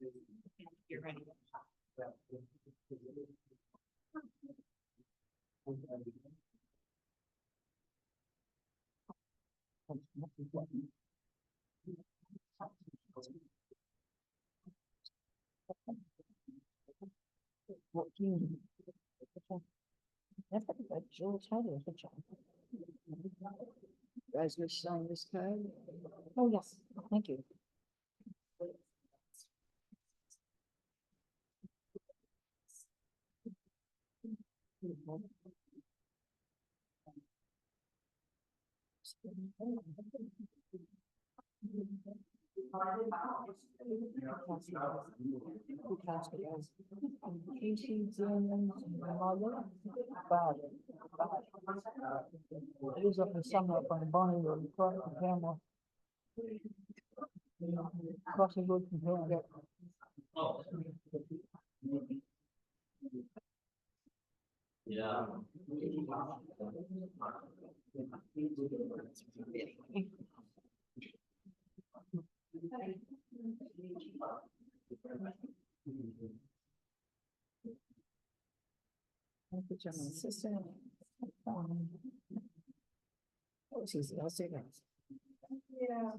You're ready. That's a good George, how do you job? Guys, we sign this card? Oh, yes, thank you. It is up in summer up on Bonnie Road, across the camera. Across the road from here. Yeah. I'll put you on my assistant. That was easy, I'll say that. Yeah.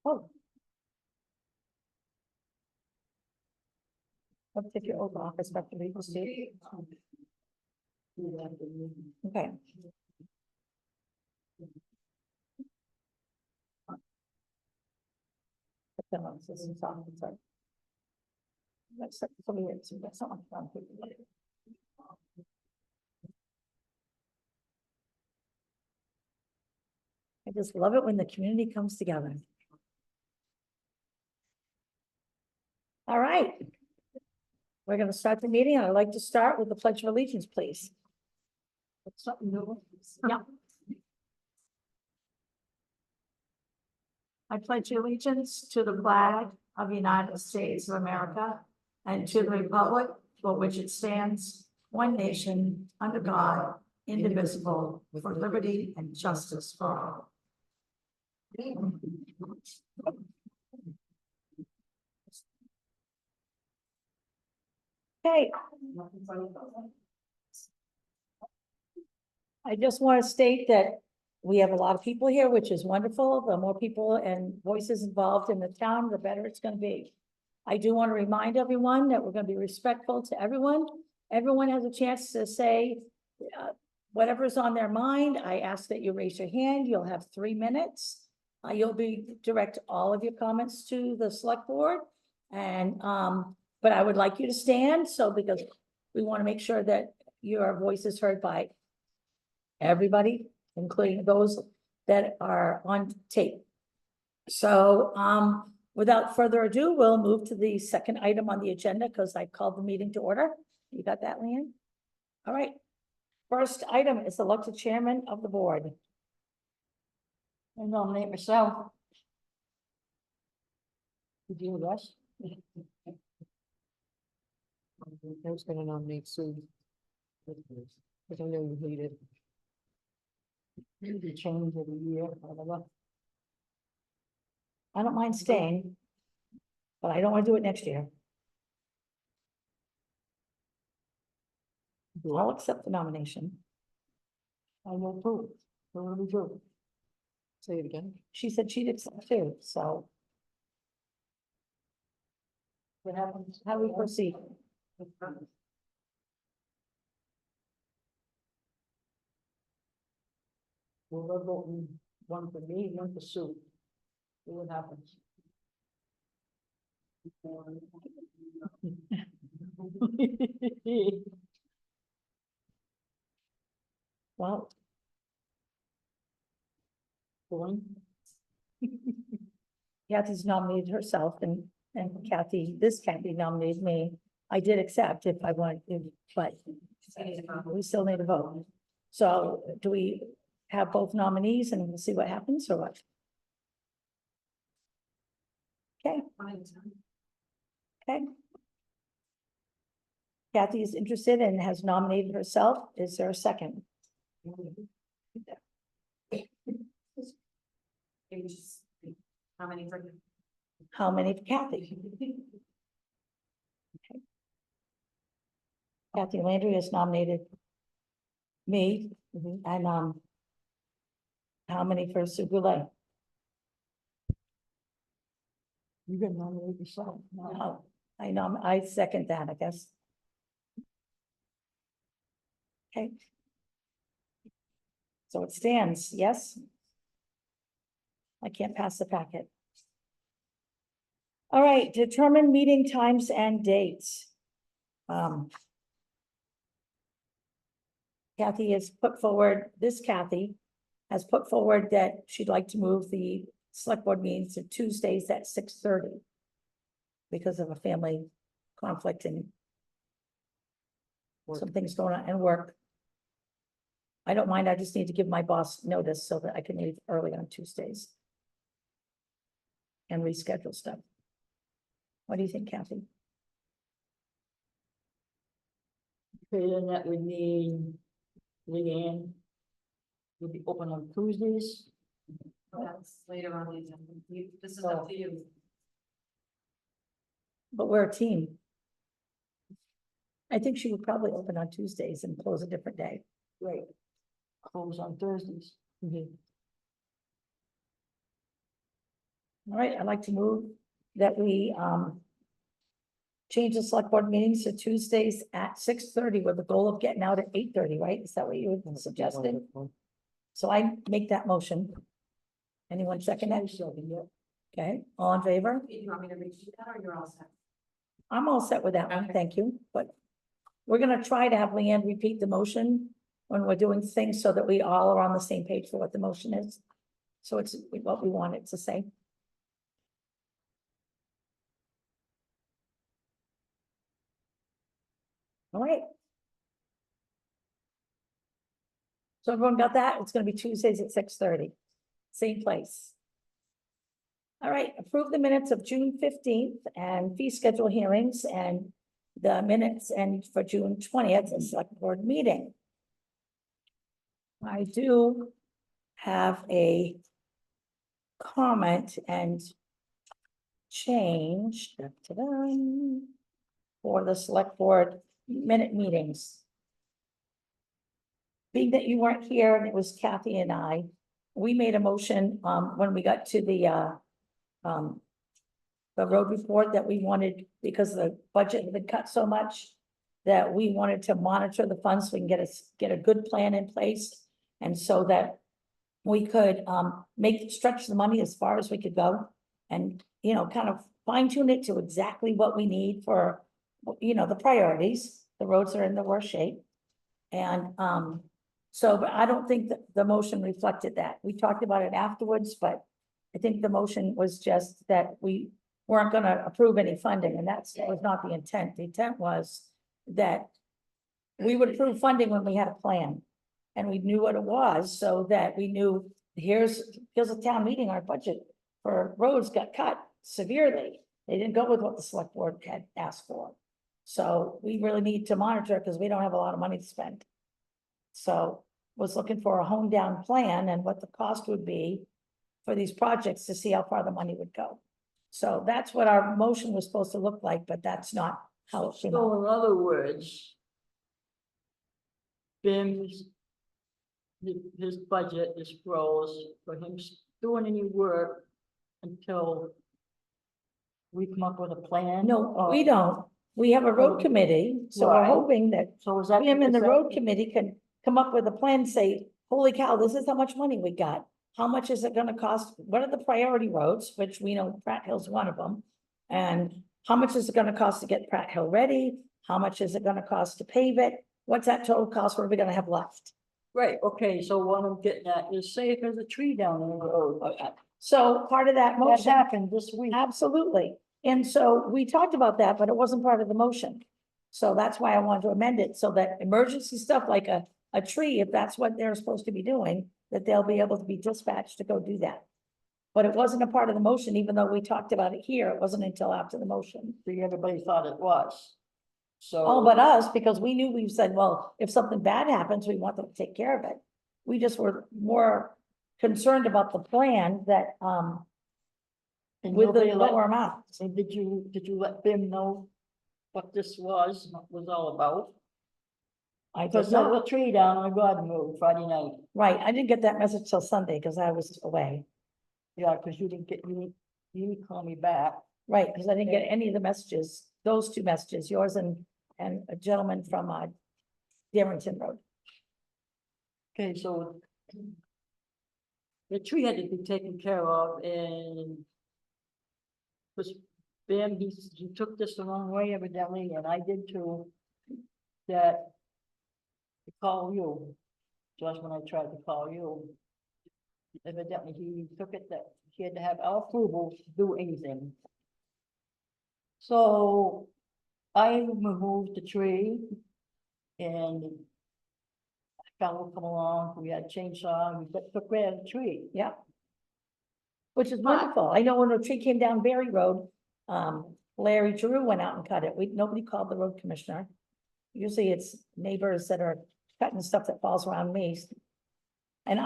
Oh. I'll take your oath of office back to legal state. Okay. Put them on assistant's office, sorry. That's something weird, so that's not fun. I just love it when the community comes together. All right. We're going to start the meeting. I'd like to start with the Pledge of Allegiance, please. Something new. Yeah. I pledge allegiance to the flag of the United States of America and to the republic for which it stands, one nation, under God, indivisible, with liberty and justice for all. Okay. I just want to state that we have a lot of people here, which is wonderful. The more people and voices involved in the town, the better it's going to be. I do want to remind everyone that we're going to be respectful to everyone. Everyone has a chance to say whatever's on their mind. I ask that you raise your hand. You'll have 3 minutes. You'll be direct all of your comments to the select board. And, but I would like you to stand because we want to make sure that your voice is heard by everybody, including those that are on tape. So, without further ado, we'll move to the second item on the agenda because I called the meeting to order. You got that, Leanne? All right. First item is elect the chairman of the board. I nominate myself. Did you rush? I was gonna nominate Sue. Because I know you hate it. Maybe change every year, whatever. I don't mind staying, but I don't want to do it next year. I'll accept the nomination. I will approve. What do we do? Say it again. She said she'd accept too, so. What happens? How do we proceed? We're voting one for me, one for Sue. See what happens. Wow. Going. Kathy's nominated herself and Kathy nominated me. I did accept if I wanted, but we still need a vote. So do we have both nominees and we'll see what happens or what? Okay, okay. Kathy is interested and has nominated herself. Is there a second? How many for? How many for Kathy? Kathy Landry has nominated me, and, how many for Sue Goulet? You can nominate yourself. Oh, I know, I second that, I guess. Okay. So it stands, yes? I can't pass the packet. All right, determine meeting times and dates. Kathy has put forward, Kathy has put forward that she'd like to move the select board meetings to Tuesdays at 6:30 because of a family conflict and some things going on and work. I don't mind, I just need to give my boss notice so that I can leave early on Tuesdays and reschedule stuff. What do you think, Kathy? Okay, then that would mean Leanne will be open on Tuesdays. That's later on the agenda. This is up to you. But we're a team. I think she would probably open on Tuesdays and close a different day. Right. Close on Thursdays. All right, I'd like to move that we change the select board meetings to Tuesdays at 6:30 with the goal of getting out at 8:30, right? Is that what you were suggesting? So I make that motion. Anyone second that? Okay, all in favor? Do you want me to repeat that or you're all set? I'm all set with that one, Okay. thank you, but we're gonna try to have Leanne repeat the motion when we're doing things so that we all are on the same page for what the motion is. So it's what we want it to say. All right. So everyone got that? It's gonna be Tuesdays at 6:30, same place. All right, approve the minutes of June 15th and fee schedule hearings and the minutes and for June 20th, the select board meeting. I do have a comment and change for the select board minute meetings. Being that you weren't here and it was Kathy and I, we made a motion, when we got to the road report that we wanted, because the budget had been cut so much, that we wanted to monitor the funds so we can get a good plan in place. And so that we could, stretch the money as far as we could go and, kind of fine tune it to exactly what we need for, the priorities. The roads are in the worst shape. And, so, but I don't think that the motion reflected that. We talked about it afterwards, but I think the motion was just that we weren't gonna approve any funding, and that was not the intent. The intent was that we would approve funding when we had a plan. And we knew what it was, so that we knew, here's a town meeting, our budget for roads got cut severely. They didn't go with what the select board had asked for. So we really need to monitor because we don't have a lot of money to spend. So was looking for a honed down plan and what the cost would be for these projects to see how far the money would go. So that's what our motion was supposed to look like, but that's not how it came out. So in other words, Bim's, his budget is froze for him doing any work until we come up with a plan. No, we don't. We have a road committee, so we're Right. hoping that So is that? him and the is that- road committee can come up with a plan, and say, holy cow, this is how much money we got. How much is it gonna cost? What are the priority roads, which we know Pratt Hill's one of them? And how much is it gonna cost to get Pratt Hill ready? How much is it gonna cost to pave it? What's that total cost? What are we gonna have left? Right, okay, so what I'm getting at is, say if there's a tree down in the road. So part of that That motion, happened this week. absolutely. And so we talked about that, but it wasn't part of the motion. So that's why I wanted to amend it, so that emergency stuff like a tree, if that's what they're supposed to be doing, that they'll be able to be dispatched to go do that. But it wasn't a part of the motion, even though we talked about it here. It wasn't until after the motion. See, everybody thought it was. So. All but us, because we knew, we said, well, if something bad happens, we want them to take care of it. We just were more concerned about the plan that, And with the nobody let- lower amount. So did you let them know what this was all about? I Because did there was not, a tree down on the garden road Friday night. right, I didn't get that message till Sunday, because I was away. Yeah, because you didn't call me back. Right, because I didn't get any of the messages, those two messages, yours and a gentleman from, Darrington Road. Okay, so the tree had to be taken care of and was Ben, he took this the wrong way evidently, and I did too. That to call you, just when I tried to call you. Evidently, he took it that he had to have our approval to do anything. So I removed the tree and fellow come along, we had a chainsaw, and we took care of the tree. Yeah. Which is wonderful. I know when a tree came down Berry Road, Larry Drew went out and cut it. Nobody called the road commissioner. Usually it's neighbors that are cutting stuff that falls around me. And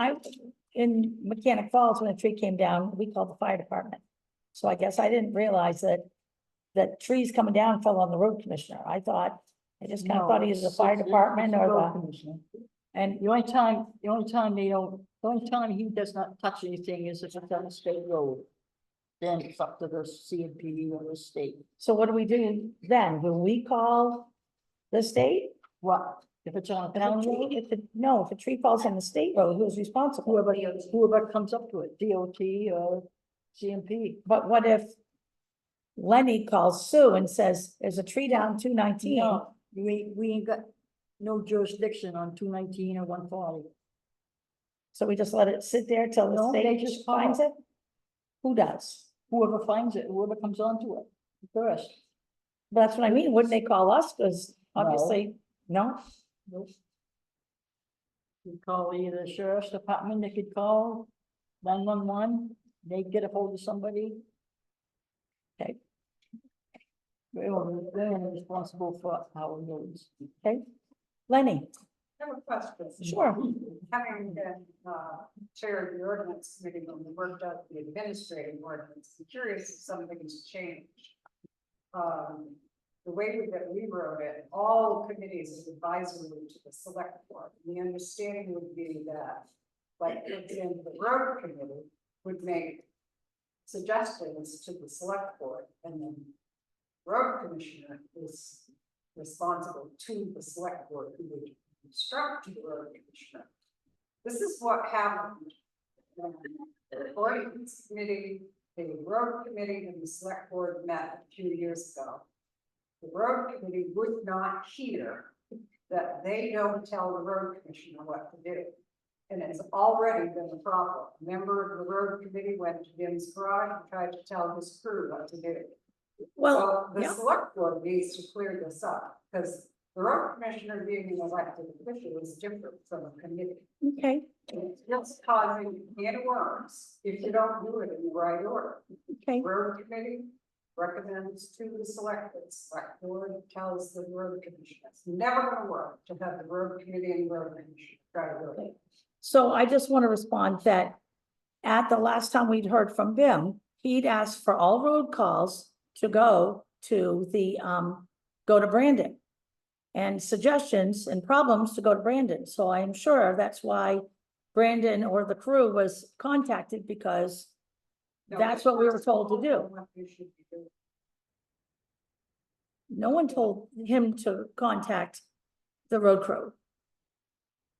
in Mechanic Falls, when a tree came down, we called the fire department. So I guess I didn't realize that trees coming down fell on the road commissioner. I just kind of thought he was the fire department or the, and The only time the only time he does not touch anything is if it's on a state road. Then it's up to the CMP or the state. so what do we do then? Will we call the state? What, if it's on a If a town tree, road, if a tree falls on the state road, who's responsible? whoever comes up to it, DOT or CMP. But what if Lenny calls Sue and says, there's a tree down 219? No, we ain't got no jurisdiction on 219 or 140. So we just let it sit there till the No, they state just finds call. it? Who does? Whoever finds it, whoever comes onto it first. That's what I mean. Wouldn't they call us? Because obviously, no? Nope. You call either the sheriff's department, they could call 911, they get a hold of somebody. Okay. They're responsible for our roads. Lenny, I have a question. sure. Having been, chair of the ordinance committee when we worked out the administrative ordinance, I'm curious if something's changed. The way that we wrote it, all committees is advisory to the select board. And the understanding would be that, like, in the road committee would make suggestions to the select board, and then road commissioner is responsible to the select board, who would instruct the road commissioner. This is what happened. The ordinance committee, the road committee and the select board met a few years ago. The road committee would not hear that they don't tell the road commissioner what to do. And it's already been a problem. A member of the road committee went to Jim's garage and tried to tell his crew what to do. Well, So the yeah, select board needs to clear this up, because the road commissioner being an elected official is different from a committee. okay, And it's just causing can of worms if you don't do it in the right order. okay. Road committee recommends to the select board tells the road commissioner. It's never gonna work to have the road committee and the road commissioner try to do it. So I just want to respond that at the last time we'd heard from Bim, he'd asked for all road calls to go to the, go to Brandon. And suggestions and problems to go to Brandon. So I am sure that's why Brandon or the crew was contacted, because that's what we were told to do. What you should be doing. No one told him to contact the road crew.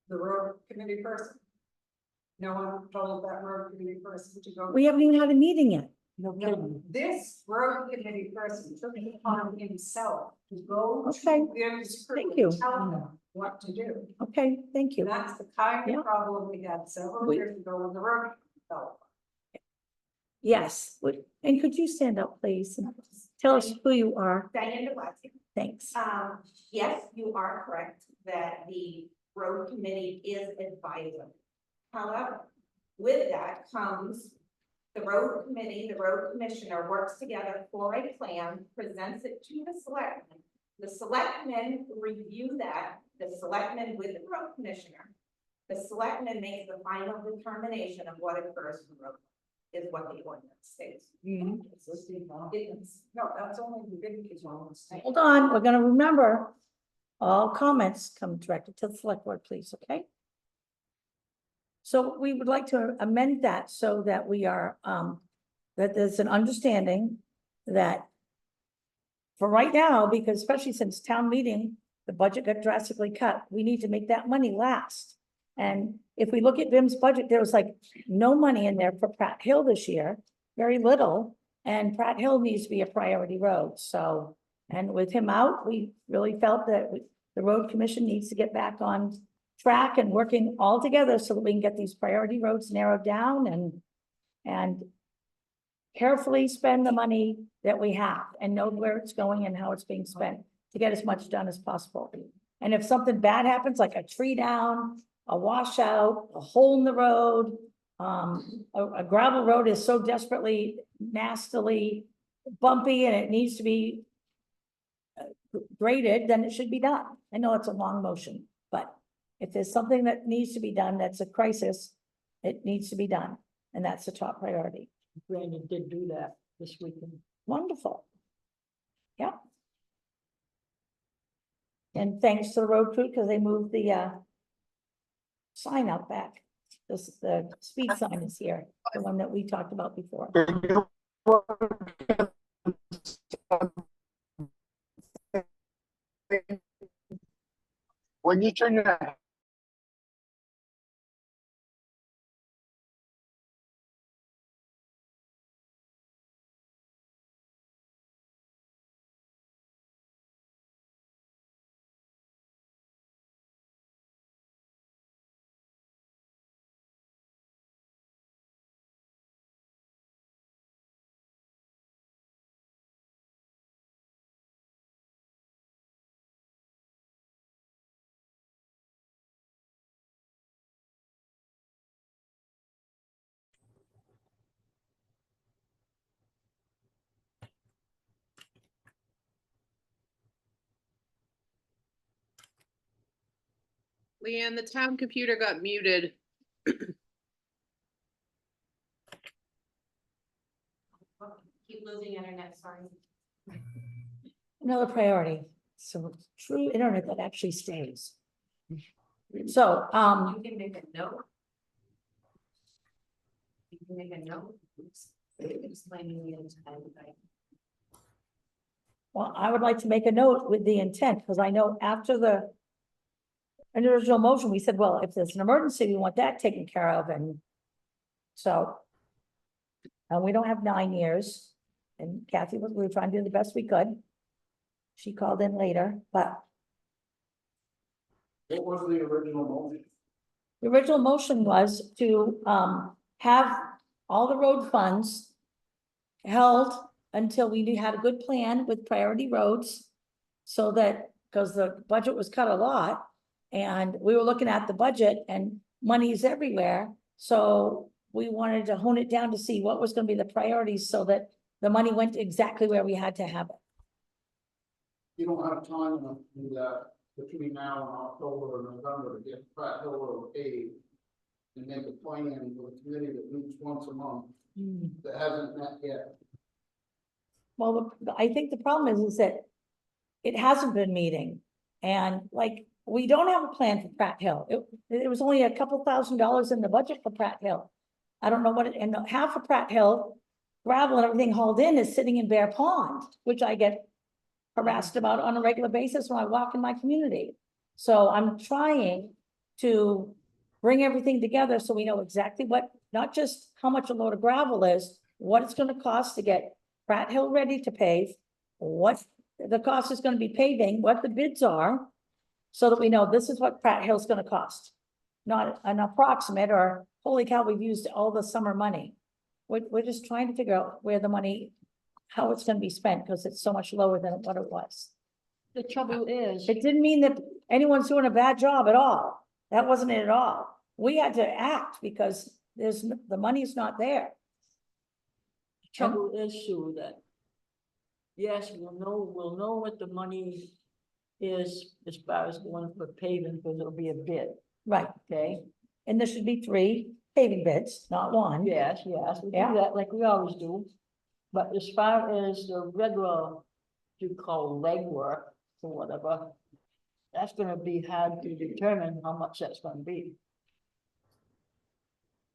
The road committee person. No one told that road committee person to go. We haven't even had a meeting yet. No No, kidding. this road committee person took it upon himself to go Okay, to Jim's crew thank you. and tell them what to do. Okay, thank And you. that's the kind Yeah. of problem we had several We- years ago when the road fell. Yes, and could you stand up, please, and tell us who you are? Diane DeWatsky. Thanks. Yes, you are correct that the road committee is advisory. However, with that comes the road committee, the road commissioner works together for a plan, presents it to the selectmen. The selectmen review that, the selectmen with the road commissioner. The selectmen make the final determination of what occurs in the road, is what the ordinance states. No, that's only the big ones. Hold on, we're gonna remember, all comments come directed to the select board, please, okay? So we would like to amend that so that we are, that there's an understanding that for right now, because especially since town meeting, the budget got drastically cut, we need to make that money last. And if we look at Vim's budget, there was like no money in there for Pratt Hill this year, very little. And Pratt Hill needs to be a priority road, so, and with him out, we really felt that the road commission needs to get back on track and working all together so that we can get these priority roads narrowed down and carefully spend the money that we have and know where it's going and how it's being spent to get as much done as possible. And if something bad happens, like a tree down, a washout, a hole in the road, a gravel road is so desperately, nastily bumpy and it needs to be graded, then it should be done. I know it's a long motion, but if there's something that needs to be done, that's a crisis, it needs to be done. And that's the top priority. Brandon did do that this weekend. Wonderful. Yeah. And thanks to the road crew, because they moved the sign out back. This is the speed sign is here, the one that we talked about before. When you turn your Leanne, the town computer got muted. Keep losing internet, sorry. Another priority, so true internet that actually stays. So, You can make a note. You can make a note. Explaining the intent, right? well, I would like to make a note with the intent, because I know after the original motion, we said, well, if there's an emergency, we want that taken care of, and so. And we don't have 9 years, and Kathy we were trying to do the best we could. She called in later, but What was the original motion? the original motion was to have all the road funds held until we had a good plan with priority roads. So that, because the budget was cut a lot, and we were looking at the budget and money's everywhere. So we wanted to hone it down to see what was gonna be the priorities so that the money went exactly where we had to have it. You don't have time enough to do that between now and October or November to get Pratt Hill Road paved. And make a plan for the committee that meets once a month that hasn't met yet. Well, I think the problem is that it hasn't been meeting. And like, we don't have a plan for Pratt Hill. It was only a couple $1,000s in the budget for Pratt Hill. I don't know what, and half of Pratt Hill, gravel and everything hauled in is sitting in Bear Pond, which I get harassed about on a regular basis when I walk in my community. So I'm trying to bring everything together so we know exactly what, not just how much a load of gravel is, what it's gonna cost to get Pratt Hill ready to pave, what the cost is gonna be paving, what the bids are, so that we know this is what Pratt Hill's gonna cost. Not an approximate or, holy cow, we've used all the summer money. We're just trying to figure out where the money, how it's gonna be spent, because it's so much lower than what it was. The trouble is, It didn't mean that anyone's doing a bad job at all. That wasn't it at all. we had to act because the money's not there. Trouble is, Sue, that. Yes, we'll know what the money is as far as going for paving, because it'll be a bid, Right, okay? and there should be 3 paving bids, not 1. Yes, we Yeah. do that like we always do. But as far as the regular, you call legwork or whatever, that's gonna be hard to determine how much that's gonna be.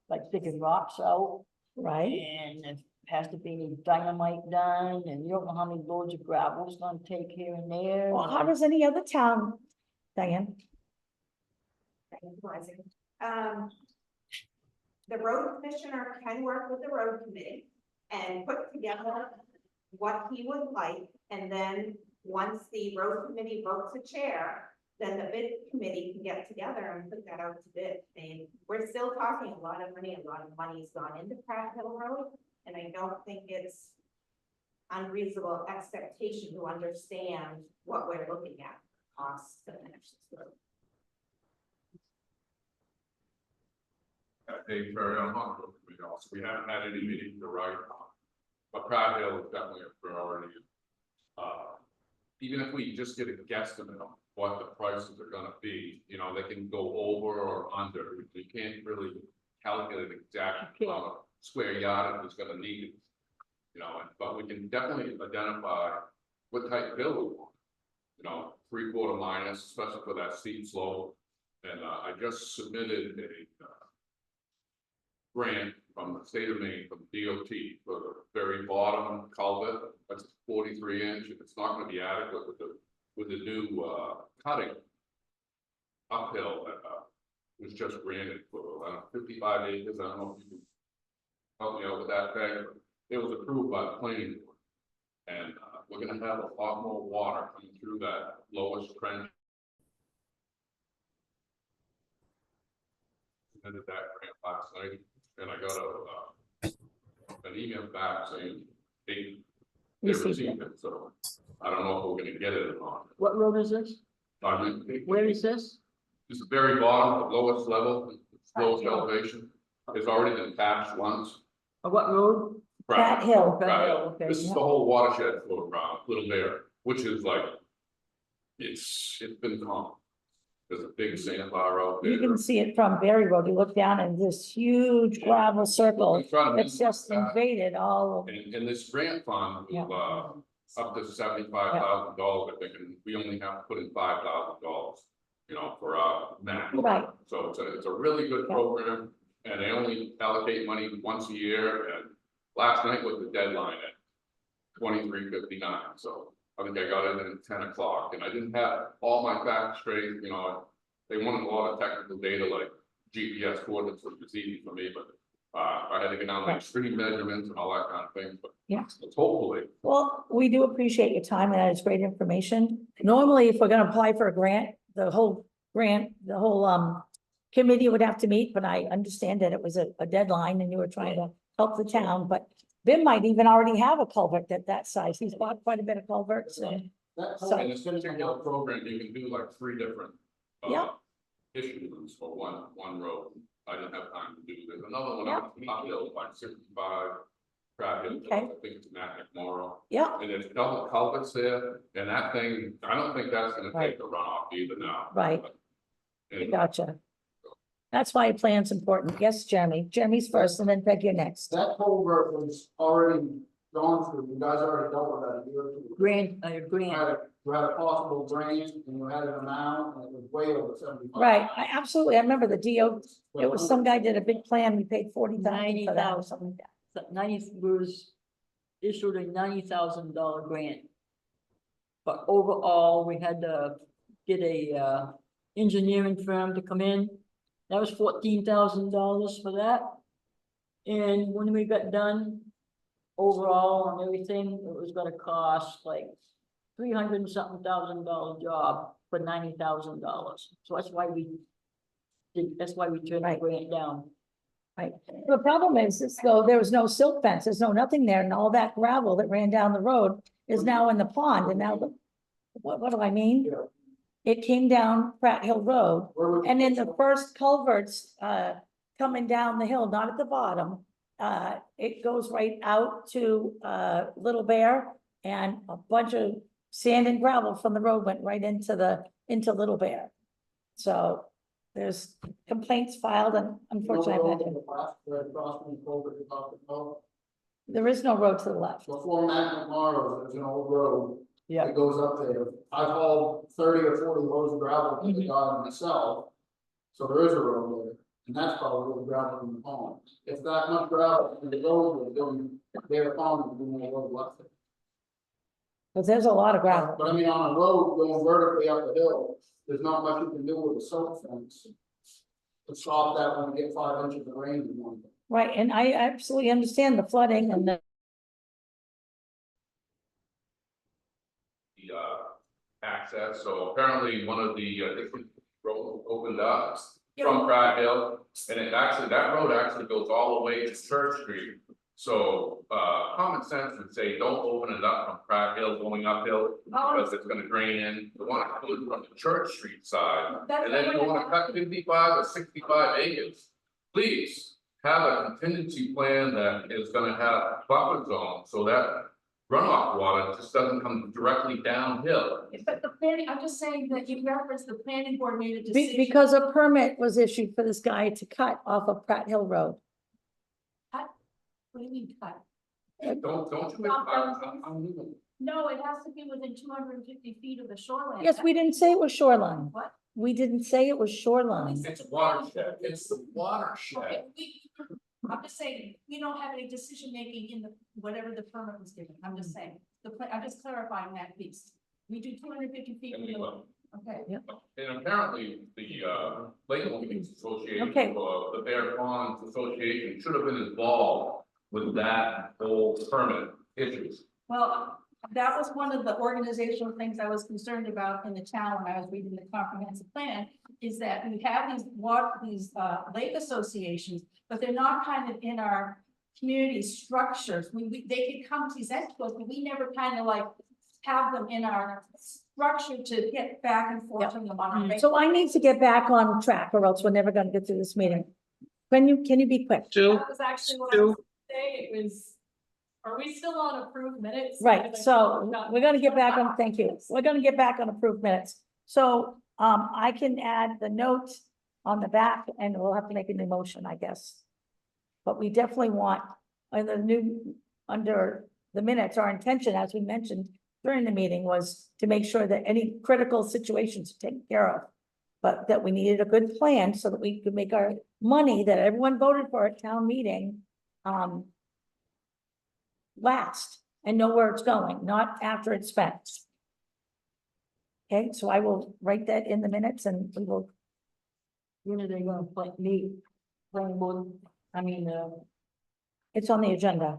Like digging rocks out, Right, and it has to be dynamite done, and you don't know how many loads of gravel it's gonna take here and there. well, how does any other town, Diane? Realizing, the road commissioner can work with the road committee and put together what he would like, and then once the road committee votes a chair, then the bid committee can get together and put that out to bid. And we're still talking a lot of money's gone into Pratt Hill Road, and I don't think it's unreasonable expectation to understand what we're looking at, costs to finish this road. Dave Ferry on Hospital Committee also, we haven't had any meetings to write on. But Pratt Hill is definitely a priority. Even if we just get a guesstimate on what the prices are gonna be, you know, they can go over or under, we can't really calculate exact Okay. amount of square yardage is gonna need. You know, but we can definitely identify what type of bill we want. You know, 3/4 minus, especially for that steep slope. And I just submitted a grant from the state of Maine, from DOT, for the very bottom culvert, that's 43 inch, and it's not gonna be adequate with the new cutting uphill that was just granted for 55 acres. I don't know if you can help me out with that thing. It was approved by the planning board, and we're gonna have a lot more water coming through that lowest trench. Submitted that grant last night, and I got an email back saying they received it, so I don't know if we're gonna get it or not. What road is this? Where is this? It's the very bottom, the lowest level, lowest elevation, it's already been patched once. What road? Pratt Hill. Pratt Hill. Okay, This is yeah. the whole watershed flow around Little Bear, which is like, it's been calm. There's a big sandbar out there. You can see it from Berry Road, you look down and this huge gravel circle, I'm trying to it's just minimize that. invaded all of. And this grant fund Yeah. was up to $75,000, I think, and we only have to put in $5,000, you know, for our match. Right. So it's a really good Yeah. program, and they only allocate money once a year, and last night was the deadline at 23:59, so I think I got it at 10 o'clock, and I didn't have all my facts straight, you know, they wanted a lot of technical data like GPS coordinates, which was easy for me, but I had to get down like extreme measurements and all that kind of thing, but Yeah. hopefully. Well, we do appreciate your time and that is great information. Normally, if we're gonna apply for a grant, the whole committee would have to meet, but I understand that it was a deadline and you were trying to help the town, but Vin might even already have a culvert that size. He's bought quite a bit of culverts and That So- In this particular program, you can do like 3 different Yeah. issues for one road. I didn't have time to do. There's another one Yeah. out in Uphill, like 65, Pratt Hill, Okay. I think it's Matt McMorrow. yeah, And there's double culverts there, and that thing, I don't think that's gonna Right. take the runoff either now. right, Anyway, gotcha. That's why a plan's important. Yes, Jeremy. Jeremy's first and then Peg, you're next. That culvert was already gone through, you guys already dealt with that a year or two. Grant, You grant. had a possible drain, and you had an amount, and it was way over 75. Right, I absolutely, I remember the DO, it was some guy did a big plan, we paid 40,000 for that or 90,000. something like that. 90 was issued a $90,000 grant. But overall, we had to get a engineering firm to come in. That was $14,000 for that. And when we got done, overall and everything, it was gonna cost like $300 and something thousand job for $90,000. So that's why we turned the Right. grant down. Right, the problem is though, there was no silt fence, there's nothing there, and all that gravel that ran down the road is now in the pond, and now what do I mean? Yeah. it came down Pratt Hill Road. Where would- And then the first culverts, coming down the hill, not at the bottom, it goes right out to, Little Bear, and a bunch of sand and gravel from the road went right into Little Bear. So there's complaints filed, and unfortunately, I imagine Where across from the culvert you talked about, there is no road to the left. before Matt McMorrow, there's an old road. Yeah. That goes up there. I've hauled 30 or 40 loads of gravel to the guy myself. So there is a road there, and that's probably where the gravel in the pond. If that much gravel in the road was doing their pond, would be more road left there. Because there's a lot of gravel. But I mean, on a road going vertically up the hill, there's not much you can do with a silt fence. To stop that when we get 5 inches of rain in one day. Right, and I absolutely understand the flooding and the, Access, so apparently one of the, different roads opened up from Pratt Hill. And it actually, that road actually goes all the way to Church Street. So, common sense would say, don't open it up from Pratt Hill going uphill, because it's gonna drain in. The one coming from the Church Street side, and then you wanna cut 55 or 65 acres. Please have a contingency plan that is gonna have buffer zone, so that runoff water just doesn't come directly downhill. But the planning, I'm just saying that you referenced the planning board made a decision. because a permit was issued for this guy to cut off of Pratt Hill Road. What do you mean cut? Don't you, I'm No, it has to be within 250 feet of the shoreline. Yes, we didn't say it was shoreline. What? We didn't say it was shoreline. it's watershed, it's the Okay, watershed. I'm just saying, we don't have any decision making in the, whatever the permit was given, I'm just saying, I'm just clarifying that piece. We do 250 feet. And we will. Okay. And apparently, the Lake Lincoln Association, Okay. the Bear Ponds Association should have been involved with that whole permit issues. Well, that was one of the organizational things I was concerned about in the town when I was reading the comprehensive plan, is that we have these lake associations, but they're not kind of in our community structures. They can come present to us, but we never kind of like have them in our structure to get back and forth from them on our. So I need to get back on track, or else we're never gonna get through this meeting. Can you be quick? That was actually what I was gonna say, it was, are we still on approved minutes? Right, so we're gonna get back on, thank you. We're gonna get back on approved minutes. So, I can add the note on the back, and we'll have to make a new motion, I guess. But we definitely want, under the minutes, our intention, as we mentioned during the meeting, was to make sure that any critical situations are taken care of. But that we needed a good plan so that we could make our money that everyone voted for at town meeting, last and know where it's going, not after it's spent. Okay, so I will write that in the minutes, and we will, When are they gonna meet? Planning board, I mean, it's on the agenda.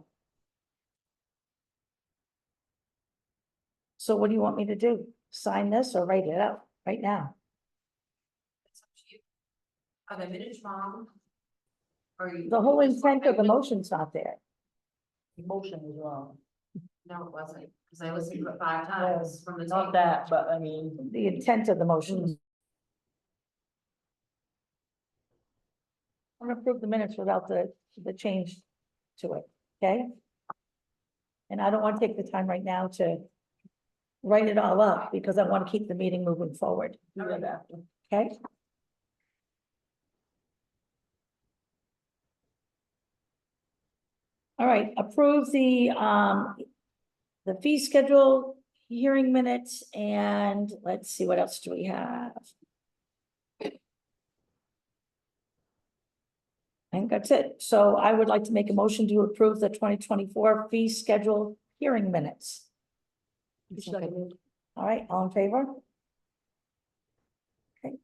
So what do you want me to do? Sign this or write it out right now? Are the minutes wrong? Or you? The whole intent of the motion's not there. emotion is wrong. No, it wasn't, because I listened to it 5 times from the. Not tape. that, but I mean, The intent of the motion. I'm gonna approve the minutes without the change to it, okay? And I don't want to take the time right now to write it all up, because I want to keep the meeting moving forward, do that after. okay? All right, approve the fee schedule, hearing minutes, and let's see, what else do we have? I think that's it. So I would like to make a motion to approve the 2024 fee schedule hearing minutes. All right, all in favor? Okay.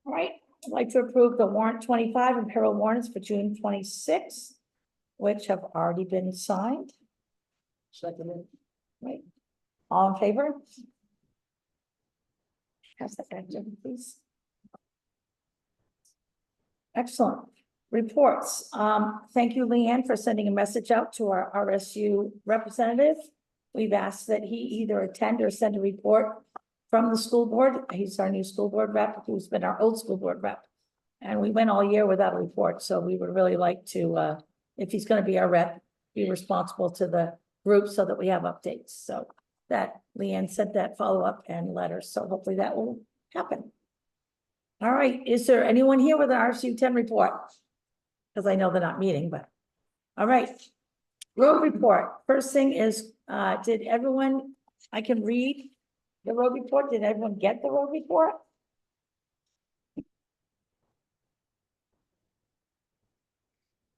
All right, I'd like to approve the warrant 25 and payroll warrants for June 26th, which have already been signed. Second, Right. All in favor? Pass that back, Jim, please. Excellent. Reports. Thank you, Leanne, for sending a message out to our RSU representative. We've asked that he either attend or send a report from the school board. He's our new school board rep, who's been our old school board rep. And we went all year without a report, so we would really like to, if he's gonna be our rep, be responsible to the group so that we have updates. So that Leanne sent that follow-up and letter, so hopefully that will happen. All right, is there anyone here with an RSU 10 report? Because I know they're not meeting, but, all right. Road report. First thing is, did everyone, I can read the road report. Did everyone get the road report?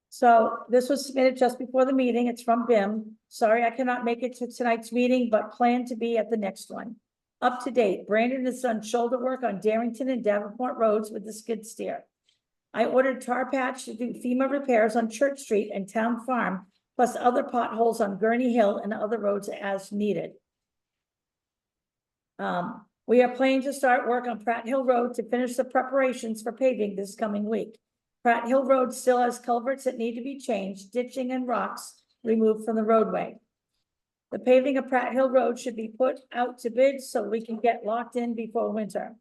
So this was submitted just before the meeting. It's from BIM. Sorry, I cannot make it to tonight's meeting, but plan to be at the next one. Up to date, Brandon has done shoulder work on Darrington and Davenport roads with the skid steer. I ordered tar patch to do FEMA repairs on Church Street and Town Farm, plus other potholes on Gurney Hill and other roads as needed. We are planning to start work on Pratt Hill Road to finish the preparations for paving this coming week. Pratt Hill Road still has culverts that need to be changed, ditching and rocks removed from the roadway. The paving of Pratt Hill Road should be put out to bid so we can get locked in before winter.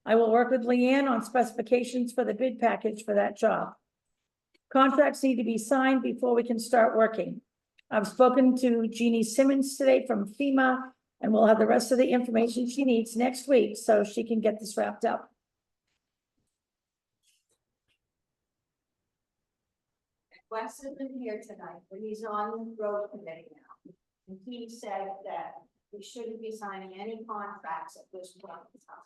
I will work with Leanne on specifications for the bid package for that job. Contracts need to be signed before we can start working. I've spoken to Jeannie Simmons today from FEMA, and we'll have the rest of the information she needs next week so she can get this wrapped up. Wes isn't here tonight, but he's on the road committee now. And he said that we shouldn't be signing any contracts at this point in time.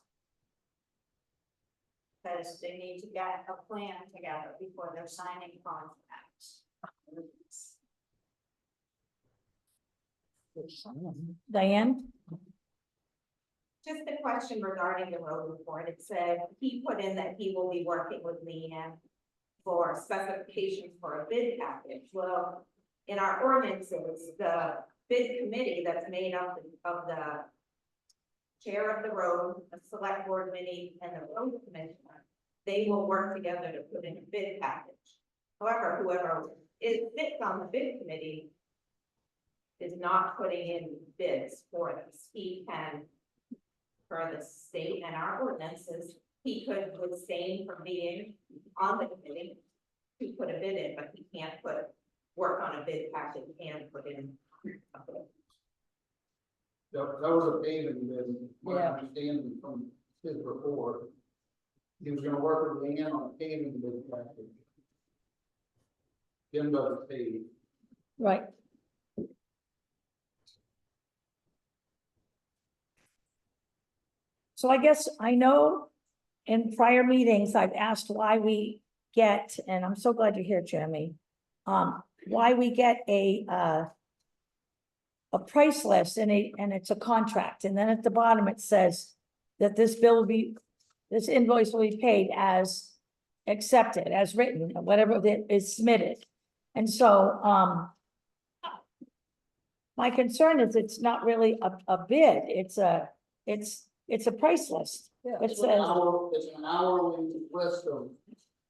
Because they need to get a plan together before they're signing contracts. Diane? Just a question regarding the road report. It said he put in that he will be working with Leanne for specifications for a bid package. Well, in our ordinances, the bid committee that's made up of the chair of the road, the select board committee, and the road commissioner, they will work together to put in a bid package. However, whoever sits on the bid committee is not putting in bids for this. He can, for the state and our ordinances, he could abstain from being on the committee to put a bid in, but he can't work on a bid package and put in a bid. That was a paving bid, my Yeah. understanding from his report. He was gonna work with Leanne on a paving bid package. Jim does pave. Right. So I guess I know in prior meetings, I've asked why we get, and I'm so glad you're here, Jeremy. Why we get a price list and it's a contract, and then at the bottom it says that this invoice will be paid as accepted, as written, whatever that is submitted. And so, my concern is it's not really a bid, it's a price list. It It's says, an hourly list of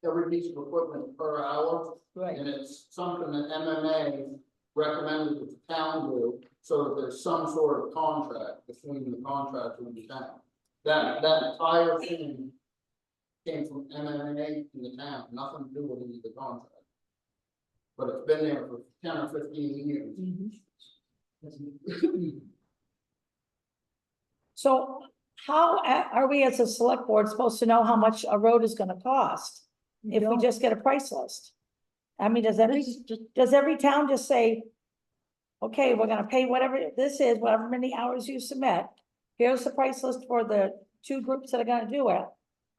every piece of equipment per hour. right, And it's something that MMA recommended that the town do, so that there's some sort of contract between the contractor and the town. That entire thing came from MMA in the town, nothing to do with any of the contract. But it's been there for 10 or 15 years. so how are we as a select board supposed to know how much a road is gonna cost? If we just get a price list? I mean, does every town just say, okay, we're gonna pay whatever this is, whatever many hours you submit. Here's the price list for the two groups that are gonna do it.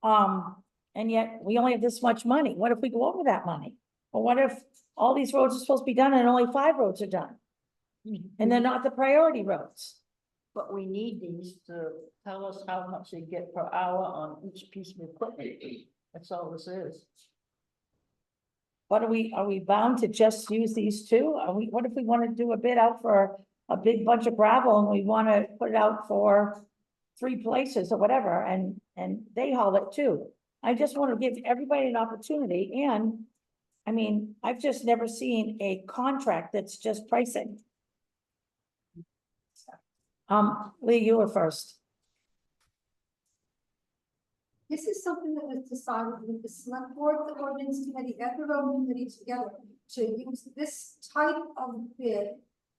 And yet we only have this much money. What if we go over that money? Or what if all these roads are supposed to be done and only 5 roads are done? And they're not the priority roads. but we need these to tell us how much they get per hour on each piece of equipment. That's all this is. What are we bound to just use these two? What if we want to do a bid out for a big bunch of gravel and we want to put it out for 3 places or whatever, and they haul it too? I just want to give everybody an opportunity, and I mean, I've just never seen a contract that's just pricing. Lee, you were first. This is something that was decided with the select board, the ordinance committee, and the road committee together to use this type of bid,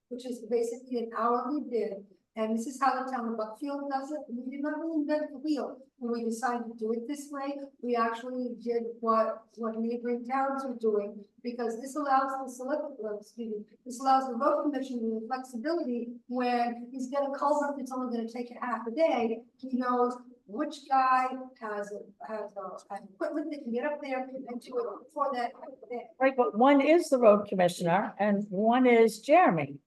which is basically an hourly bid. And this is how the town of Buckfield does it. We did not reinvent the wheel. When we decided to do it this way, we actually did what neighboring towns are doing, because this allows this allows the road commission the flexibility when he's got a culvert that's only gonna take a half a day. He knows which guy has equipment that can get up there and do it for that day. Right, but one is the road commissioner and one is Jeremy.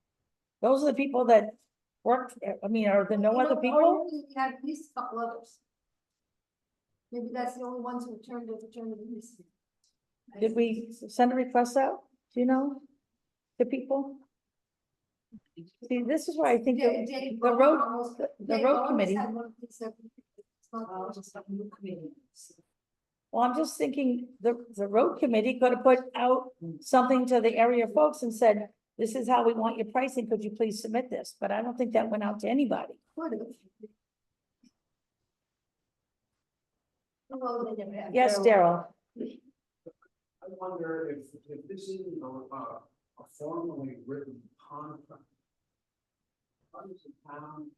Those are the people that work, I mean, are there no other people? Ordinarily, we had at least a couple others. Maybe that's the only ones who turned to these. Did we send a request out? Do you know? To people? See, this is why I think the road, the road committee. Well, I'm just thinking the road committee could have put out something to the area folks and said, this is how we want your pricing. Could you please submit this? But I don't think that went out to anybody. Yes, Daryl. I wonder if this isn't a formally written contract. How does the town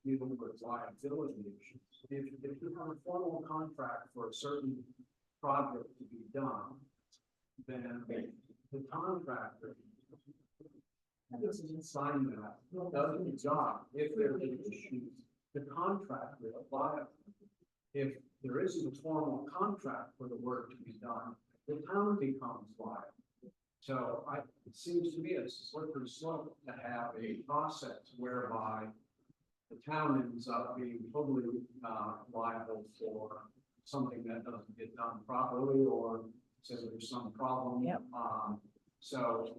deal with liability issues? If you have a formal contract for a certain project to be done, then the contractor doesn't sign that, does the job. If there are issues, the contractor is liable. If there isn't a formal contract for the work to be done, the town becomes liable. So it seems to me it's a slippery slope to have a process whereby the town ends up being totally liable for something that doesn't get done properly, or says there's some problem. Yep. So.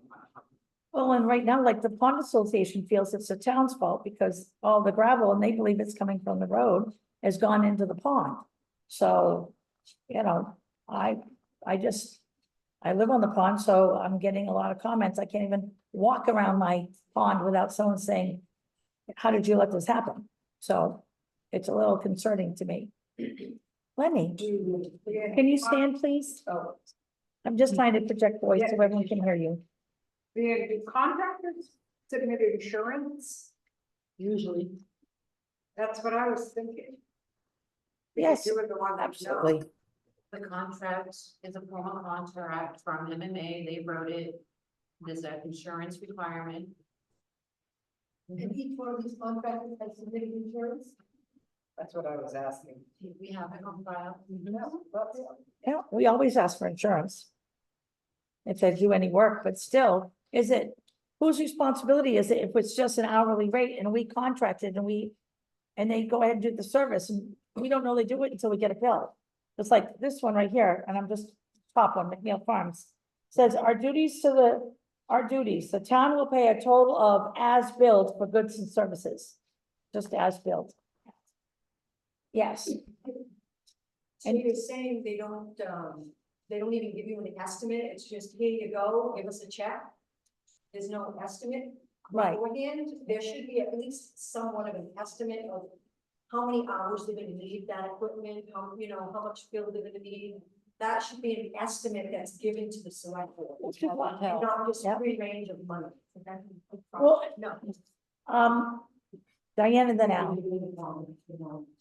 Well, and right now, like the pond association feels it's the town's fault because all the gravel, and they believe it's coming from the road, has gone into the pond. So, you know, I live on the pond, so I'm getting a lot of comments. I can't even walk around my pond without someone saying, how did you let this happen? So it's a little concerning to me. Lenny, can you stand, please? Oh, I'm just trying to project voice so everyone can hear you. the contractors submit insurance, Usually, that's what I was thinking. Yes, You were the one that absolutely. The contract is a formal contract from MMA, they wrote it, there's an insurance requirement. And each one of these contractors has submitted insurance. That's what I was asking. We have it on file. Yeah, we always ask for insurance. If they do any work, but still, whose responsibility is it if it's just an hourly rate and we contracted and they go ahead and do the service and we don't know they do it until we get a bill. It's like this one right here, and I'm just top one, McNeil Farms, says our duties, the town will pay a total of as billed for goods and services. Just as billed. Yes. And you're saying they don't even give you an estimate, it's just, here you go, give us a check? There's no estimate? Right. Beforehand, there should be at least somewhat of an estimate of how many hours they're gonna need that equipment, how much fuel they're gonna need. That should be an estimate that's given to the select board. Which is what- And not just Yep. free range of money. Well, No. Diane and then Al.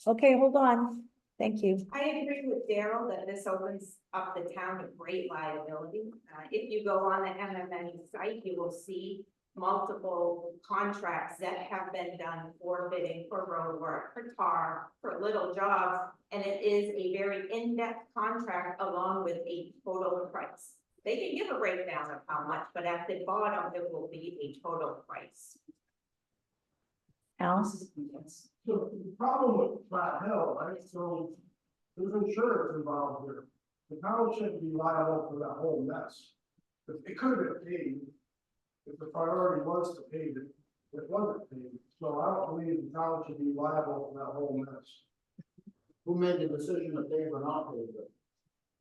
Okay, hold on. Thank you. I agree with Daryl that this opens up the town to great liability. If you go on the MMA site, you will see multiple contracts that have been done for bidding, for road work, for tar, for little jobs. And it is a very in-depth contract along with a total price. They can give a breakdown of how much, but at the bottom, there will be a total price. Al? So the problem with Flat Hill, right, so there's insurance involved here. the town shouldn't be liable for that whole mess. It could have been paid, if the priority was to pay it, it wasn't paid, so I don't believe the town should be liable for that whole mess. Who made the decision to pay or not pay it?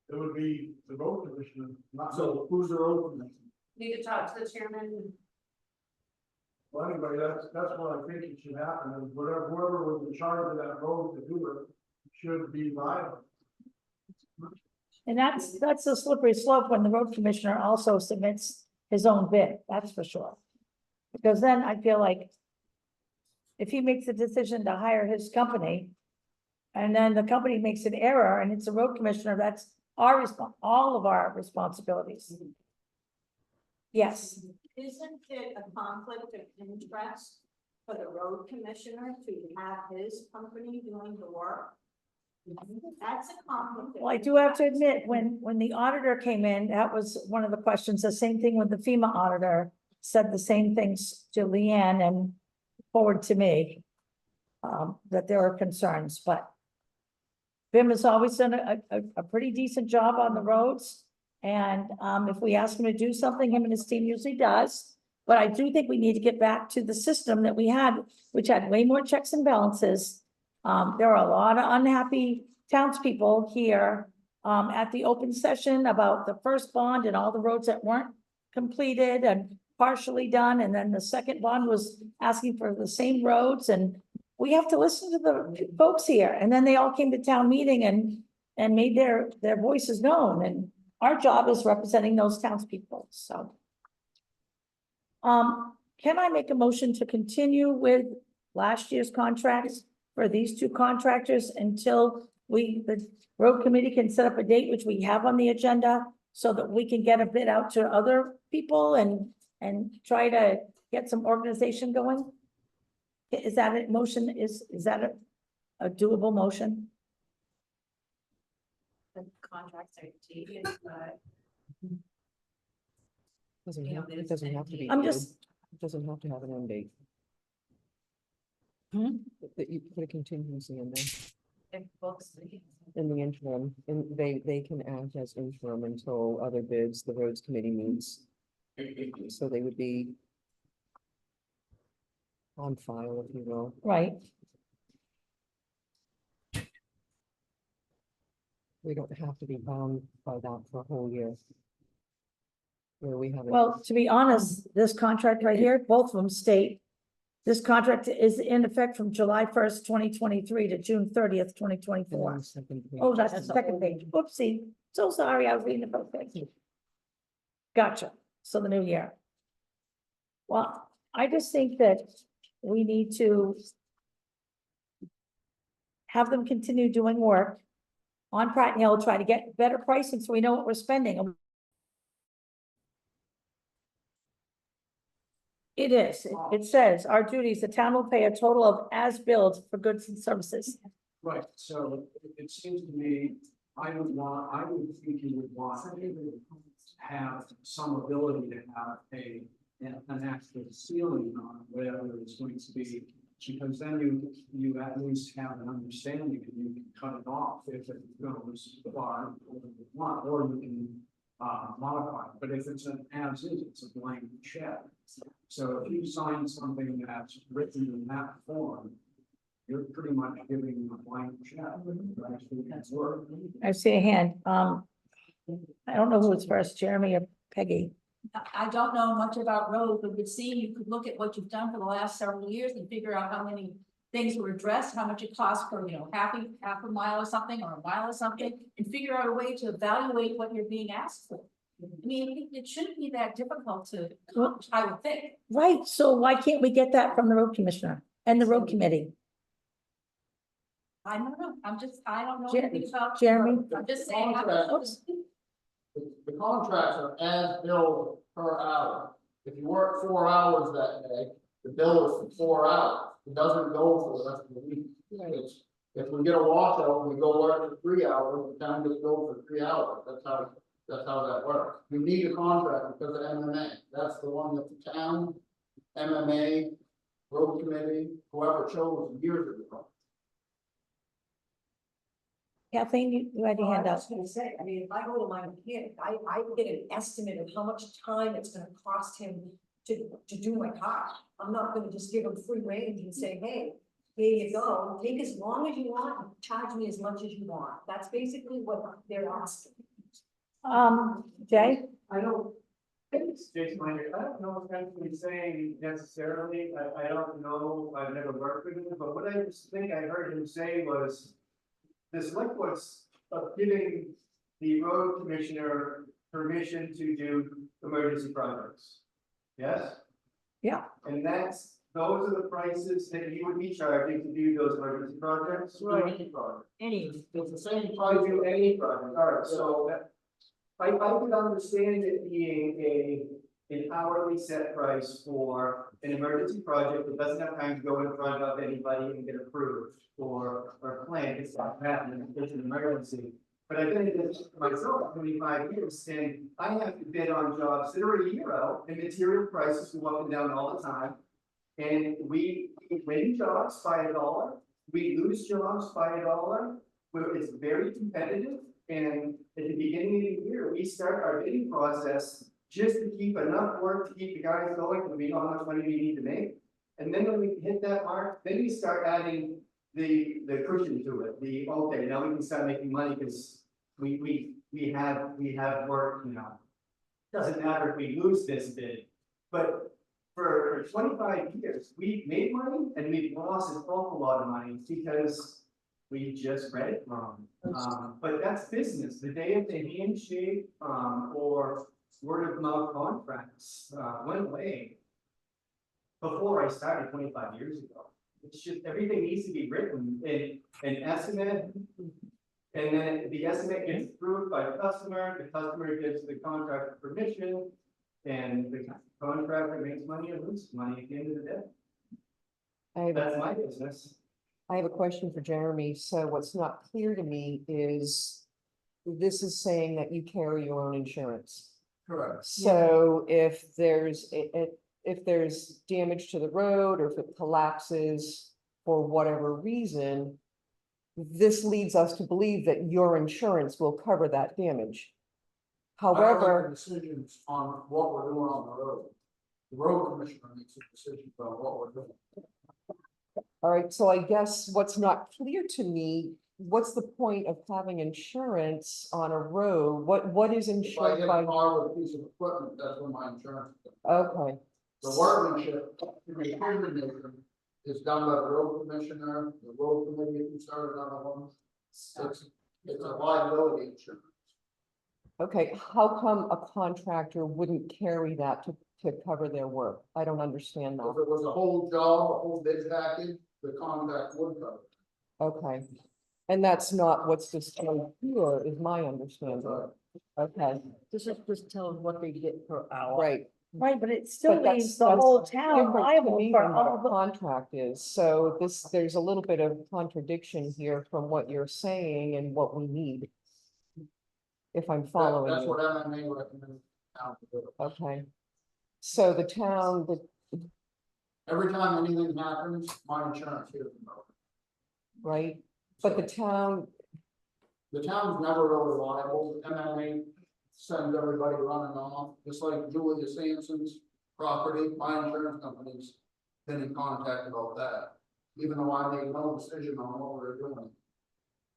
It would be the road commissioner, not, so who's the road commissioner? Need to talk to the chairman. Well, anyway, that's what I think it should happen, and whoever was in charge of that road to do it should be liable. And that's a slippery slope when the road commissioner also submits his own bid, that's for sure. Because then I feel like if he makes a decision to hire his company, and then the company makes an error and it's a road commissioner, that's our all of our responsibilities. Yes, Isn't it a conflict of interest for the road commissioner to have his company doing the work? That's a conflict. well, I do have to admit, when the auditor came in, that was one of the questions, the same thing with the FEMA auditor. Said the same things to Leanne and forward to me. That there are concerns, but Vim has always done a pretty decent job on the roads. And, if we ask him to do something, him and his team usually does. But I do think we need to get back to the system that we had, which had way more checks and balances. There are a lot of unhappy townspeople here, at the open session about the first bond and all the roads that weren't completed and partially done. And then the second bond was asking for the same roads, and we have to listen to the folks here. And then they all came to town meeting and made their voices known. And our job is representing those townspeople, so. Can I make a motion to continue with last year's contracts for these two contractors until the road committee can set up a date, which we have on the agenda, so that we can get a bid out to other people and try to get some organization going? Is that a motion? Is that a doable motion? The contracts are tedious, but. Doesn't You know, have, there's it doesn't an have to be. I'm bid. just, It doesn't have to have an end date. That you put a contingency in there, If books. in the interim, and they can act as interim until other bids, the roads committee meets. So they would be on file, if you will. right, We don't have to be bound by that for a whole year. Where we have. well, to be honest, this contract right here, both of them state. This contract is in effect from July 1st, 2023 to June 30th, 2024. Oh, that's the second page. Whoopsie. So sorry, I was reading the first page. Gotcha. So the new year. Well, I just think that we need to have them continue doing work on Pratt Hill, try to get better pricing so we know what we're spending. It is. It says, our duties, the town will pay a total of as billed for goods and services. Right, so it seems to me, I would think you would want to have some ability to have an actual ceiling on whatever it's going to be. Because then you at least have an understanding and you can cut it off if it goes far or you can modify it. But if it's an as is, it's a blank check. So if you sign something that's written in that form, you're pretty much giving a blank check. I see a hand. I don't know who was first, Jeremy or Peggy. I don't know much about roads, but would seem you could look at what you've done for the last several years and figure out how many things were addressed, how much it costs for, half a mile or something, or a mile or something, and figure out a way to evaluate what you're being asked for. I mean, it shouldn't be that difficult to accomplish, I would think. Right, so why can't we get that from the road commissioner and the road committee? I don't know, I don't know Jer- anything about. Jeremy? I'm just saying. I don't know. Oops. The contracts are as billed per hour. If you work 4 hours that day, the bill is for 4 hours. It doesn't go for the rest of the week. It's, if we get a washout, we go work for 3 hours, the town gets billed for 3 hours. That's how that works. We need a contract because of MMA. That's the one that the town, MMA, road committee, whoever chose years ago. Kathleen, you had your hand I up. was gonna say, I mean, if I go to my mechanic, I get an estimate of how much time it's gonna cost him to do my car. I'm not gonna just give him free range and say, hey, here you go, take as long as you want, and charge me as much as you want. That's basically what they're asking. Jay? I don't, it's Jason Minor, I don't know what I'm saying necessarily, I don't know, I've never worked with him, but what I just think I heard him say was. The select board's giving the road commissioner permission to do emergency projects. Yes? Yeah. And those are the prices that you would be charging to do those emergency projects? Right. Any project. Any, It's the same price to any project, all right, so I could understand it being an hourly set price for an emergency project that doesn't have time to go in front of anybody and get approved or plan, it's not happening, it's an emergency. But I've been in this myself 25 years, and I have to bid on jobs that are a year out, and material prices go up and down all the time. And we win jobs by $1, we lose jobs by $1, where it's very competitive. And at the beginning of the year, we start our bidding process just to keep enough work to keep the guys going, because we know how much money we need to make. And then when we hit that mark, then we start adding the cushion to it, okay, now we can start making money because we have work, you know. Doesn't matter if we lose this bid, but for 25 years, we've made money and we've lost an awful lot of money because we just read it wrong. But that's business. The day of the handshake, or word of mouth contracts, went away before I started 25 years ago. It's just, everything needs to be written in an estimate. And then the estimate gets approved by the customer gives the contractor permission. And the contractor makes money or loses money at the end of the day. That's my business. I have a question for Jeremy. So what's not clear to me is this is saying that you carry your own insurance. Correct. So if there's if there's damage to the road or if it collapses for whatever reason, this leads us to believe that your insurance will cover that damage. However, Decisions on what we're doing on the road. The road commissioner makes a decision about what we're doing. all right, so I guess what's not clear to me, what's the point of having insurance on a road? What is If I insured get by? a car with a piece of equipment, that's when my insurance. Okay, The workmanship, the decision is done by the road commissioner, the road committee, if you started on one. It's a liability insurance. okay, how come a contractor wouldn't carry that to cover their work? I don't understand If that. it was a whole job, a whole bid package, the contract would cover. Okay, and that's not what's displayed here, is my understanding. Okay, this is just telling what they get per hour. right. Right, but it still But leaves the that's whole town different to liable me for than what all a the. contract is, so there's a little bit of contradiction here from what you're saying and what we need. If I'm following That's you, what MMA recommends. Town to do. okay. So the town, Every time anything happens, my insurance hears about right, but the it. town, The town's never really liable, MMA sends everybody running off, just like Julia Sampson's property, my insurance company's been in contact about that. Even though I made no decision on what we were doing,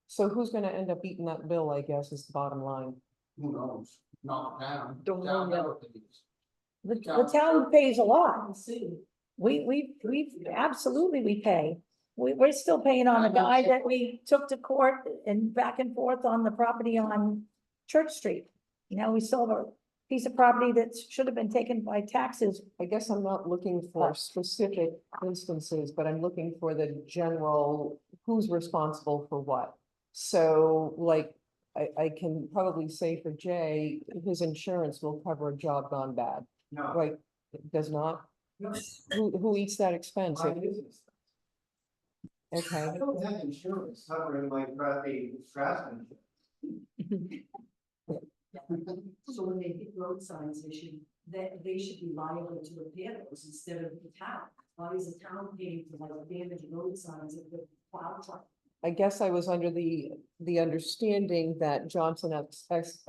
so who's gonna end up eating that bill, I guess, is the bottom line. who knows, not the town. Don't know Town yet. never pays. The town pays a lot. We absolutely, we pay. We're still paying on a guy that we took to court and back and forth on the property on Church Street. Now we sold a piece of property that should have been taken by taxes. I guess I'm not looking for specific instances, but I'm looking for the general, who's responsible for what. So like, I can probably say for Jay, his insurance will cover a job gone bad, No, right? It does not? no, Who eats that expense? my business. Okay, I don't have insurance covering my crappy craftsmanship. So when they get road signs issued, that they should be liable to repair those instead of the town. Why is the town paying for like damaged road signs if the plow truck? I guess I was under the understanding that Johnson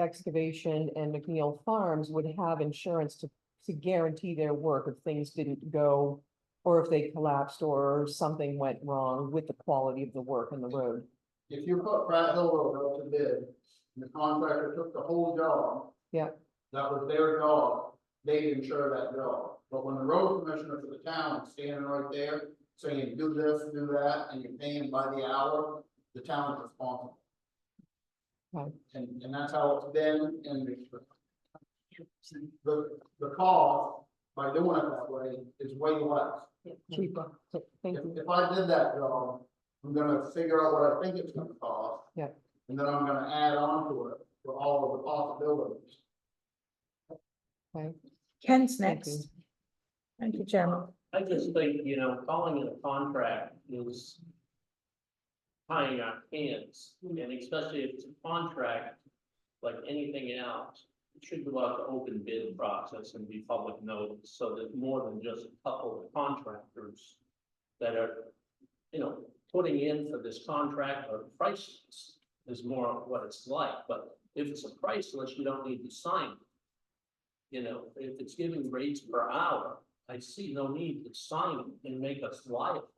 Excavation and McNeil Farms would have insurance to guarantee their work if things didn't go, or if they collapsed or something went wrong with the quality of the work on the road. If you put Pratt Hill Road out to bid, and the contractor took the whole job. Yeah. That was their job, they insure that job, but when the road commissioner for the town is standing right there saying, do this, do that, and you're paying by the hour, the town is responsible. Right. And that's how it's been, and the cost, by doing it that way, is way less. Cheaper. Thank you. If I did that job, I'm gonna figure out what I think it's gonna cost. Yeah. And then I'm gonna add on to it for all of the possibilities. Okay. Ken's Thank you. next. Thank you, Chairman. I just think, calling it a contract is tying our hands, and especially if it's a contract, like anything else, it should go out to open bid process and be public notice, so that more than just a couple of contractors that are, putting in for this contract or priceless is more of what it's like, but if it's a priceless, you don't need to sign it. If it's giving rates per hour, I see no need to sign it and make us liable.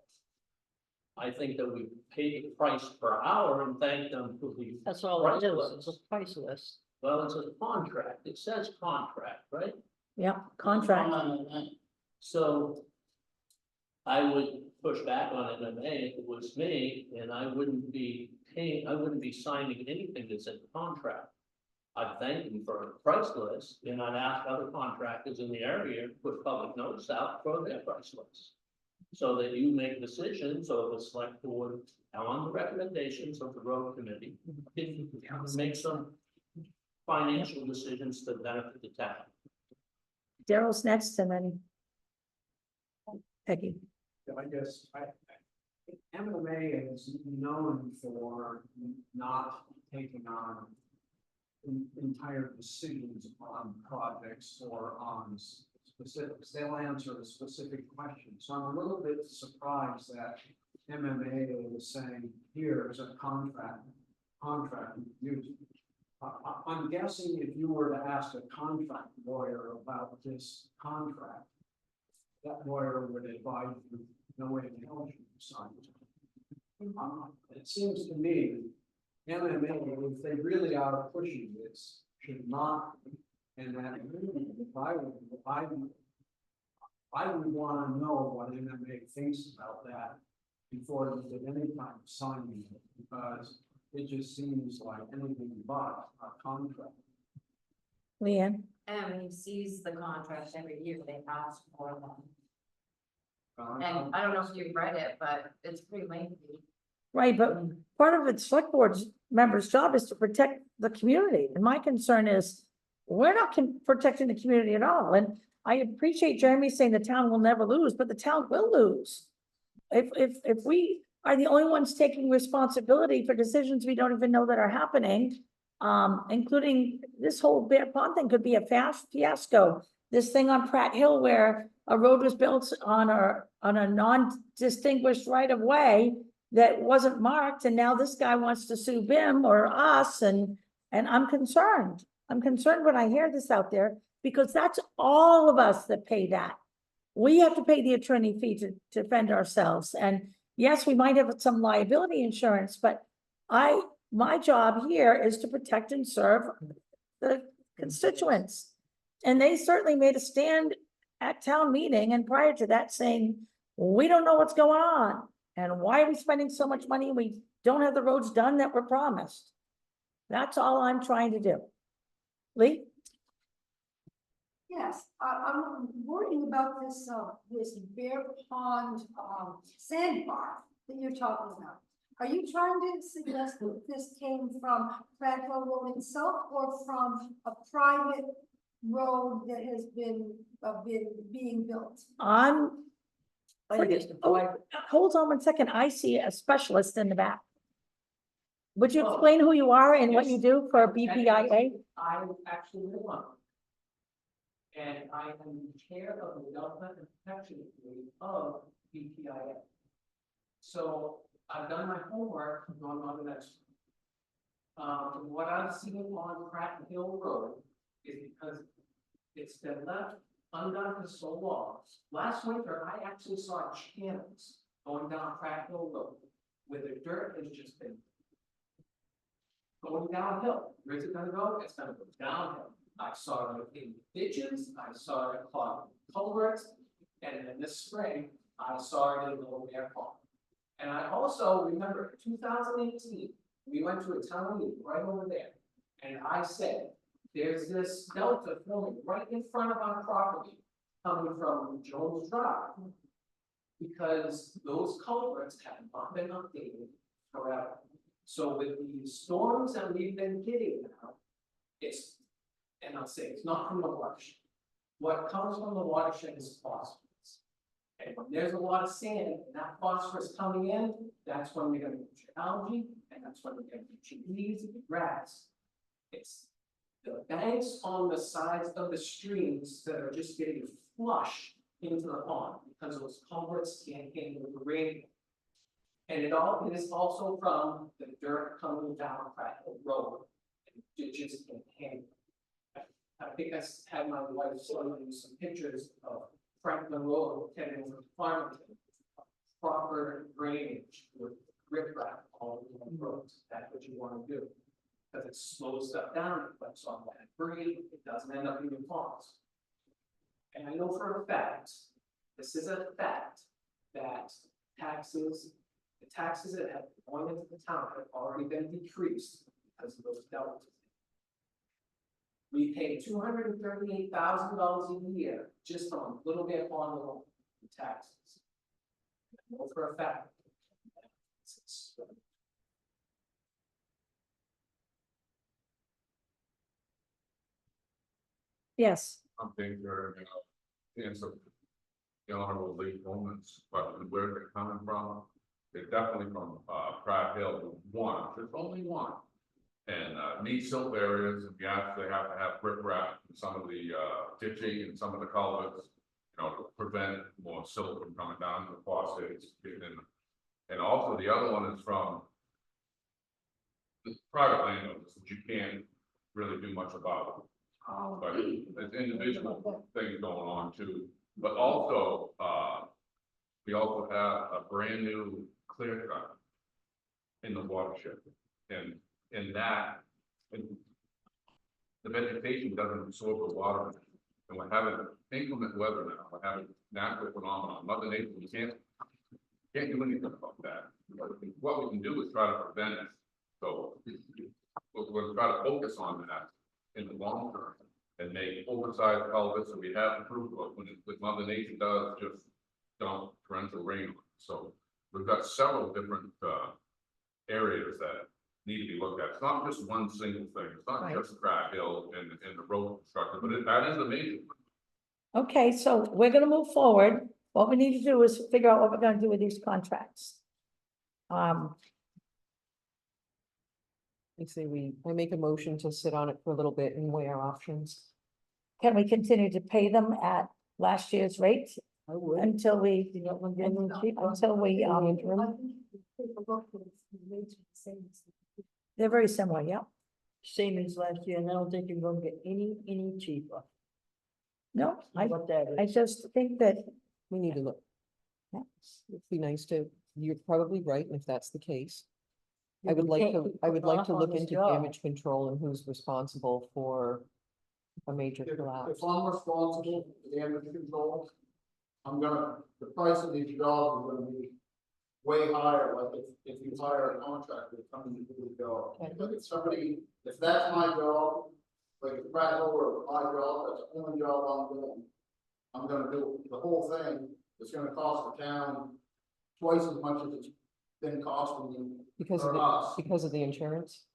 I think that we pay the price per hour and thank them for the. That's all it is, it's a price list. Well, it's a contract, it says contract, right? Yeah, contract. So I would push back on MMA if it was me, and I wouldn't be signing anything that's in the contract. I'd thank them for a price list, and I'd ask other contractors in the area to put public notice out for their price list. So that you make decisions, or the select board, on the recommendations of the road committee, can make some financial decisions that benefit the town. Daryl's next and then Peggy. I guess, MMA is known for not taking on entire decisions on projects or on specifics. They'll answer a specific question. So I'm a little bit surprised that MMA is saying, here's a contract use. I'm guessing if you were to ask a contract lawyer about this contract, that lawyer would advise you, no way in hell should you sign it. It seems to me, MMA, if they really are pushing this, should not, and that I would want to know what MMA thinks about that before you did any kind of signing it, because it just seems like anything but a contract. Leanne. He sees the contract every year, they ask for them. Um, And I don't know if you've read it, but it's pretty lengthy. Right, but part of its select board's member's job is to protect the community. And my concern is, we're not protecting the community at all. And I appreciate Jeremy saying the town will never lose, but the town will lose. If we are the only ones taking responsibility for decisions we don't even know that are happening, including this whole Bear Pond thing could be a fiasco. This thing on Pratt Hill where a road was built on a non-distinguished right of way that wasn't marked, and now this guy wants to sue BIM or us, and I'm concerned. I'm concerned when I hear this out there, because that's all of us that pay that. We have to pay the attorney fee to defend ourselves, and yes, we might have some liability insurance, but my job here is to protect and serve the constituents. And they certainly made a stand at town meeting and prior to that saying, we don't know what's going on. And why are we spending so much money? We don't have the roads done that were promised. That's all I'm trying to do. Lee? Yes, I'm worrying about this, this Bear Pond, sandbar that you're talking about. Are you trying to suggest that this came from Pratt Hill Road itself or from a private road that has been being built? I'm I think it's the Oh, private. hold on 1 second. I see a specialist in the back. Would you explain who you are and what you do for BPIA? I actually live on it. And I am the chair of the Development and Protection Committee of BPIA. So I've done my homework, I'm going on the next one. From what I've seen on Pratt Hill Road is because it's been left undone for so long. Last winter, I actually saw channels going down Pratt Hill Road where the dirt has just been going downhill. Where's it gonna go? It's gonna go downhill. I saw it in ditches, I saw it clogged culverts, and then this spring, I saw it in the Little Bear Pond. And I also remember 2018, we went to a town meeting right over there, and I said, there's this delta forming right in front of our property, coming from Jones Drive. Because those culverts have not been updated forever. So with the storms that we've been getting now, it's, and I'll say, it's not from the watershed. What comes from the watershed is phosphorus. And when there's a lot of sand and that phosphorus coming in, that's when you're gonna get your algae, and that's when you're gonna get your weeds and your grass. It's the banks on the sides of the streams that are just getting flushed into the pond because those culverts can't handle the rain. And it is also from the dirt coming down Pratt Hill Road and ditches can't handle it. I think I had my wife showing you some pictures of Franklin Road heading over to Farmington. Proper drainage with riprap all over the roads. That's what you want to do. Because it slows stuff down, it lets off that debris, it doesn't end up in your ponds. And I know for a fact, this is a fact, that the taxes that have gone into the town have already been decreased because of those deltas. We pay $238,000 a year just on Little Bear Pond alone in taxes. I know for a fact. Yes, I'm thinking, answer the honorable Lee Coleman's question, where's it coming from? It's definitely from, Pratt Hill, one, there's only one. And, neat silt areas, and yes, they have to have riprap in some of the, ditching and some of the culverts, you know, to prevent more silt from coming down to the phosphates. And also the other one is from the private landowners, which you can't really do much about. But there's individual things going on too, but also, we also have a brand new clear cut in the watershed, and the vegetation doesn't absorb the water, and we're having inclement weather now, we're having natural phenomenon, Mother Nature, we can't do anything about that. What we can do is try to prevent it, so we're try to focus on that in the long term and make oversized culverts, so we have proof of when Mother Nature does just dump torrential rain. So we've got several different areas that need to be looked at. It's not just one single thing. It's not Right. just Pratt Hill and the road construction, but that is a major one. okay, so we're gonna move forward. What we need to do is figure out what we're gonna do with these contracts. I make a motion to sit on it for a little bit and weigh our options. Can we continue to pay them at last year's rate I would. until we, You got one getting cheaper? until we, I think take a look at the rates are the same as the- they're very similar, yeah. Same as last year, and I don't think you're gonna get any cheaper. No, I What that is. just think that, We need to look. Yeah. It'd be nice to, you're probably right, and if that's the case. I Yeah, would we like can't to, keep I would putting like to off on look this into job. damage control and who's responsible for a major collapse. If I'm responsible for damage control, the price of these jobs are gonna be way higher, like if you hire a contractor coming to do the job. But if that's my job, like the Pratt Hill or my job, that's the only job I'm gonna do. The whole thing is gonna cost the town twice as much as it's been costing me Because for of us. because of the insurance.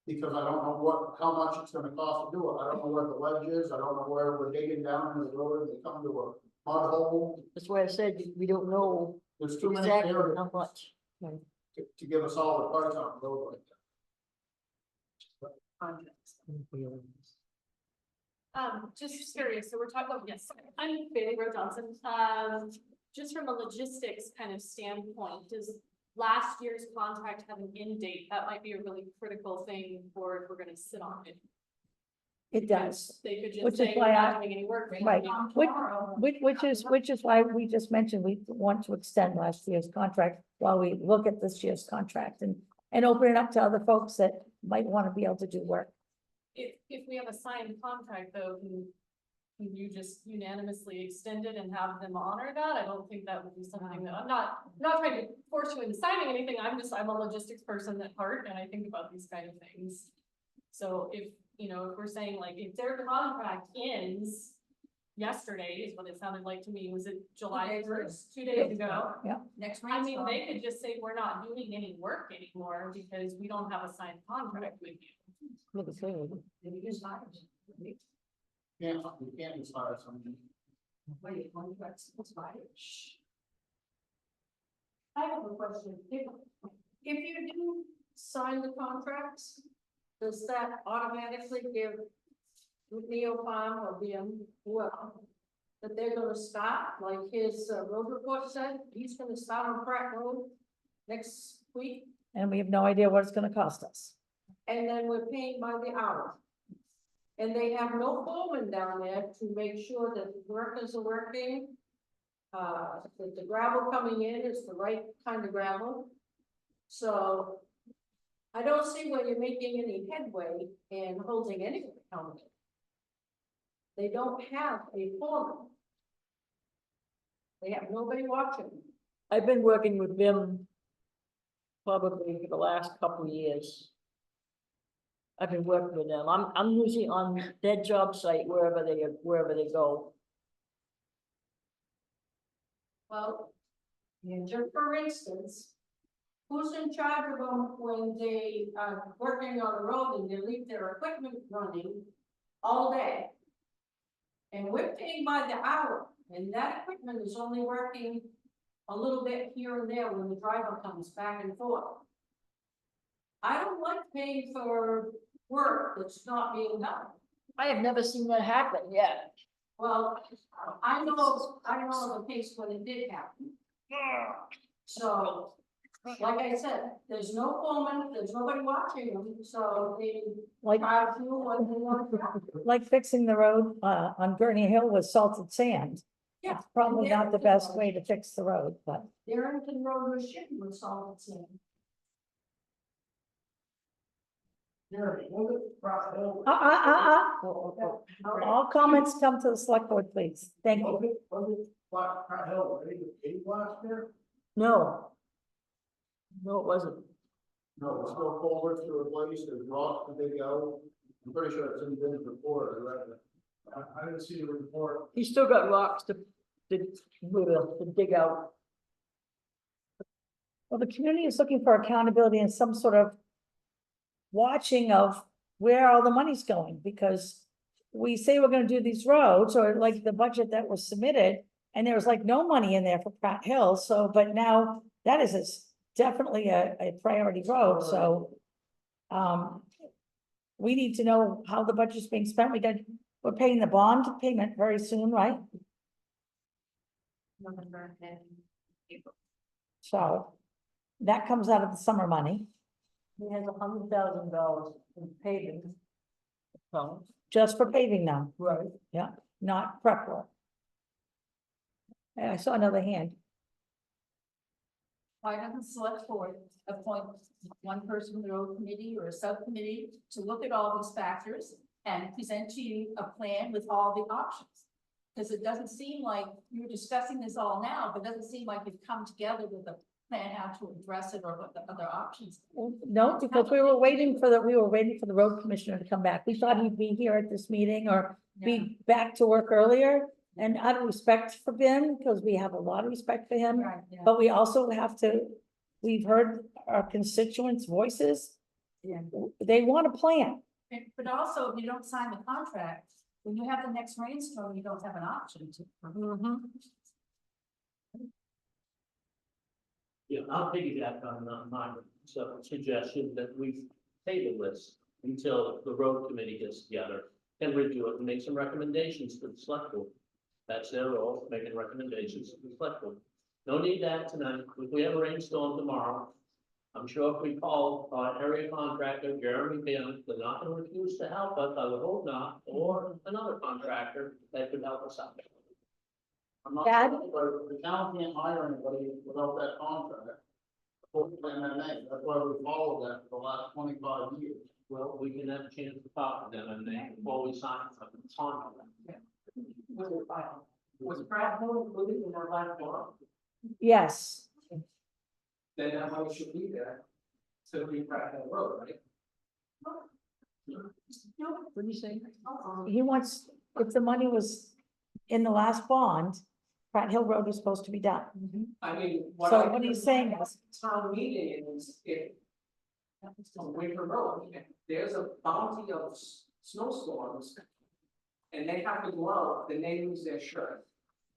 Because I don't know how much it's gonna cost to do it. I don't know where the ledge is. I don't know where we're digging down in the road and they come to a mud hole. That's why I said we don't know There's too many exactly areas how much. to give us all the price on the road like that. Just curious, so we're talking about, yes, I'm Bailey Rowe Johnson, just from a logistics kind of standpoint, does last year's contract have an end date, that might be a really critical thing for if we're gonna sit on it. It does. They could Which just is say, why we're I- not doing any work. Right, on which, tomorrow. which is why we just mentioned we want to extend last year's contract while we look at this year's contract and open it up to other folks that might want to be able to do work. If we have a signed contract though, can you just unanimously extend it and have them honor that? I don't think that would be something that, I'm not trying to force you into signing anything, I'm a logistics person at heart, and I think about these kind of things. So if we're saying like, if their contract ends yesterday, is what it sounded like to me, was it July 1st, 2 days ago? Yeah. Next I mean, they could just say, we're not doing any work anymore because we don't have a signed contract with you. Look, it's really- Maybe just hire them. Yeah, you can't just hire somebody. Why your contract's expired. I have a question. If you do sign the contracts, does that automatically give Neopam or BM, well, that they're gonna start, like his road report said, he's gonna start on Pratt Road next week, And we have no idea what it's gonna cost us. and then we're paying by the hour? And they have no foreman down there to make sure that the workers are working. That the gravel coming in is the right kind of gravel. So I don't see where you're making any headway in holding anyone accountable. They don't have a foreman. They have nobody watching. I've been working with them probably for the last couple of years. I've been working with them. I'm usually on their job site wherever they go. Well, just for instance, who's in charge of them when they are working on the road and they leave their equipment running all day? And we're paying by the hour, and that equipment is only working a little bit here and there when the driver comes back and forth. I don't like paying for work that's not being done. I have never seen that happen yet. Well, I know of a case when it did happen. So, like I said, there's no foreman, there's nobody watching them, so they Like, try to do what they want to do. like fixing the road, on Gurney Hill with salted sand. Yeah. It's probably and not the Darrington best Road- way to fix the road, but. Darrington Road was shitting with solid sand. All comments come to the select board, please. Thank you. Pratt Hill, ready to pay last year? No. No, it wasn't. No, it's still forward to replace, there's rocks to dig out. I'm pretty sure it's in the report, I read it. I didn't see the report. He's still got rocks to dig out. Well, the community is looking for accountability and some sort of watching of where all the money's going, because we say we're gonna do these roads, or like the budget that was submitted, and there was like no money in there for Pratt Hill, so, but now that is definitely a priority road, so. We need to know how the budget's being spent. We're paying the bond payment very soon, right? November and April. So that comes out of the summer money, He has $100,000 in paving. account. just for paving now, Right. not prep work. And I saw another hand. Why doesn't the select board appoint one person from the road committee or a subcommittee to look at all these factors and present to you a plan with all the options? Because it doesn't seem like you're discussing this all now, but it doesn't seem like you've come together with a plan how to address it or what the other options. No, because we were waiting for the road commissioner to come back. We thought he'd be here at this meeting or be back to work earlier. And out of respect for Ben, because we have a lot of respect for him, Right, yeah. but we also have to, we've heard our constituents' voices. Yeah. They want a plan. But also, if you don't sign the contract, when you have the next rainstorm, you don't have an option to. Yeah, I'll piggyback on my suggestion that we table this until the road committee gets together and review it and make some recommendations to the select board. That's their role, making recommendations to the select board. No need that tonight, if we have a rainstorm tomorrow. I'm sure if we call our area contractor, Jeremy Bin, they're not gonna refuse to help us, I would hope not, or another contractor that could help us out. I'm not, Dad? but the town can't hire anybody without that contract. According to MMA, that's why we followed that for the last 25 years. Well, we can have a chance to talk to them and then before we sign something, it's on them. Was Pratt Hill included in our last one? Yes, Then that money should be there. So we Pratt Hill Road, right? What do you say? he wants, if the money was in the last bond, Pratt Hill Road was supposed to be done. I mean. So what he's saying is, Town meeting is if. On Winter Road, if there's a bounty of snowstorms. And they have to go out, then they lose their shirt.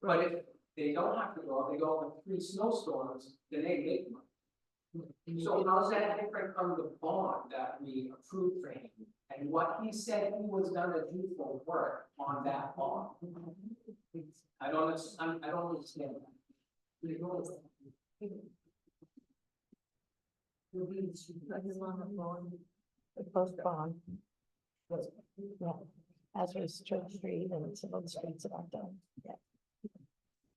But if they don't have to go out, they go out with 3 snowstorms, then they make money. So how's that different from the bond that we approved for him? And what he said he was gonna do for work on that bond? I don't understand that. the post bond. Yeah, as was Church Street and some other streets that aren't done, yeah.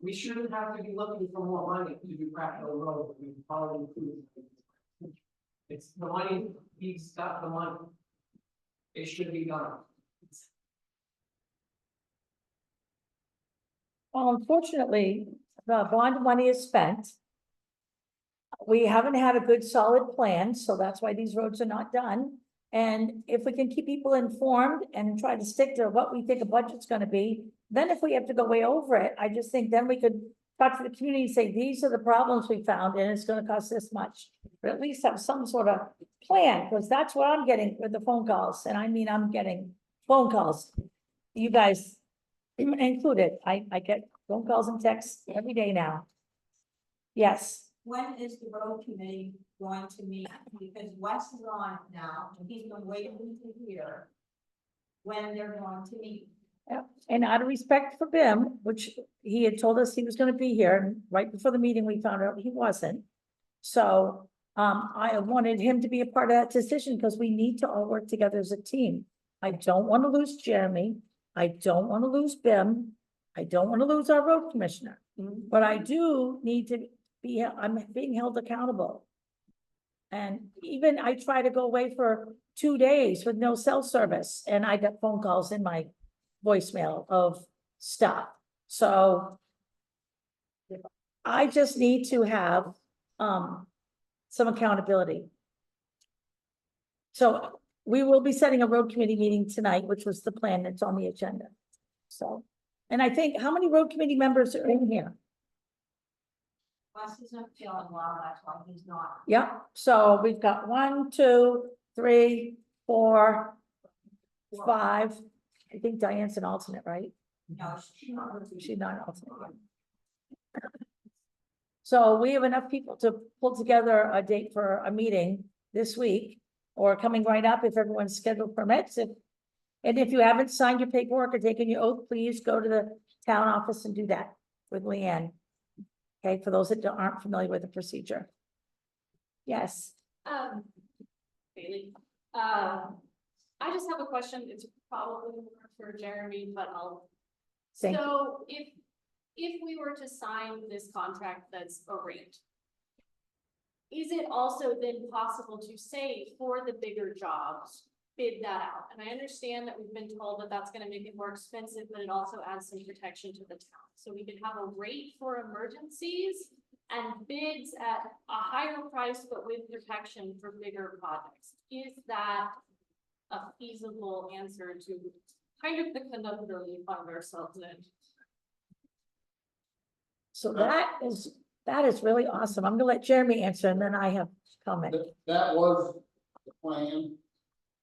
We shouldn't have to be looking for more money to do Pratt Hill Road, we already approved. It's the money, he's got the money. It should be done. Well, unfortunately, the bond money is spent. We haven't had a good solid plan, so that's why these roads are not done. And if we can keep people informed and try to stick to what we think a budget's gonna be, then if we have to go way over it, I just think then we could talk to the community and say, these are the problems we found and it's gonna cost this much. But at least have some sort of plan, because that's what I'm getting with the phone calls, and I mean, I'm getting phone calls. You guys included, I get phone calls and texts every day now. Yes. When is the road committee going to meet? Because Wes is on now, and he's been waiting to hear when they're going to meet. Yeah, and out of respect for Bim, which he had told us he was gonna be here, and right before the meeting, we found out he wasn't. So, I wanted him to be a part of that decision, because we need to all work together as a team. I don't wanna lose Jeremy, I don't wanna lose Bim, I don't wanna lose our road commissioner. But I do need to be, I'm being held accountable. And even I try to go away for 2 days with no cell service, and I got phone calls in my voicemail of stuff. So I just need to have some accountability. So we will be setting a road committee meeting tonight, which was the plan that's on the agenda. So, and I think, how many road committee members are in here? Wes is not feeling well, that's why he's not. Yep, so we've got 1, 2, 3, 4, 5. I think Diane's an alternate, right? No, she's not. She's not an alternate. yet. So we have enough people to pull together a date for a meeting this week, or coming right up if everyone's schedule permits. And if you haven't signed your paperwork or taken your oath, please go to the town office and do that with Leanne. Okay, for those that aren't familiar with the procedure. Yes. Bailey, I just have a question, it's probably more for Jeremy, but I'll. Thank you. So if we were to sign this contract that's a rate. Is it also then possible to say for the bigger jobs, bid that out? And I understand that we've been told that that's gonna make it more expensive, but it also adds some protection to the town. So we could have a rate for emergencies and bids at a higher price, but with protection for bigger projects. Is that a feasible answer to kind of the conundrum we find ourselves in? So that is really awesome. I'm gonna let Jeremy answer, and then I have comment. That was the plan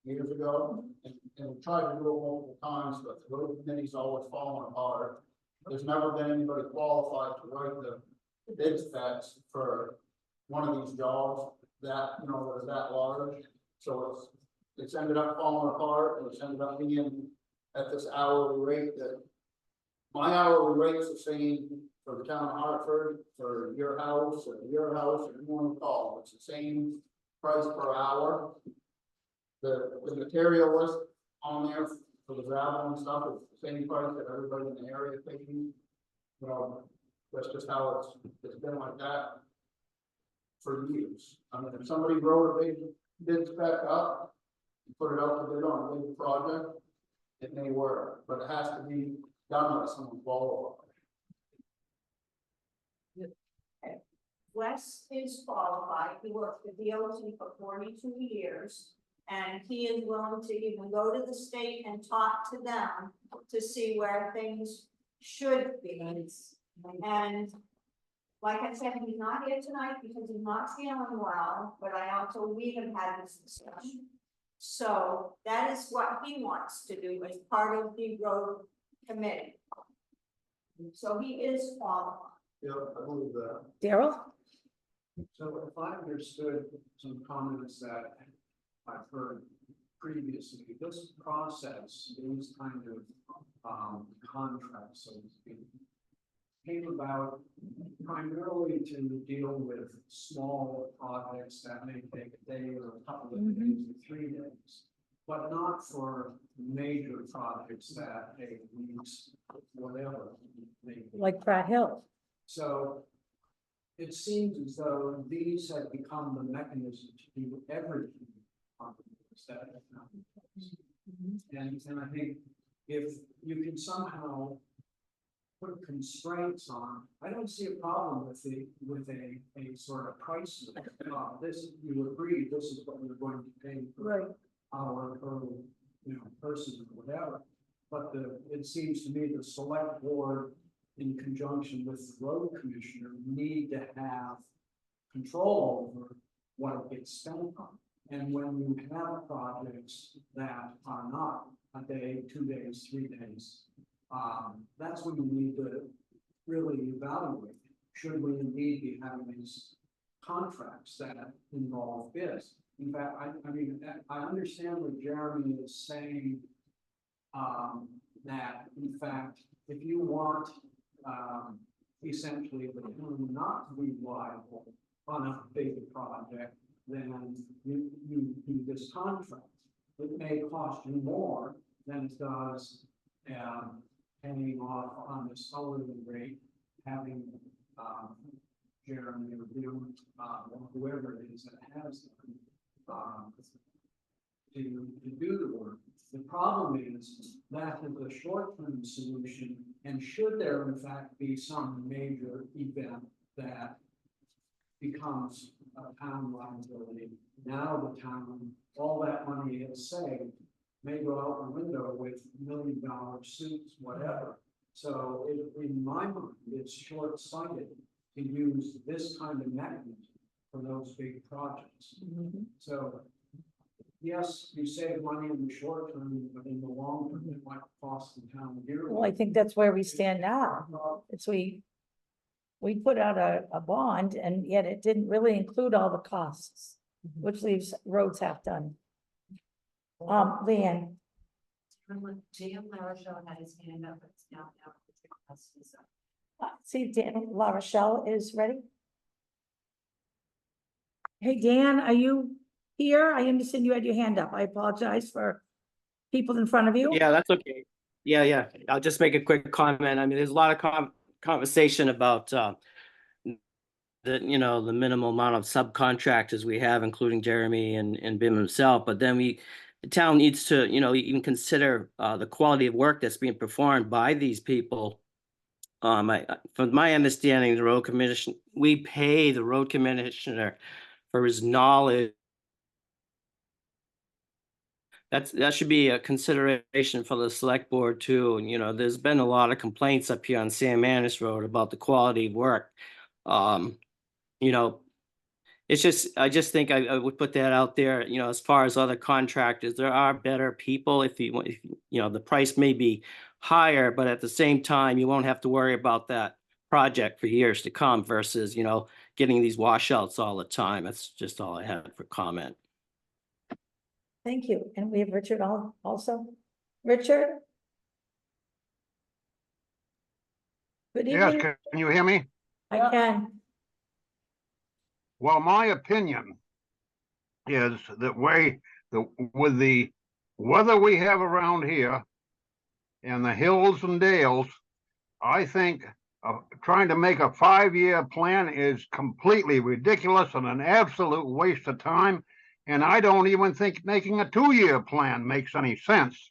years ago, and we tried to do it multiple times, but the road committee's always fallen apart. There's never been anybody qualified to write the bid specs for one of these jobs that, you know, that are that large. So it's ended up falling apart, and it's ended up being at this hourly rate that my hourly rate's the same for the town of Hartford, for your house, or anyone call, it's the same price per hour. The material list on there for the gravel and stuff, is the same price that everybody in the area thinking. Well, that's just how it's been like that for years. I mean, if somebody wrote a big bid spec up, and put it out to bid on a big project, it may work, but it has to be done by someone qualified. Wes is qualified, he worked for DOT for 42 years. And he is willing to even go to the state and talk to them to see where things should be. And like I said, he's not here tonight because he's not feeling well, but we have had this discussion. So that is what he wants to do as part of the road committee. So he is qualified. Yeah, I believe that. Daryl? So if I understood some comments that I've heard previously, this process, these kind of contracts, so to speak, came about primarily to deal with small projects that may take a day or a couple of days or 3 days, but not for major projects that take weeks, whatever. Like Pratt Hill. So it seems as though these have become the mechanism to do everything. And I think if you can somehow put constraints on, I don't see a problem with a sort of price. This, you agree, this is what we're going to pay for our person or whatever. But it seems to me the select board, in conjunction with the road commissioner, need to have control over what it gets spent on. And when you have projects that are not a day, 2 days, 3 days, that's when you need to really evaluate, should we indeed be having these contracts that involve bids? In fact, I mean, I understand what Jeremy is saying, that in fact, if you want essentially the town not to be liable on a big project, then you do this contract. It may cost you more than it does paying off on the solar rate, having Jeremy review whoever it is that has them to do the work. The problem is that is a short-term solution, and should there in fact be some major event that becomes a town liability, now the town, all that money is saved, may go out the window with $1 million suits, whatever. So in my mind, it's short-sighted to use this kind of mechanism for those big projects. So yes, you save money in the short term, but in the long term, it might cost the town dearly. Well, I think that's where we stand now. It's we put out a bond and yet it didn't really include all the costs, which leaves roads half done. Leanne. Dan LaRochelle had his hand up, but it's now. See, Dan La Rochelle is ready. Hey, Dan, are you here? I understand you had your hand up. I apologize for people in front of you. Yeah, that's okay. Yeah. I'll just make a quick comment. I mean, there's a lot of conversation about the the minimal amount of subcontractors we have, including Jeremy and Bim himself. But then the town needs to even consider the quality of work that's being performed by these people. From my understanding, the road commission, we pay the road commissioner for his knowledge. That should be a consideration for the select board too. And, there's been a lot of complaints up here on Sam Manis Road about the quality of work. It's just, I just think I would put that out there, as far as other contractors, there are better people if the price may be higher, but at the same time, you won't have to worry about that project for years to come versus, getting these washouts all the time. That's just all I have for comment. Thank you. And we have Richard also. Richard? Good Yes, evening. can you hear me? I can. Well, my opinion is that with the weather we have around here and the hills and dales, I think trying to make a 5-year plan is completely ridiculous and an absolute waste of time. And I don't even think making a 2-year plan makes any sense.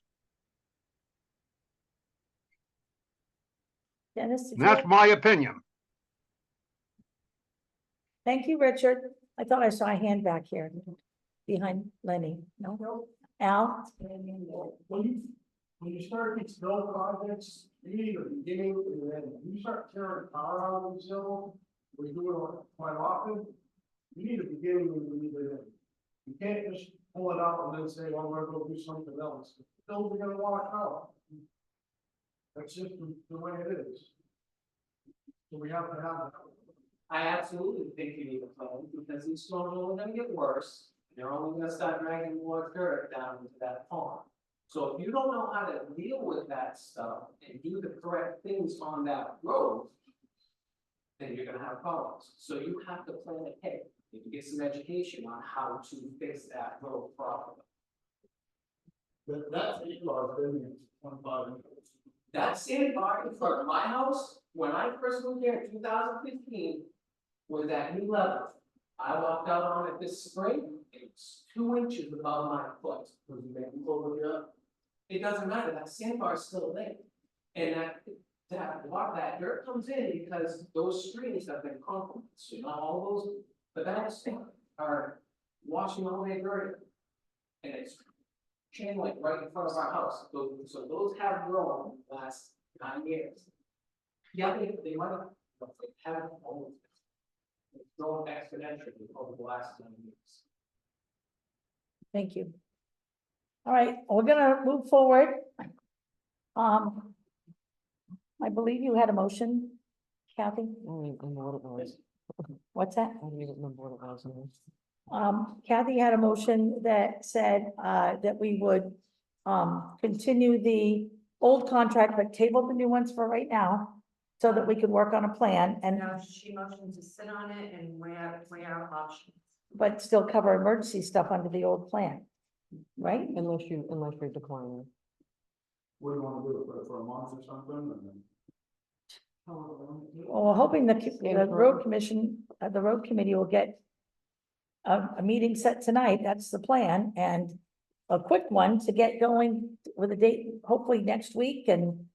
Dennis, did And you that's have- my opinion. Thank you, Richard. I thought I saw a hand back here behind Lenny. No? Al? When you start these build projects, you need a beginning and then you start tearing power out of the zone, we do it quite often. You need a beginning and you need an end. You can't just pull it out and then say, well, we're gonna go do something else. Build, we're gonna walk out. That's just the way it is. So we have to have. I absolutely think you need a plan, because these storms are only gonna get worse, they're only gonna start dragging more dirt down into that pond. So if you don't know how to deal with that stuff and do the correct things on that road, then you're gonna have problems. So you have to plan ahead, you can get some education on how to fix that road properly. That's been 25 years. That sandbar in front of my house, when I first moved here in 2015, was at new level. I walked out on it this spring, it's 2 inches above my foot. Was it making over up? It doesn't matter, that sandbar is still there. And that dirt comes in because those streams have been compromised, you know, all those, the banks are washing all their dirt. And it's channeling right in front of our house, so those have grown last 9 years. Yeah, they might have, but they haven't always. It's grown exponentially over the last 9 years. Thank you. All right, we're gonna move forward. I believe you had a motion, Kathy? I don't even remember what it was. What's that? I don't even remember what it was now. Kathy had a motion that said, that we would, continue the old contract, but table the new ones for right now, so that we could work on a plan and, No, she motioned to sit on it and weigh out options. but still cover emergency stuff under the old plan, right? Unless you're declining. What do you wanna do, put it for a month or something, and then? Well, we're hoping the road commission, the road committee will get a meeting set tonight, that's the plan, and a quick one to get going with a date, hopefully next week, and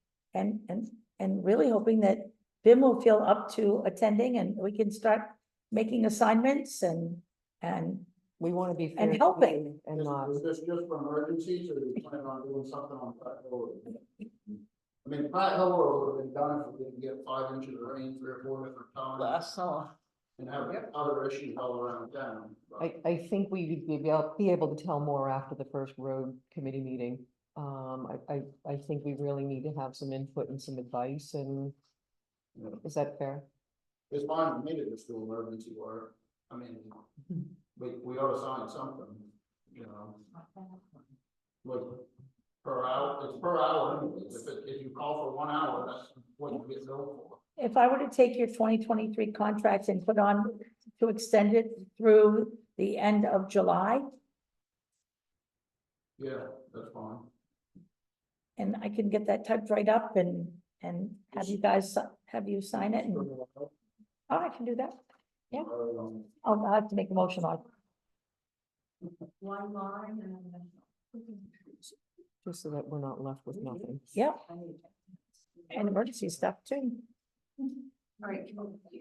really hoping that Bim will feel up to attending and we can start making assignments and We want to be. And fair helping. And not. Is this just for emergencies, or do you plan on doing something on Pratt Hill Road? I mean, Pratt Hill Road would have been done if we didn't get 5 inches of rain 3 or 4 different times. Last summer. And have other issues all around town. But I think we would be able to tell more after the first road committee meeting. I think we really need to have some input and some advice, and is that fair? It's fine with me to just do emergency work. I mean, we ought to sign something, you know. Like, per hour, it's per hour anyways. If you call for 1 hour, that's what you get billed for. if I were to take your 2023 contract and put on to extend it through the end of July, Yeah, that's fine. and I can get that typed right up and have you guys, have you sign it, and, oh, I can do that. Yeah. I'll have to make a motion on it. One line and then. Just so that we're not left with nothing. Yep. And emergency stuff too. All right,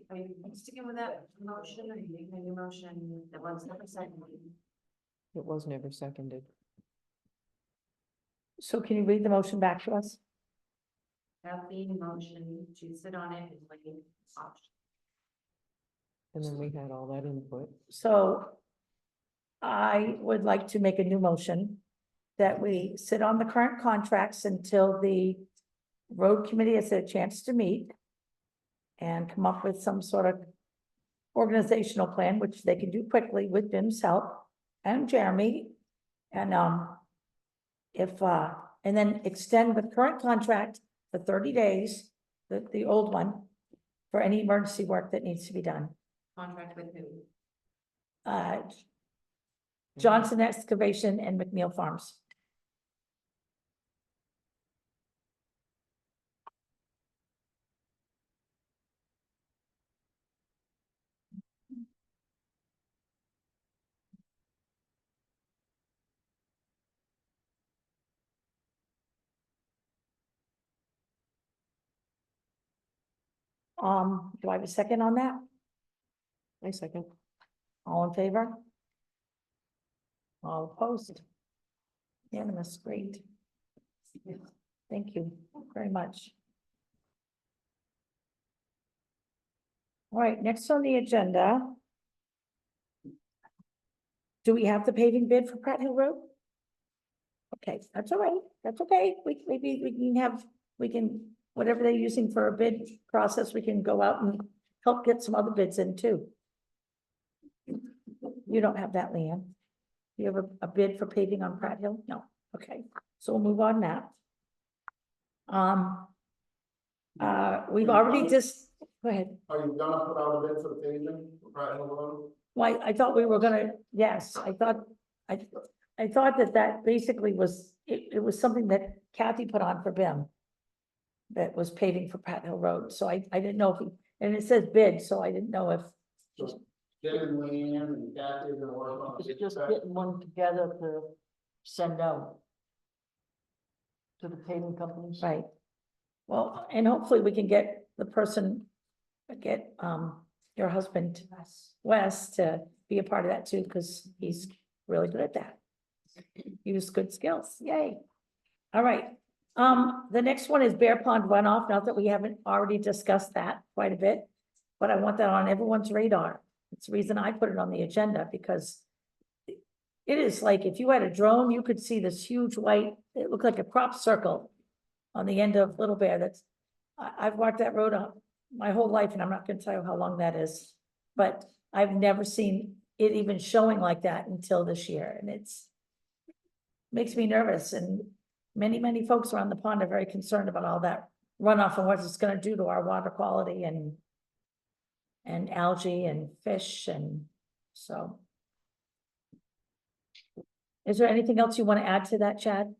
are you sticking with that motion, or are you making a new motion that was never seconded? It was never seconded. So can you read the motion back to us? Kathy motion to sit on it and weigh options. And then we had all that input. So I would like to make a new motion that we sit on the current contracts until the road committee has a chance to meet and come up with some sort of organizational plan, which they can do quickly with Bim's help and Jeremy. And and then extend the current contract for 30 days the old one, for any emergency work that needs to be done. Contract with who? Johnson Excavation and McNeil Farms. Do I have a second on that? I second. All in favor? All opposed? Unanimous, great. Thank you very much. All right, next on the agenda. Do we have the paving bid for Pratt Hill Road? Okay, that's all right, that's okay, maybe we can have, whatever they're using for a bid process, we can go out and help get some other bids in too. You don't have that, Leanne? You have a bid for paving on Pratt Hill? No, okay, so we'll move on now. We've already just, go ahead. Are you gonna put out a bid for the paving for Pratt Hill Road? Why, I thought we were gonna, yes, I thought that basically was, it was something that Kathy put on for BIM. That was paving for Pratt Hill Road, so I didn't know if, and it says bid, so I didn't know if, So Jen and Leanne and Kathy are gonna work on. It's just getting one together to send out to the paving companies. right. Well, and hopefully we can get the person, your husband, Wes, to be a part of that too, because he's really good at that. Use good skills, yay. All right, the next one is Bear Pond runoff, not that we haven't already discussed that quite a bit, but I want that on everyone's radar. It's the reason I put it on the agenda, because it is like, if you had a drone, you could see this huge white, it looked like a crop circle on the end of Little Bear. That's, I've walked that road up my whole life, and I'm not gonna tell you how long that is, but I've never seen it even showing like that until this year, and it's makes me nervous, and many folks around the pond are very concerned about all that runoff and what it's gonna do to our water quality and algae and fish, and so. Is there anything else you want to add to that, Chad?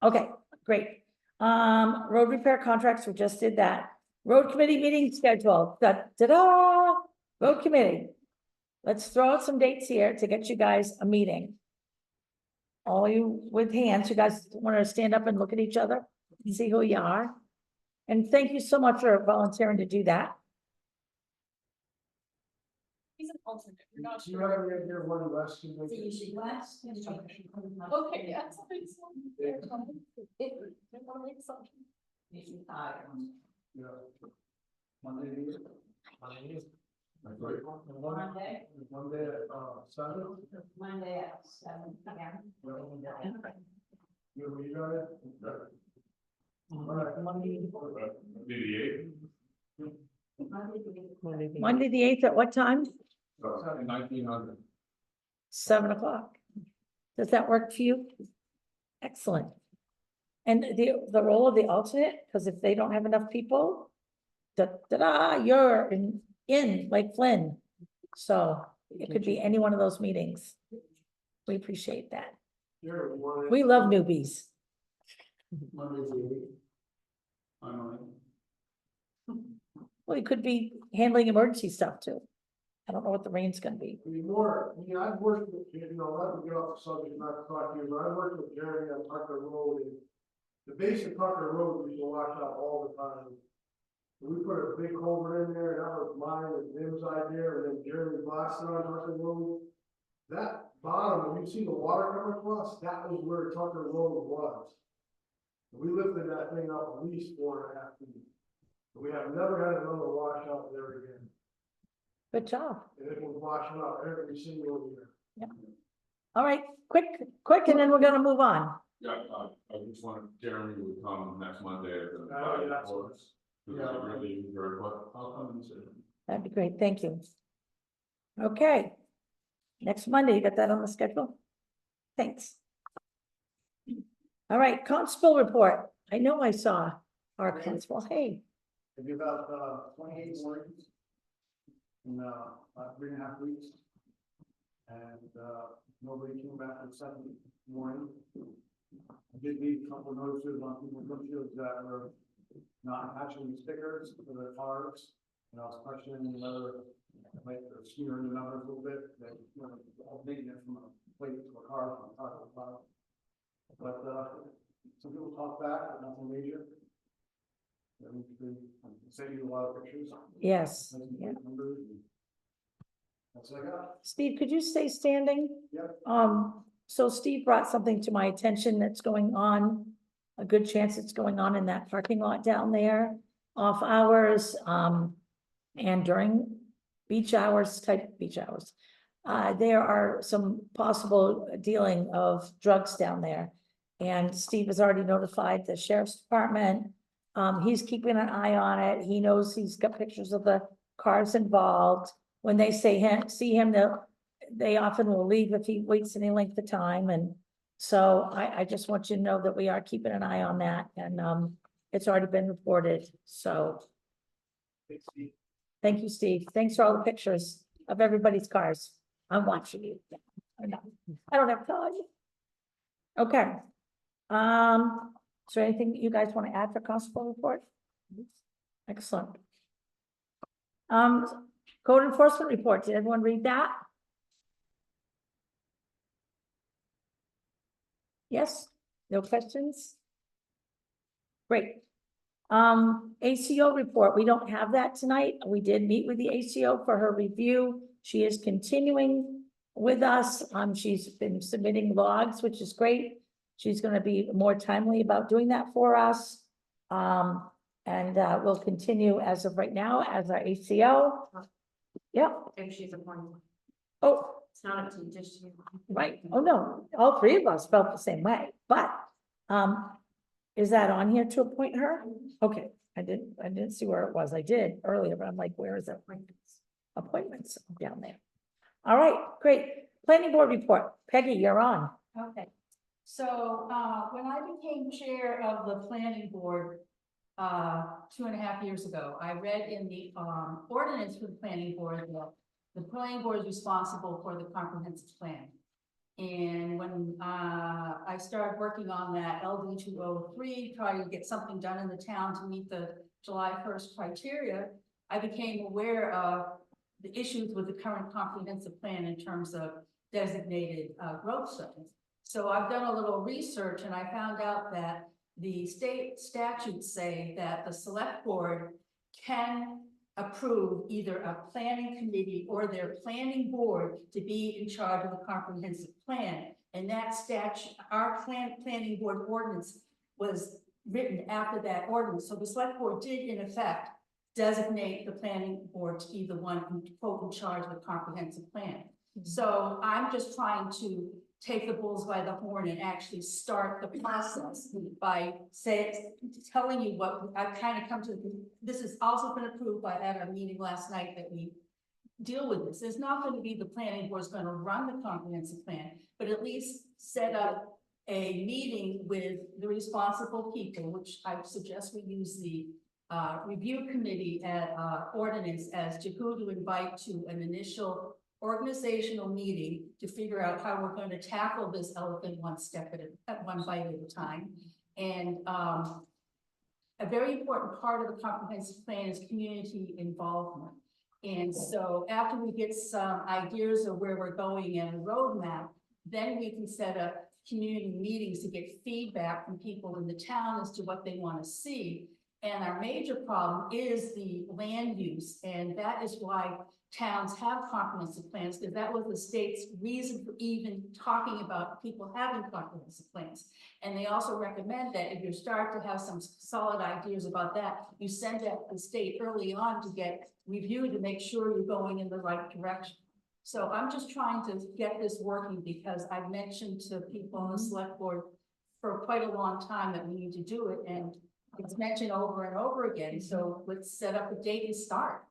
Okay, great. Road repair contracts, we just did that. Road committee meeting schedule, da-da, road committee. Let's throw out some dates here to get you guys a meeting. All you with hands, you guys want to stand up and look at each other and see who you are. And thank you so much for volunteering to do that. He's an alternate, we're not Do you sure. have any idea when Wes can make it? Usually last. Okay, yeah, something. They wanna make something. Yeah. Monday. Monday. Monday at, 7? Monday at 7 p.m. You got it? Monday, the 8th, at what time? 1900. 7 o'clock. Does that work for you? Excellent. And the role of the alternate, because if they don't have enough people, you're in like Flynn. So it could be any one of those meetings. We appreciate that. We love newbies. Monday's the 8th. I know. Well, it could be handling emergency stuff too. I don't know what the rain's gonna be. I've worked with, let me get off the subject, not to talk to you, but I worked with Jerry on Tucker Road, and the base of Tucker Road used to wash out all the time. And we put a big culvert in there, and that was mine and Jim's idea, and then Jeremy blasted on Tucker Road. That bottom, when you see the water coming across, that was where Tucker Road was. We lifted that thing up at least 4.5 feet. We have never had another washout there again. Good job. And it was washing out every single year. Yep. All right, quick, and then we're gonna move on. Yeah, I just wanted Jeremy would come next Monday at the. Oh, yeah. Because I really enjoyed what, I'll come and sit. That'd be great, thank you. Okay. Next Monday, you got that on the schedule? Thanks. All right, constable report. I know I saw our constable, hey, It'll be about 28 mornings in about 3.5 weeks. And nobody came back on Sunday morning. I did leave a couple notices on people's windshields that were not actually stickers for their cars. And I was questioning whether like they're skewing the numbers a little bit, that you know, making it from a plate to a car, from a car to a car. But some people talk back, but nothing major. Send you a lot of pictures. yes. Yeah. Numbers, and that's what I got. Steve, could you stay standing? Yep. So Steve brought something to my attention that's going on, a good chance it's going on in that parking lot down there, off hours, and during beach hours, type beach hours. There are some possible dealing of drugs down there. And Steve has already notified the sheriff's department. He's keeping an eye on it. He knows he's got pictures of the cars involved. When they see him, they often will leave if he waits any length of time. And so I just want you to know that we are keeping an eye on that, and it's already been reported. So thank you, Steve. Thanks for all the pictures of everybody's cars. I'm watching you. I don't have time. Okay. Is there anything you guys want to add for constable report? Excellent. Code enforcement report. Did everyone read that? Yes? No questions? Great. ACO report. We don't have that tonight. We did meet with the ACO for her review. She is continuing with us. She's been submitting logs, which is great. She's going to be more timely about doing that for us. And we'll continue as of right now as our ACO. Yep. If she's appointed. Oh, It's not up to you, just you. right. Oh, no, all three of us felt the same way, but, is that on here to appoint her? Okay, I didn't see where it was. I did earlier, but I'm like, where is it? Appointments down there. All right, great. Planning board report. Peggy, you're on. Okay, so, when I became chair of the planning board, 2.5 years ago, I read in the, ordinance for the planning board that the planning board is responsible for the comprehensive plan. And when, I started working on that LD 203, trying to get something done in the town to meet the July 1st criteria, I became aware of the issues with the current comprehensive plan in terms of designated, growth zones. So I've done a little research and I found out that the state statutes say that the select board can approve either a planning committee or their planning board to be in charge of a comprehensive plan. And that statute, our planning board ordinance was written after that ordinance. So the select board did in effect designate the planning board to be the one who quote in charge of the comprehensive plan. So I'm just trying to take the bulls by the horn and actually start the process by telling you what I've kind of come to. This has also been approved by at our meeting last night that we deal with this. There's not going to be the planning board's going to run the comprehensive plan, but at least set up a meeting with the responsible people, which I suggest we use the review committee at ordinance as to who to invite to an initial organizational meeting to figure out how we're going to tackle this elephant one step at one bite at a time. And a very important part of the comprehensive plan is community involvement. And so after we get some ideas of where we're going and a roadmap, then we can set up community meetings to get feedback from people in the town as to what they want to see. And our major problem is the land use. And that is why towns have comprehensive plans, because that was the state's reason for even talking about people having comprehensive plans. And they also recommend that if you start to have some solid ideas about that, you send that to the state early on to get reviewed to make sure you're going in the right direction. So I'm just trying to get this working because I've mentioned to people on the select board for quite a long time that we need to do it. And it's mentioned over and over again, so let's set up a date and start.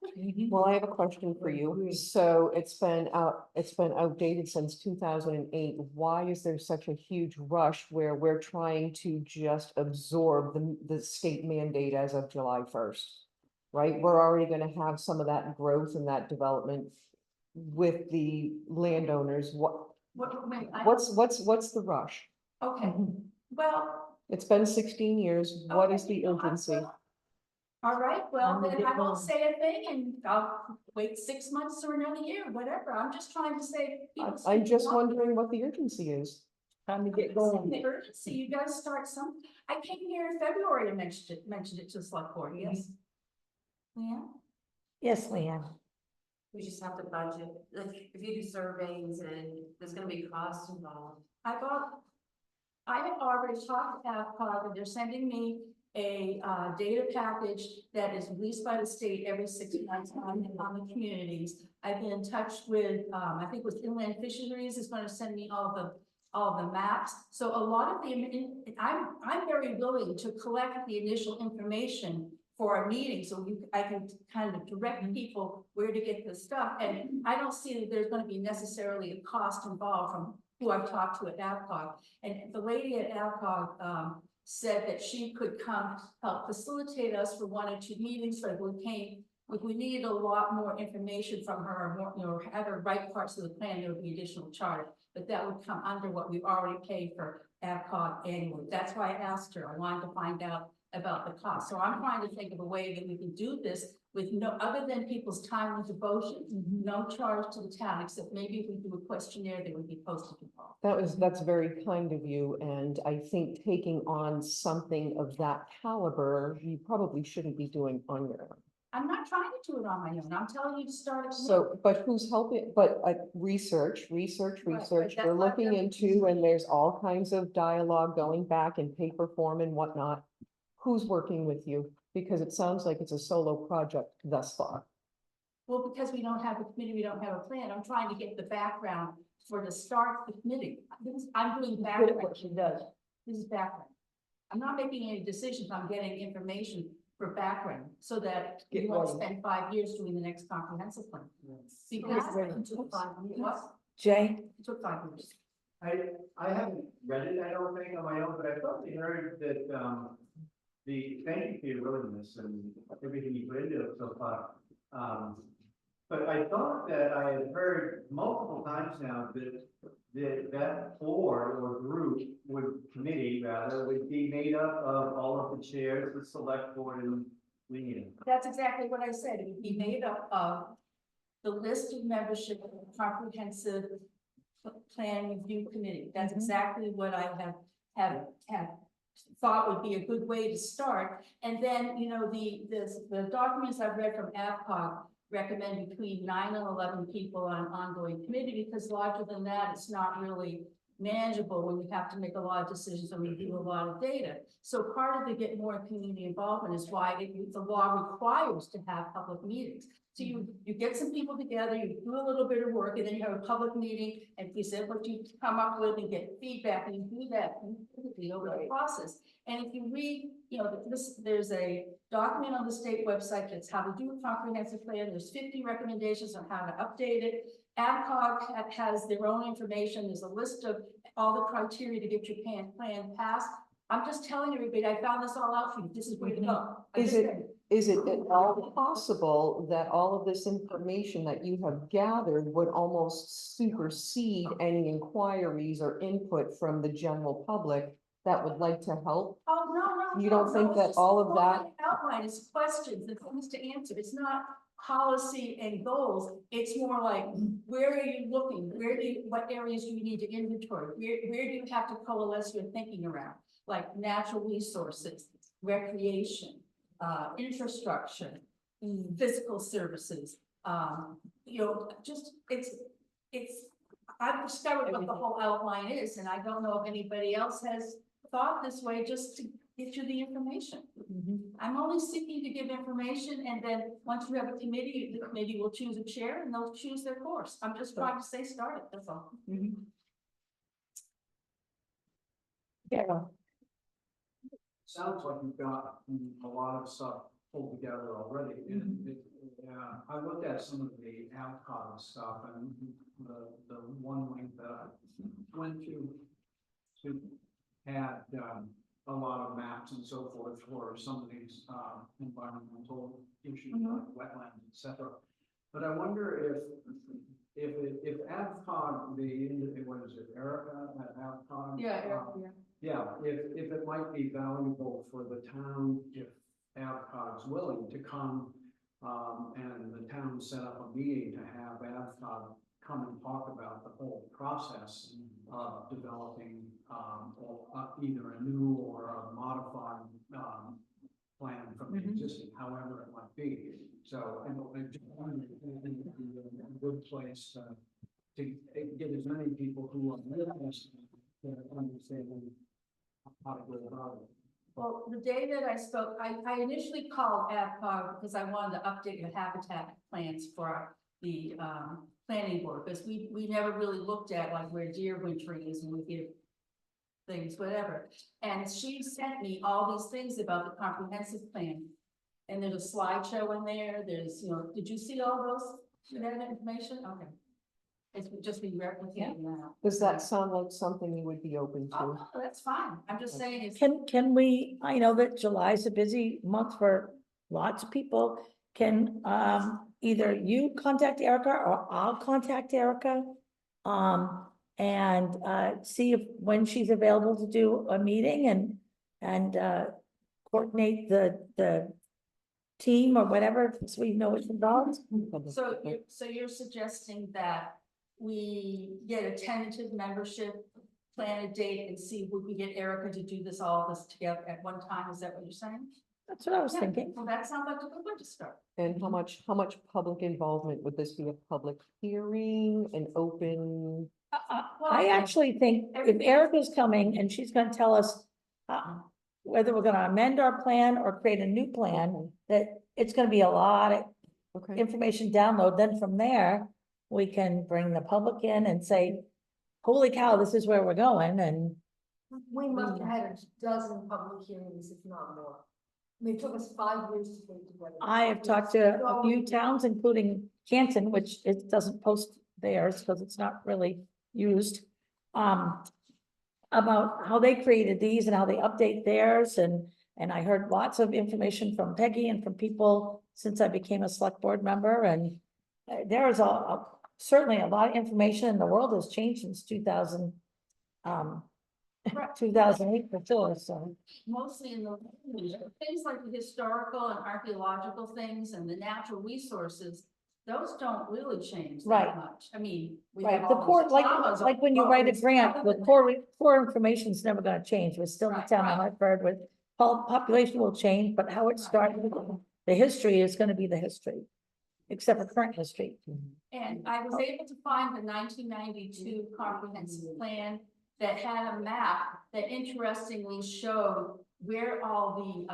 Well, I have a question for you. So it's been outdated since 2008. Why is there such a huge rush where we're trying to just absorb the state mandate as of July 1st? Right? We're already gonna have some of that growth and that development with the landowners. What's the rush? Okay, well, It's been 16 years. What is the urgency? all right, well, then I won't say a thing and I'll wait 6 months or another year, whatever. I'm just trying to say. I'm just wondering what the urgency is. Time to get Going. going. The urgency, you gotta start some, I came here in February and mentioned it to the select board, yes. Yeah, Yes, Leanne. We just have to budget, like, if you do surveys and there's gonna be costs involved. I have already talked to AvCog and they're sending me a data package that is released by the state every 6 months on the communities. I've been in touch with, I think with Inland Fisheries is going to send me all the maps. So a lot of I'm very willing to collect the initial information for a meeting, so I can kind of direct people where to get this stuff. And I don't see that there's going to be necessarily a cost involved from who I've talked to at AvCog. And the lady at AvCog said that she could come help facilitate us for 1 or 2 meetings, but if we needed a lot more information from her, had her write parts of the plan, there would be additional charge, but that would come under what we already pay for AvCog annually. That's why I asked her. I wanted to find out about the cost. So I'm trying to think of a way that we can do this with no, other than people's time and devotion, no charge to the town, except maybe if we do a questionnaire, there would be postage involved. That's very kind of you, and I think taking on something of that caliber, you probably shouldn't be doing on your own. I'm not trying to do it on my own. I'm telling you to start a. So, but who's helping, but research, that's we're what looking I'm- into, and there's all kinds of dialogue going back in paper form and whatnot. Who's working with you? Because it sounds like it's a solo project thus far. Well, because we don't have a committee, we don't have a plan. I'm trying to get the background for the start the committee. I'm doing Good at background. what she does. This is background. I'm not making any decisions. I'm getting information for background so that Get you won't ready. spend 5 years doing the next comprehensive plan. Because it took 5 years. Jay? It took 5 years. I haven't read it, I don't think, on my own, but I thought I heard that, thank you for your willingness and everything you put into it so far. But I thought that I had heard multiple times now that board or group committee rather would be made up of all of the chairs, the select board and Leanne. That's exactly what I said. It would be made up of the list of membership of the comprehensive plan review committee. That's exactly what I have thought would be a good way to start. And then, the documents I've read from AvCog recommend between 9 and 11 people on an ongoing committee, because larger than that, it's not really manageable when you have to make a lot of decisions and review a lot of data. So part of the get more community involvement is why the law requires to have public meetings. So you get some people together, you do a little bit of work, and then you have a public meeting, and you said what you come up with and get feedback, and you do that over the process. And if you read, there's a document on the state website that's how to do a comprehensive plan. There's 50 recommendations on how to update it. AvCog has their own information. There's a list of all the criteria to get your plan passed. I'm just telling everybody, I found this all out for you. This is where to go. Is it at all possible that all of this information that you have gathered would almost supersede any inquiries or input from the general public that would like to help? Oh, no. You don't think it's that just all of that? Outline is questions and things to answer. It's not policy and goals. It's more like, where are you looking? What areas do you need to inventory? Where do you have to coalesce your thinking around? Like natural resources, recreation, infrastructure, physical services, I've discovered what the whole outline is, and I don't know if anybody else has thought this way, just to get you the information. I'm only seeking to give information, and then once you have a committee, the committee will choose a chair and they'll choose their course. I'm just trying to say start it, that's all. Carol? sounds like you've got a lot of stuff pulled together already, and I looked at some of the Alcott stuff and the one link that I went to had, a lot of maps and so forth for some of these, environmental issues like wetlands, et cetera. But I wonder if AvCog, what is it, Erica at AvCog? Yeah, if it might be valuable for the town, if AvCog's willing to come, and the town set up a meeting to have AvCog come and talk about the whole process of developing, either a new or a modified, plan from the existing, however it might be. So I just wondered if it would be a good place to get as many people who are interested to understand how to go about it. Well, the day that I spoke, I initially called AvCog because I wanted to update the habitat plans for the planning board, because we never really looked at like where deer wintering is and we give things, whatever. And she sent me all these things about the comprehensive plan. And there's a slideshow in there, there's, did you see all those, that information? Okay. It's just be replicating that. Does that sound like something you would be open to? Oh, that's fine, I'm just saying it's. Can we, I know that July is a busy month for lots of people. Can, either you contact Erica or I'll contact Erica? And see if, when she's available to do a meeting and coordinate the team or whatever, so we know it's involved. So you're suggesting that we get a tentative membership, plan a date and see if we can get Erica to do all this together at one time, is that what you're saying? That's what I was Yeah, thinking. well, that sounds like a good way to start. And how much public involvement? Would this be a public hearing, an open? I actually think if Erica's coming and she's gonna tell us whether we're gonna amend our plan or create a new plan, that it's gonna be a lot of information download, then from there, we can bring the public in and say, holy cow, this is where we're going, and We must have had a dozen public hearings, if not more. I mean, it took us 5 years to put together. I have talked to a few towns, including Canton, which it doesn't post theirs because it's not really used. About how they created these and how they update theirs, and I heard lots of information from Peggy and from people since I became a select board member, and there is certainly a lot of information, and the world has changed since 2000. 2008 for sure, so. Mostly in the things like the historical and archaeological things and the natural resources, those don't really change that much. I mean, we have The all core, those like traumas, when you but write a it's grant, other the than core information is never gonna change. We're still the Right, town of right. Hartford with population will change, but how it started, the history is gonna be the history. Except for current history. And I was able to find the 1992 comprehensive plan that had a map that interestingly showed where all the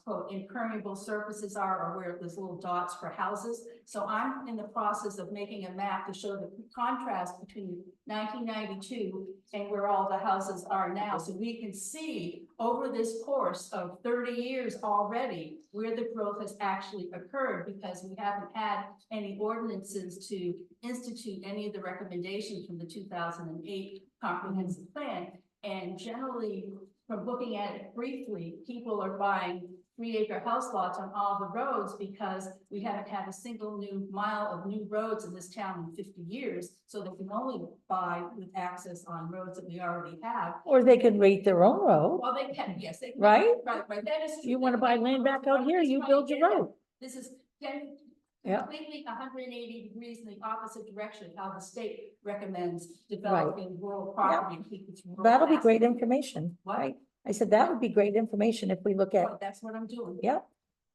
quote impermeable surfaces are, or where there's little dots for houses. So I'm in the process of making a map to show the contrast between 1992 and where all the houses are now. So we can see over this course of 30 years already where the growth has actually occurred, because we haven't had any ordinances to institute any of the recommendations from the 2008 comprehensive plan. And generally, from looking at it briefly, people are buying 3-acre house lots on all the roads because we haven't had a single new mile of new roads in this town in 50 years. So they can only buy with access on roads that we already have. Or they can rate their own road. Well, they can, yes, they can. Right? Right, that is true. You wanna buy land back out here, you build your road. This is Yeah. completely 180 degrees in the opposite direction, how the state recommends developing rural property. to keep its rural That'll be great aspect. information, What? right? I said that would be great information if we look at, Well, that's what I'm doing. yeah.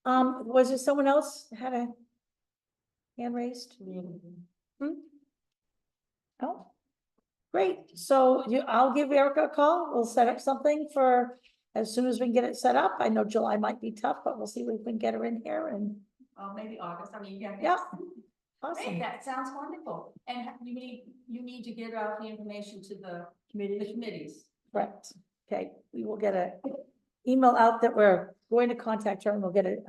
Was there someone else had a hand raised? Oh, great. So I'll give Erica a call. We'll set up something for as soon as we can get it set up. I know July might be tough, but we'll see if we can get her in here and. Maybe August, I mean, yeah. Yeah. Great, Awesome. that sounds wonderful. And you need to get out the information to the committees. Correct. Okay, we will get a email out that we're going to contact her and we'll get it,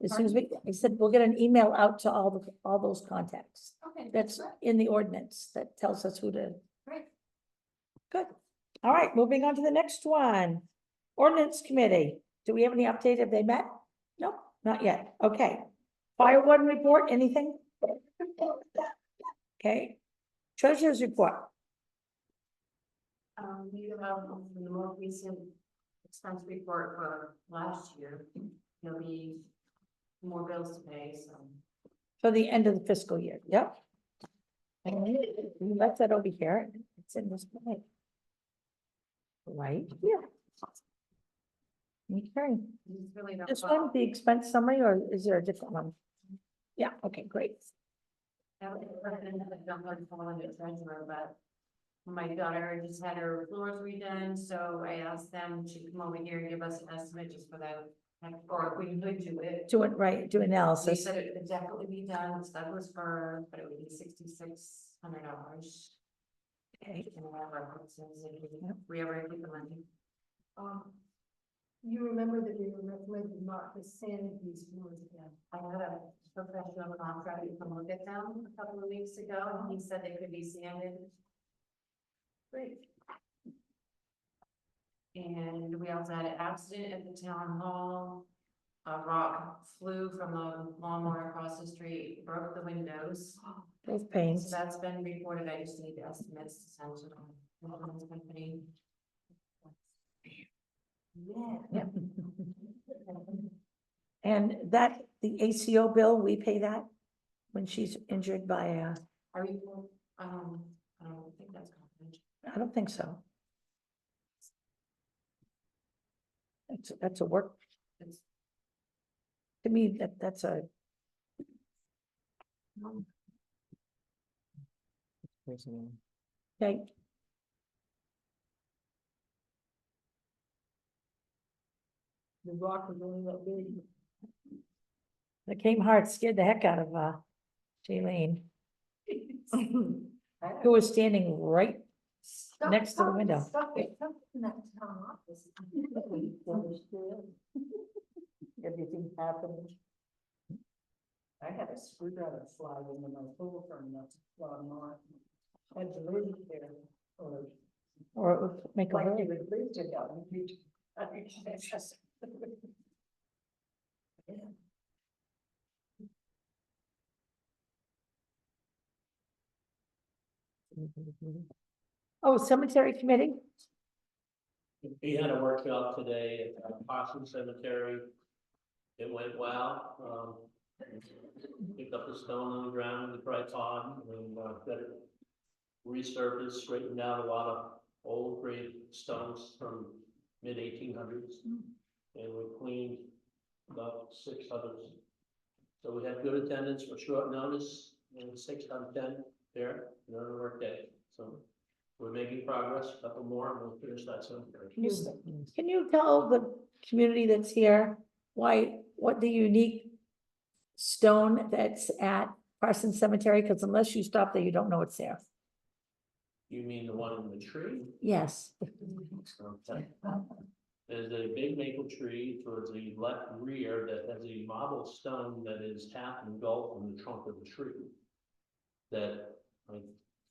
as soon as I said, we'll get an email out to all those contacts. Okay. That's in the ordinance that tells us who to. Great. Good. All right, moving on to the next one. Ordinance Committee. Do we have any update? Have they met? No, not yet. Okay. Fire warden report, anything? Okay. Treasurer's report. We have the most recent expense report for last year. There'll be more bills to pay, so. For the end of the fiscal year. Yep. And that's that over here. It's in this place. Right here. Okay. It's really not. This one, the expense summary, or is there a different one? Yeah, okay, great. I don't know if I'm the treasurer, but my daughter just had her floors redone, so I asked them to come over here and give us an estimate just for that. Or if we could do it. Do it right, do They analysis. said it could definitely be done, it's Douglas fir, but it would be $6,600. Okay. And we'll have references if we ever get the money. You remember that we were recommended not to sand these floors again. I had a professional contractor come look at them a couple of weeks ago, and he said they could be sanded. Great. And we also had an accident at the town hall. A rock flew from the lawnmower across the street, broke the windows. Those So pains. that's been reported. I just need the estimates to send to the insurance company. Yeah. And that, the ACO bill, we pay that when she's injured by a, Are you, I don't think that's confidential. I don't think so. That's a work. It's- To me, that's a, okay. The rock was only that big. It came hard, scared the heck out of, Jaylene, who was standing right next to the window. Stuff in that town office. Everything happened. I had a screwdriver slide into my pool from the lawnmower. Had to leave it there, Or it would make a like hole. you would leave it down. Oh, cemetery committee? We had a workshop today at Parsons Cemetery. It went well. Picked up the stone on the ground in the tripod and got it resurfaced, straightened out a lot of old grade stones from mid 1800s. And we cleaned about 6 others. So we had good attendance for short notice, and 6 out of 10 there, another work day. So we're making progress, a couple more, and we'll finish that cemetery. Can you tell the community that's here what the unique stone that's at Parsons Cemetery? Because unless you stop there, you don't know it's there. You mean the one in the tree? Yes. Okay. There's a big maple tree towards the left rear that has a marble stone that is half engulfed in the trunk of the tree. That I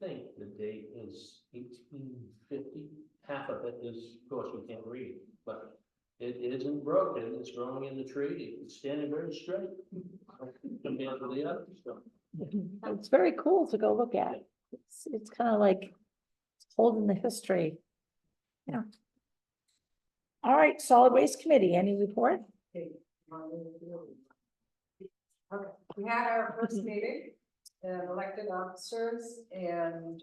think the date is 1850. Half of it is, of course, we can't read, but it isn't broken. It's growing in the tree. It's standing very straight compared to the other stone. It's very cool to go look at. It's kind of like holding the history. Yeah. All right, solid waste committee, any report? Okay, we had our first meeting, elected officers, and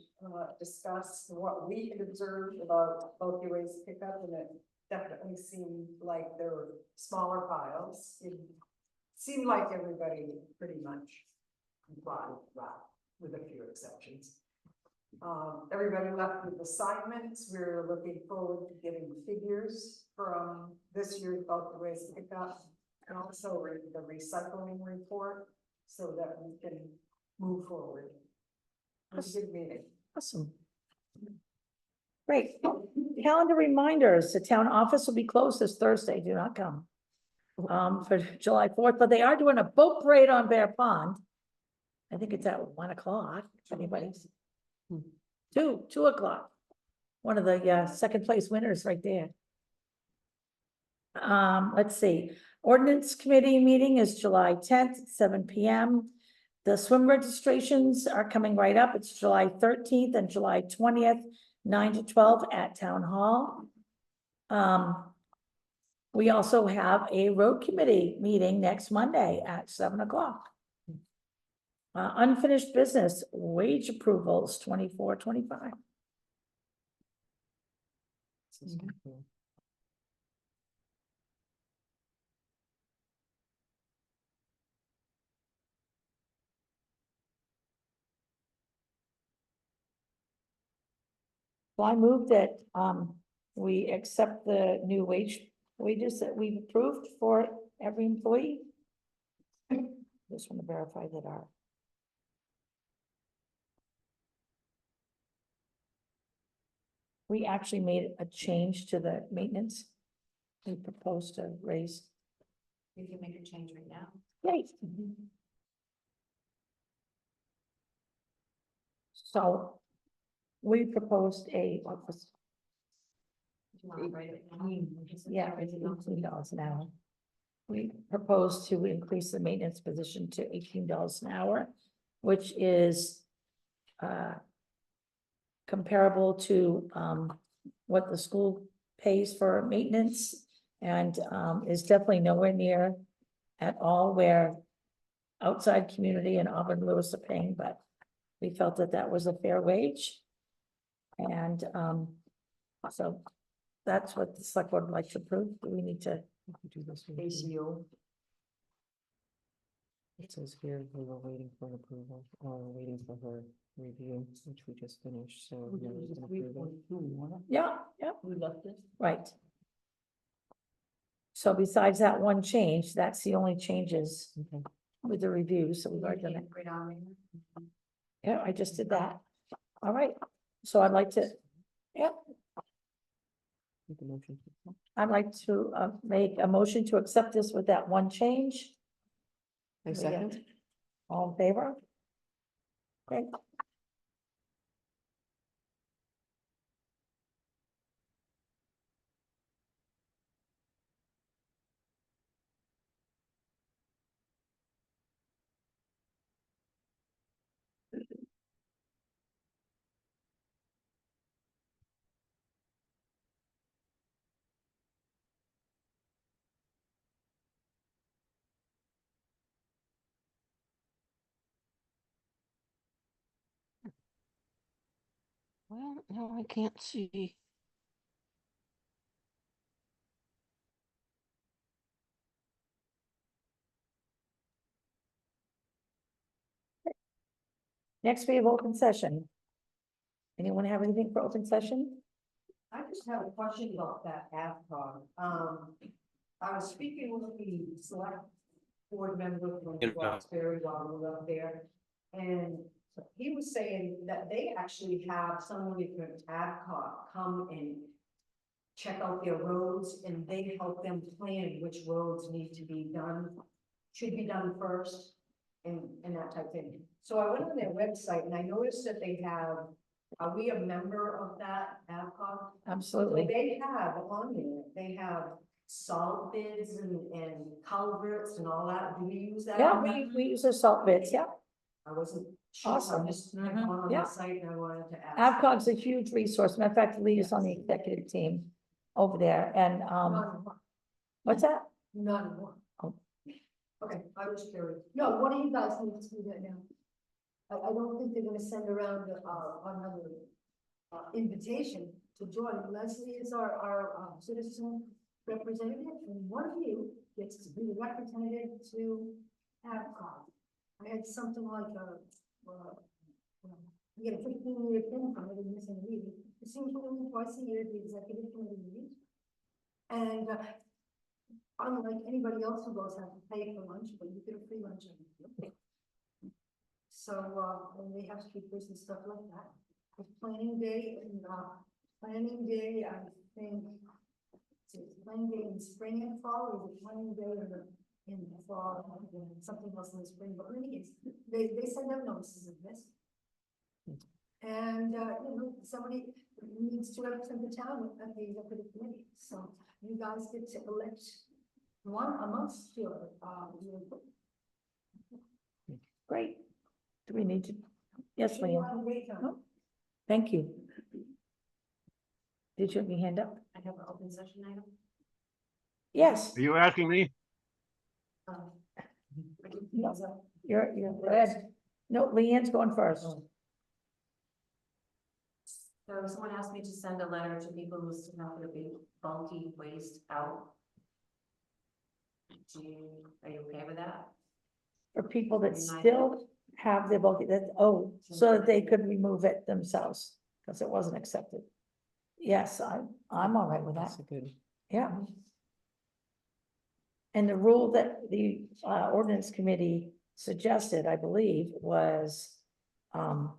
discussed what we could observe about bulky waste pickup, and it definitely seemed like there were smaller piles. It seemed like everybody pretty much complied with that, with a few exceptions. Everybody left with assignments. We're looking forward to getting figures from this year's bulk waste pickup and also the recycling report so that we can move forward. It was a good meeting. Awesome. Great. Calendar reminders, the town office will be closed this Thursday, do not come. For July 4th, but they are doing a boat parade on Bear Pond. I think it's at 1 o'clock, if anybody's. 2 o'clock. One of the second place winners right there. Let's see, ordinance committee meeting is July 10th, at 7 p.m. The swim registrations are coming right up. It's July 13th and July 20th, 9 to 12 at Town Hall. We also have a road committee meeting next Monday at 7 o'clock. Unfinished business, wage approvals, 24-25. So I move that, we accept the new wages that we've approved for every employee. Just want to verify that our. We actually made a change to the maintenance. We proposed to raise. You can make a change right now. Great. So we proposed what was, Do you want to write it down? yeah, it's $18 an hour. We proposed to increase the maintenance position to $18 an hour, which is comparable to what the school pays for maintenance, and is definitely nowhere near at all where outside community and Auburn Lewis are paying, but we felt that that was a fair wage. And so that's what the select board would like to approve. Do we need to do this? ACO. It says here we were waiting for an approval, or waiting for her review, which we just finished, so. now we can approve it. Yeah, yeah, We left this. right. So besides that one change, that's the only changes Okay. with the review, so we've already done it. Yeah, I just did that. All right, so I'd like to, yeah, Make a motion. I'd like to make a motion to accept this with that one change. I second. All in favor? Great. Well, no, I can't see. Next, we have open session. Anyone have anything for open session? I just have a question about that AvCog. I was speaking with the select board member from Roxbury while we were up there. And he was saying that they actually have someone from AvCog come and check out their roads, and they help them plan which roads need to be done, should be done first, and that type of thing. So I went on their website and I noticed that they have, are we a member of that AvCog? Absolutely. They have on there, they have salt bids and culverts and all that. Do we use that? Yeah, we use our salt bids, yeah. I wasn't sure. Awesome. I just went on Yeah. the site and I wanted to ask. AvCog's a huge resource. Matter of fact, Lee is on the executive team over there, and what's that? Not anymore. Oh. Okay, I was curious. No, what do you guys need to do that now? I don't think they're gonna send around another invitation to join. Leslie is our citizen representative, and one of you gets to be the representative to AvCog. I had something like you get a 15-year pin from it and missing a meeting. It seems to only twice a year the executive committee meets. And unlike anybody else who goes have to pay for lunch, but you get a free lunch. So and they have speakers and stuff like that. It's planning day, and planning day, I think. It's planning day in spring and fall, or the planning day in the fall, and something else in the spring, but in any case, they send out notices of this. And, somebody needs to represent the town at the executive committee, so you guys get to elect one amongst your. Great. Do we need to? Yes, You Leanne. want to wait on it. Oh, thank you. Did you have your hand up? I have an open session item. Yes. Are you asking me? No, you're red. No, Leanne's going first. So someone asked me to send a letter to people who still have their big bulky waste out. Are you okay with that? For people that still have their bulky, so that they could remove it themselves, because it wasn't accepted. Yes, I'm all right with that. That's a good. Yeah. And the rule that the ordinance committee suggested, I believe, was, wasn't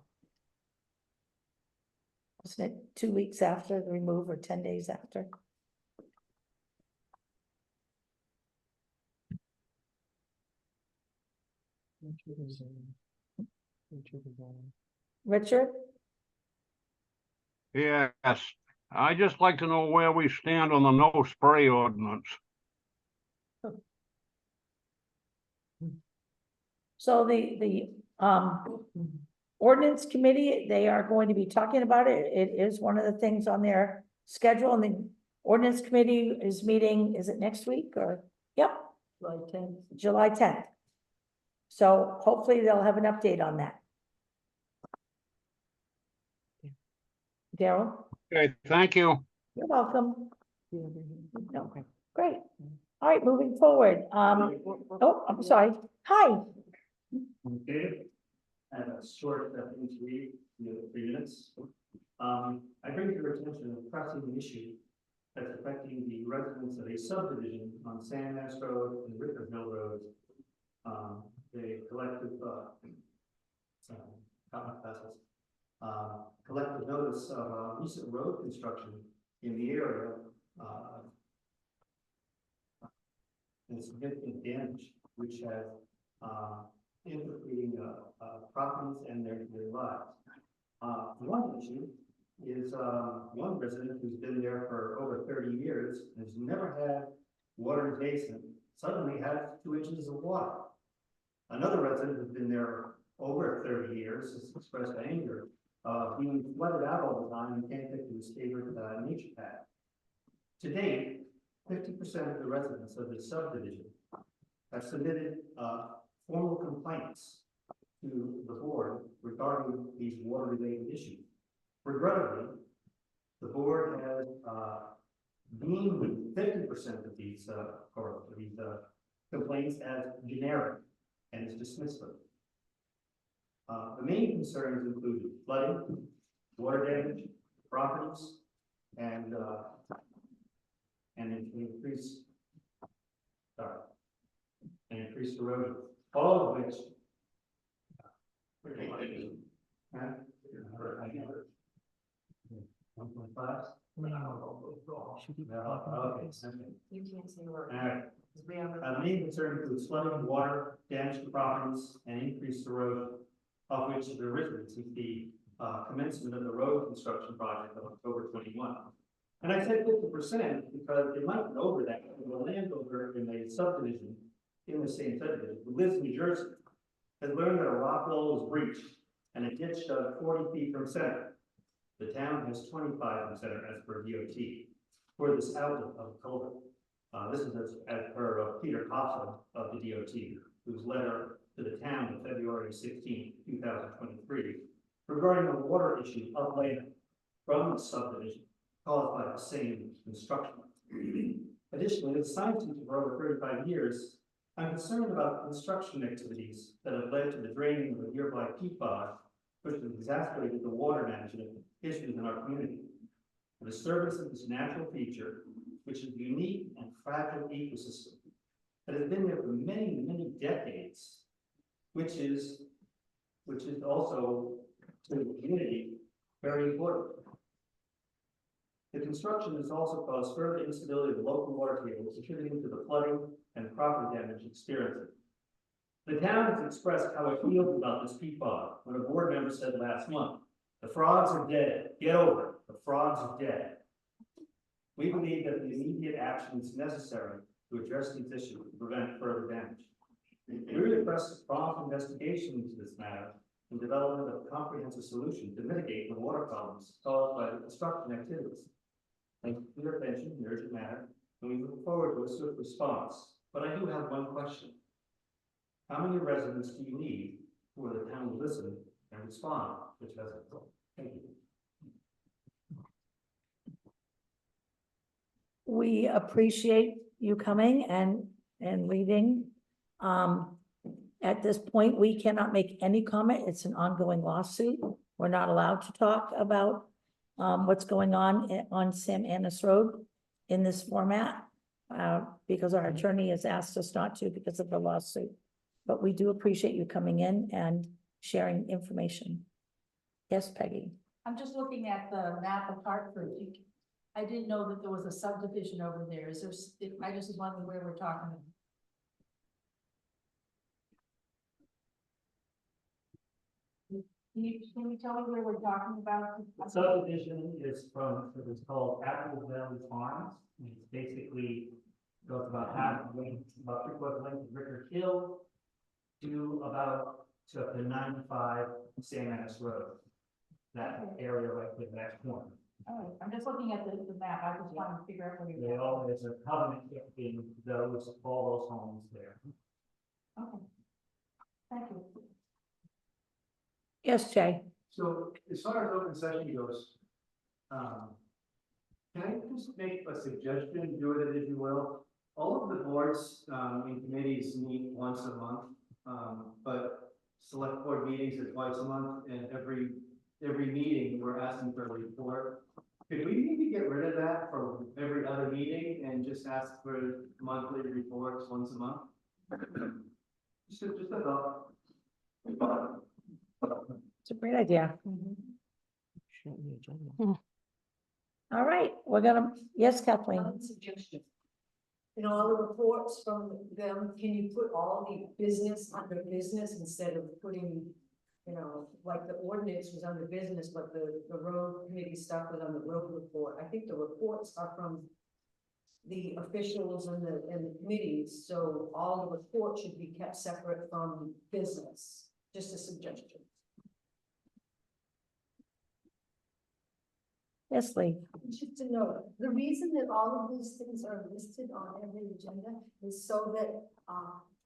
it 2 weeks after the remove or 10 days after? Richard? Yes, I just like to know where we stand on the no spray ordinance. So the ordinance committee, they are going to be talking about it. It is one of the things on their schedule, and the ordinance committee is meeting, is it next week or? Yep. July 10th. So hopefully they'll have an update on that. Daryl? Okay, thank you. You're welcome. No, great. All right, moving forward. Oh, I'm sorry. Hi. Okay, I have a short thing to read, 3 minutes. I bring to your attention a pressing issue that's affecting the residents of a subdivision on Sandmass Road and Ricker Hill Road. The collective, collective notice of recent road construction in the area, and significant damage, which has implicating properties and their lives. One issue is one resident who's been there for over 30 years, has never had water in the basement, suddenly has 2 inches of water. Another resident who's been there over 30 years has expressed anger, being flooded out all the time and can't get to his favorite nature path. To date, 50% of the residents of the subdivision have submitted formal complaints to the board regarding these water-related issues. Regrettably, the board has deemed 50% of these complaints as generic and has dismissed them. The main concerns include flooding, water damage, properties, and increased erosion, all of which You can't say a word. Alright. The main concern includes flooding, water, damage to properties, and increased erosion, of which the residents is the commencement of the road construction project of October 21. And I said 50% because it might be over that. The landowner in a subdivision, in the same subdivision, who lives in New Jersey, has learned that a rock wall was breached and a ditch dug 40 feet from center. The town has 25 from center as per DOT for this outlet of a culvert. This is as per Peter Costa of the DOT, whose letter to the town of February 16, 2023, regarding the water issue upland from the subdivision caused by the same construction. Additionally, as a science teacher for over 35 years, I'm concerned about construction activities that have led to the draining of a nearby peat bog, which has exacerbated the water management issues in our community. The disturbance of this natural feature, which is a unique and fragile ecosystem that has been there for many, many decades, which is also to the community very important. The construction has also caused further instability of the local water tables, contributing to the flooding and property damage experienced. The town has expressed how it feels about this PFAS when a board member said last month, "The frogs are dead. Get over it. The frogs are dead." We believe that the immediate action is necessary to address these issues to prevent further damage. We request a prompt investigation into this matter and development of a comprehensive solution to mitigate the water problems caused by the construction activities. Thank you for your attention in urgent matter, and we look forward to a swift response. But I do have one question. How many residents do you need for the town to listen and respond to residents? Thank you. We appreciate you coming and leaving. At this point, we cannot make any comment. It's an ongoing lawsuit. We're not allowed to talk about what's going on Sam Annis Road in this format because our attorney has asked us not to because of the lawsuit. But we do appreciate you coming in and sharing information. Yes, Peggy. I'm just looking at the map of Hartford. I didn't know that there was a subdivision over there. Is there, I just was wondering where we're talking about. Can you tell me where we're talking about? Subdivision is from, it's called Apple Valley Farms. It's basically goes about half the length, about 3/4 length of Ricker Hill to about to 95 Sam Annis Road. That area right there, that corner. Oh, I'm just looking at the map. I was trying to figure out where They all, there's a covenant between those, all those homes there. Okay. Thank you. Yes, Jay. So as far as open session goes, can I just make a suggestion, do it if you will? All of the boards and committees meet once a month, but select board meetings are twice a month, and every meeting we're asking for a report. Could we maybe get rid of that for every other meeting and just ask for monthly reports once a month? Just a thought. It's a great idea. All right, we're gonna, yes, Kathleen. Suggestion. In all the reports from them, can you put all the business under business instead of putting, you know, like the ordinance was under business, but the road committee stuff was on the road report. I think the reports are from the officials and the committees, so all the reports should be kept separate from business. Just a suggestion. Yes, Lee. Just to note, the reason that all of these things are listed on every agenda is so that,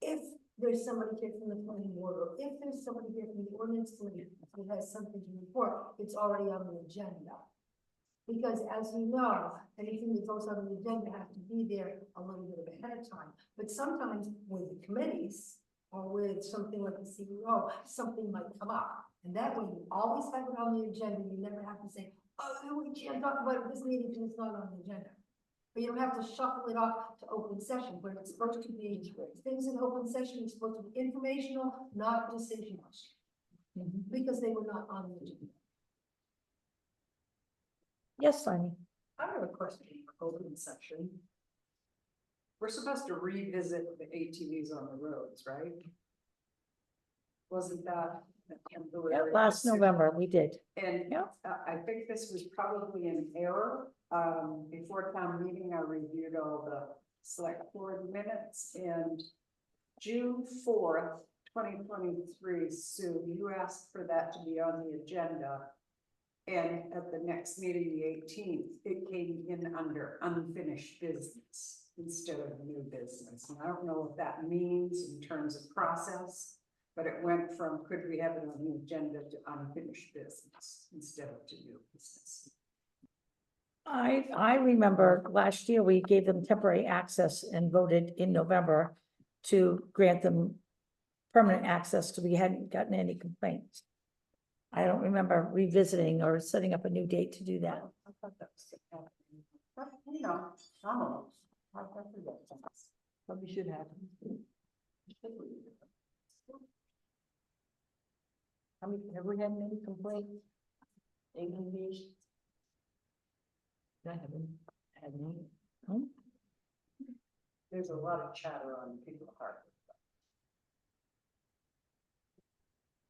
if there's somebody here from the planning board, or if there's somebody here from the ordinance committee who has something to report, it's already on the agenda. Because as you know, anything that goes on the agenda has to be there a little bit ahead of time. But sometimes with the committees, or with something like the CEO, something might come up. And that way you always have it on the agenda. You never have to say, oh, we can't talk about it this meeting because it's not on the agenda. But you don't have to shuffle it off to open session where it's supposed to be, things in open session are supposed to be informational, not decisional. Because they were not on the agenda. Yes, Sonny. I have a question for open session. We're supposed to revisit the ATVs on the roads, right? Wasn't that? Yeah, last November we did. And I think this was probably an error. Before town meeting, I reviewed all the select board minutes, and June 4th, 2023, Sue, you asked for that to be on the agenda. And at the next meeting, the 18th, it came in under unfinished business instead of new business. And I don't know what that means in terms of process, but it went from could we have it on the agenda to unfinished business instead of to new business. I remember last year we gave them temporary access and voted in November to grant them permanent access because we hadn't gotten any complaints. I don't remember revisiting or setting up a new date to do that. I thought that was but, you know, I'm almost. Probably should have. Have we had any complaints? ATVs? I haven't had any. There's a lot of chatter on People Heart.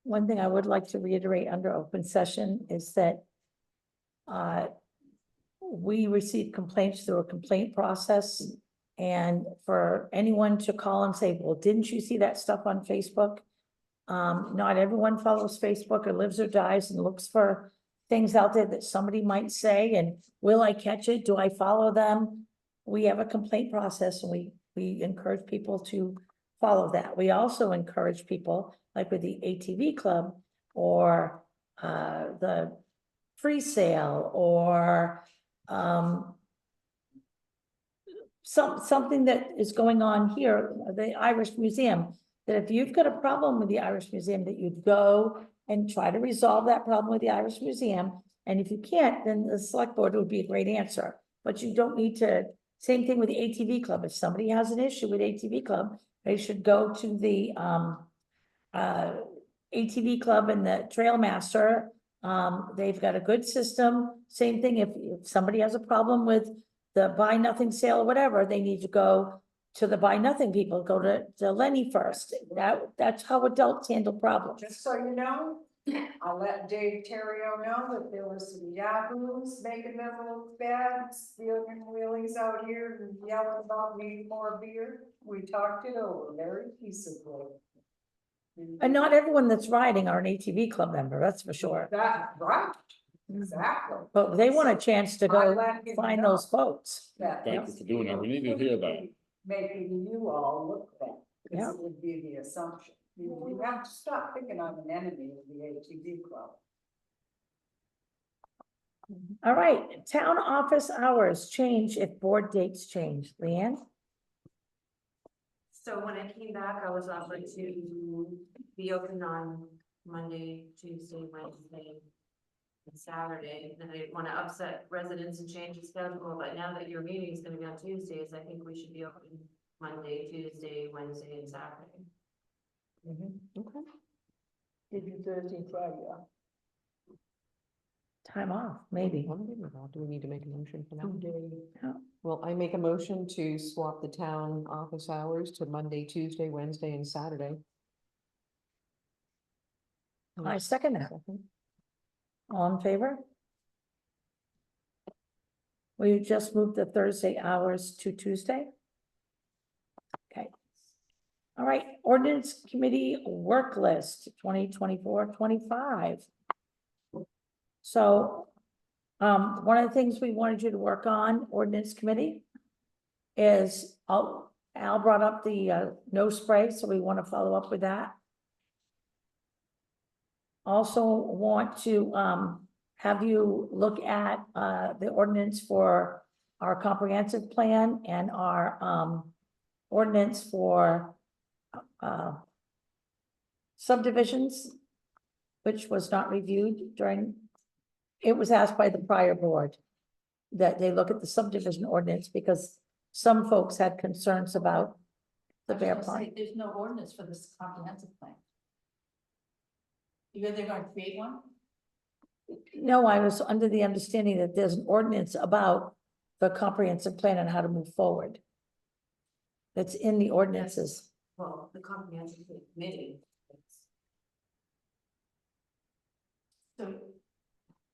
One thing I would like to reiterate under open session is that we receive complaints through a complaint process. And for anyone to call and say, well, didn't you see that stuff on Facebook? Not everyone follows Facebook or lives or dies and looks for things out there that somebody might say, and will I catch it? Do I follow them? We have a complaint process and we encourage people to follow that. We also encourage people, like with the ATV club or the free sale or something that is going on here, the Irish Museum, that if you've got a problem with the Irish Museum, that you'd go and try to resolve that problem with the Irish Museum. And if you can't, then the select board would be a great answer. But you don't need to, same thing with the ATV club. If somebody has an issue with ATV club, they should go to the ATV club and the Trail Master. They've got a good system. Same thing, if somebody has a problem with the buy nothing sale or whatever, they need to go to the buy nothing people, go to Lenny first. That's how adults handle problems. Just so you know, I'll let Dave Terrio know that there was some yahoos making them look bad, stealing wheelies out here and yelling about needing more beer. We talked it over very peaceably. And not everyone that's riding are an ATV club member, that's for sure. That, right, exactly. But they want a chance to I go let him find know those boats. that Thank you for doing that. We need to hear that. making you all look bad, Yeah. because it would be the assumption. You have to stop thinking I'm an enemy of the ATV club. All right, town office hours change if board dates change. Leanne? So when I came back, I was offered to be open on Monday, Tuesday, Wednesday, and Saturday. And I didn't want to upset residents and change the schedule, but now that your meeting is going to be on Tuesdays, I think we should be open Monday, Tuesday, Wednesday, and Saturday. Okay. Did you Thursday and Friday off? Time off, maybe. Do we need to make a motion for that? 2 days. Well, I make a motion to swap the town office hours to Monday, Tuesday, Wednesday, and Saturday. I second that. All in favor? We just moved the Thursday hours to Tuesday. Okay. All right, ordinance committee work list 2024-25. So one of the things we wanted you to work on, ordinance committee, is Al brought up the no spray, so we want to follow up with that. Also want to have you look at the ordinance for our comprehensive plan and our ordinance for subdivisions, which was not reviewed during, it was asked by the prior board that they look at the subdivision ordinance because some folks had concerns about the bear pond. There's no ordinance for this comprehensive plan. They're going to create one? No, I was under the understanding that there's an ordinance about the comprehensive plan and how to move forward. That's in the ordinances. Well, the comprehensive committee. So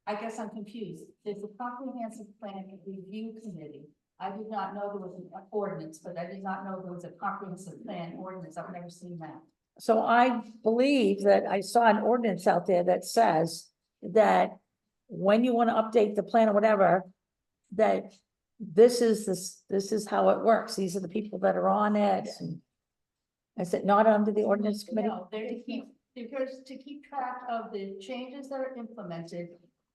I guess I'm confused. There's a comprehensive plan review committee. I did not know there was an ordinance, but I did not know there was a comprehensive plan ordinance. I've never seen that. So I believe that I saw an ordinance out there that says that when you want to update the plan or whatever, that this is how it works. These are the people that are on it. And is it not under the ordinance committee? No, they're to keep track of the changes that are implemented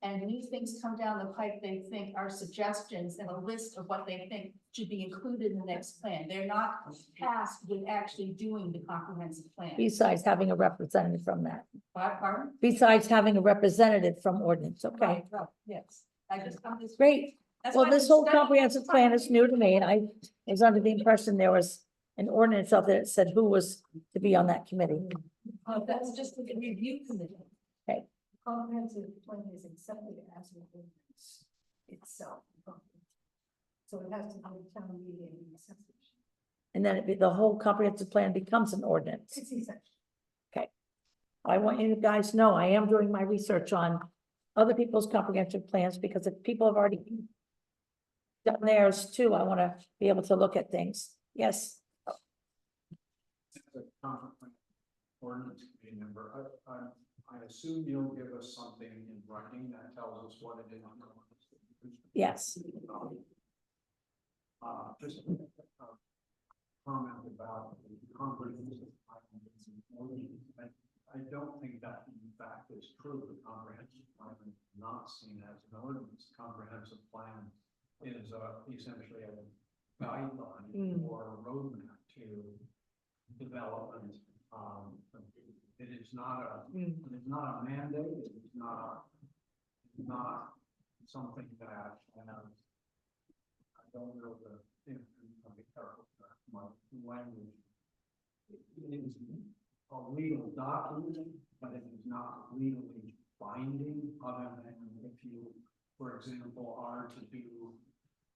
and new things come down the pipe they think are suggestions and a list of what they think should be included in the next plan. They're not tasked with actually doing the comprehensive plan. Besides having a representative from that. Pardon? Besides having a representative from ordinance, okay? Right, yes. I'm just. Great. That's Well, why this I'm whole studying comprehensive plan is new to me, and I was under the impression there was an ordinance out there that said who was to be on that committee. That's just the review committee. Okay. Comprehensive plan is accepted as an ordinance itself. So it has to be a town meeting. And then the whole comprehensive plan becomes an ordinance. It's essential. I want you guys to know, I am doing my research on other people's comprehensive plans, because if people have already done theirs too, I want to be able to look at things. Yes, As a comp plan ordinance committee member, I assume you'll give us something in writing that tells us what it is. yes. Just a comment about the comprehensive plan. I don't think that in fact is true. The comprehensive plan is not seen as an ordinance. Comprehensive plan is essentially a guideline or a roadmap to development. It is not a mandate. It is not something that I don't know I'll be careful with my language. It is a legal document, but it is not legally binding, other than if you, for example, are to do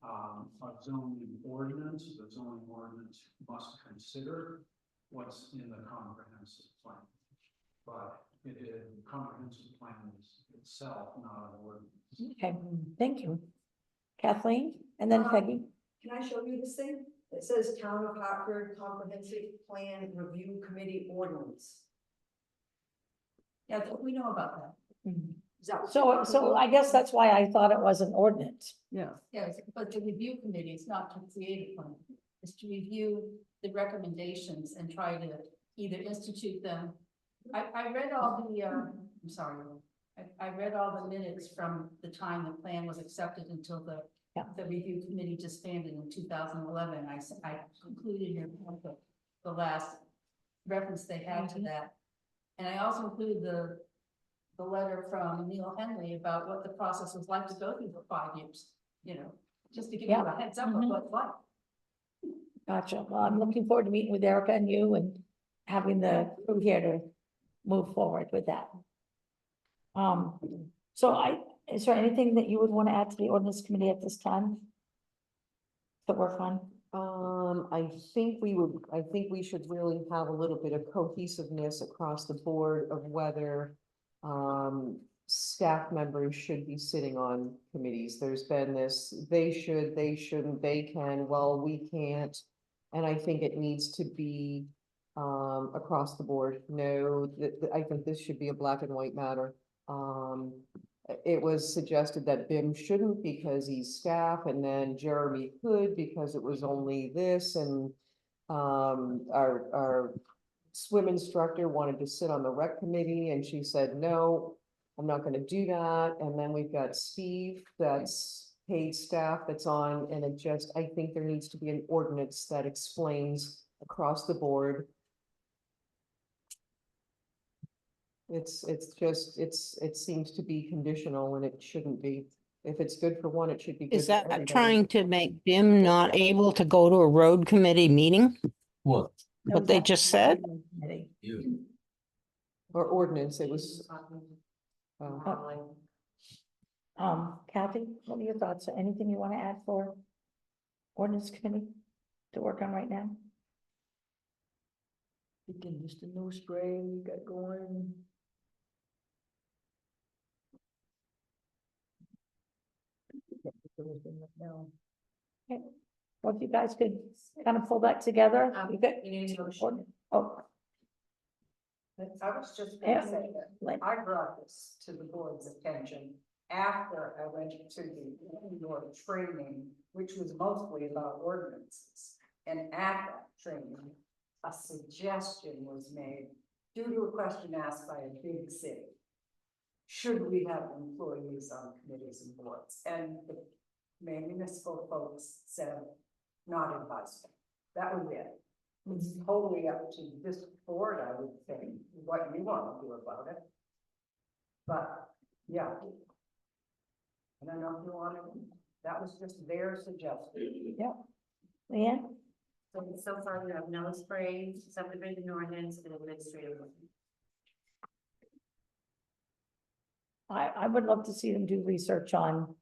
a zoning ordinance, the zoning ordinance must consider what's in the comprehensive plan. But it is, the comprehensive plan is itself not an ordinance. Okay, thank you. Kathleen, and then Peggy. Can I show you this thing? It says Town of Hartford Comprehensive Plan Review Committee Ordinance. Yeah, we know about that. Is that what So, you're so talking I about? guess that's why I thought it was an ordinance. Yeah. Yeah, but the review committee is not to create a plan, it's to review the recommendations and try to either institute them. I read all the, I'm sorry, I read all the minutes from the time the plan was accepted until the review committee disbanded in 2011. I concluded in the last reference they had to that. And I also included the letter from Neil Henley about what the process was like to go through for 5 years, you know, just to give you a heads up of what's like. Gotcha. Well, I'm looking forward to meeting with Erica and you and having the crew here to move forward with that. So is there anything that you would want to add to the ordinance committee at this time? To work on? I think we should really have a little bit of cohesiveness across the board of whether staff members should be sitting on committees. There's been this, they should, they shouldn't, they can, well, we can't. And I think it needs to be across the board. No, I think this should be a black and white matter. It was suggested that BIM shouldn't because he's staff, and then Jeremy could because it was only this, and our swim instructor wanted to sit on the rec committee, and she said, no, I'm not gonna do that. And then we've got Steve, that's paid staff that's on, and I think there needs to be an ordinance that explains across the board. It seems to be conditional and it shouldn't be. If it's good for one, it should be good Is for that everybody. trying to make BIM not able to go to a road committee meeting? What? What they just said? Or ordinance, it was. Kathy, what are your thoughts? Anything you want to add for ordinance committee to work on right now? Thinking just a new spray we got going. Okay. Well, if you guys could kind of pull that together. You got- You need a motion. Oh, I was just Yeah. gonna say that I brought this to the board's attention after I went to the indoor training, which was mostly about ordinances. And at that training, a suggestion was made due to a question asked by a big city. Should we have employees on committees and boards? And the municipal folks said, not advisable. That was it. It's totally up to this board, I would think, what you want to do about it. But, yeah. I don't know if you want to, that was just their suggestion. yeah. Leanne? So far, we have no spray, subdivision ordinance, and administrative. I would love to see them do research on,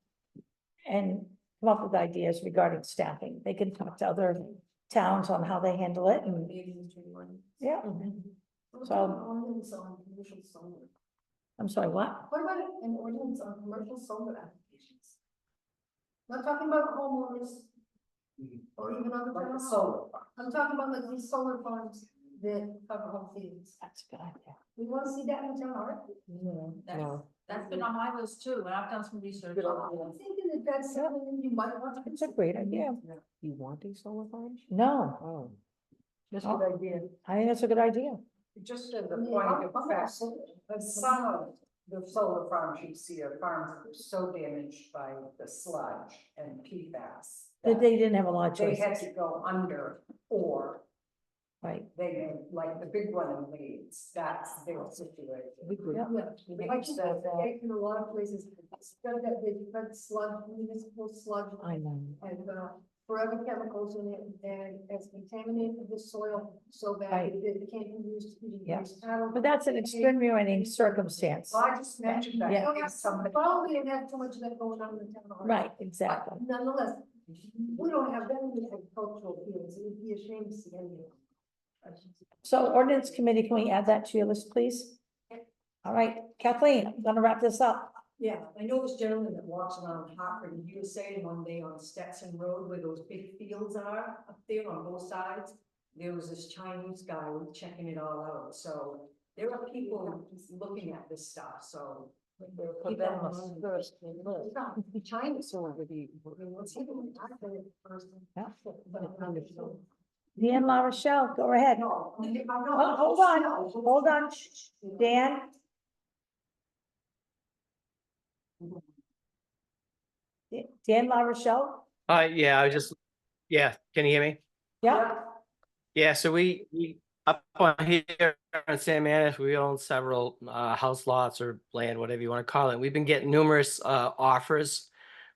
and come up with ideas regarding staffing. They can talk to other towns on how they handle it and, yeah. So, Ordinance on commercial solar. I'm sorry, what? What about an ordinance on commercial solar applications? Not talking about homeowners. Or even on the Like a town. solar farm. I'm talking about like these solar farms that cover home fields. That's a good idea. We want to see that in the town, aren't No. That's been on my list too, and I've done some research. we? I'm thinking that that's something you might want to. It's a great idea. You want these solar farms? No, Oh. That's a good idea. I think that's a good idea. Just as a point of fact, some of the solar farms you see are farms that were so damaged by the sludge and PFAS. That they didn't have a lot of They had choices. to go under, or Right. they, like the big one in Leeds, that's their situation. Yeah, I just in a lot of places, it's got that big red sludge, municipal sludge. I know. And forever chemicals in it, and it's contaminated the soil so bad Right. that it can't be used to be Yeah. used. But that's an extenuating circumstance. Well, I just mentioned that. Yeah. You don't have somebody, probably didn't have too much of that going on in the town. Right, exactly. But nonetheless, we don't have that in the agricultural fields, it would be a shame to see any of them. So ordinance committee, can we add that to your list, please? All right, Kathleen, I'm gonna wrap this up. Yeah, I know this gentleman that walks around Hartford, and he was saying one day on Stetson Road where those big fields are up there on both sides. There was this Chinese guy checking it all out, so there are people looking at this stuff, so. keep that in mind. It's not China, So it would be. what's he doing? I heard it first. Yeah. But Dan La Rochelle, go ahead. no, I know. Oh, hold on. Dan? Dan La Rochelle? Yeah, yeah, can you hear me? Yeah, Yeah, so we up on here in San Manis, we own several house lots or land, whatever you want to call it. We've been getting numerous offers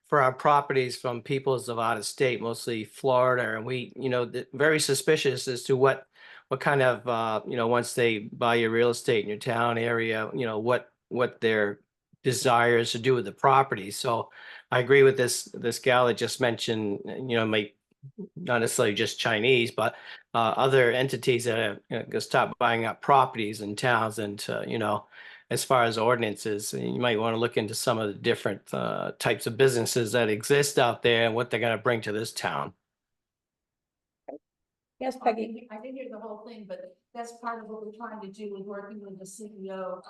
for our properties from peoples of out of state, mostly Florida, and we, very suspicious as to what kind of once they buy your real estate in your town area, what their desires to do with the property. So I agree with this gal that just mentioned, not necessarily just Chinese, but other entities that are gonna stop buying up properties in towns. And as far as ordinances, you might want to look into some of the different types of businesses that exist out there and what they're going to bring to this town. yes, Peggy. I didn't hear the whole thing, but that's part of what we're trying to do with working with the CEO.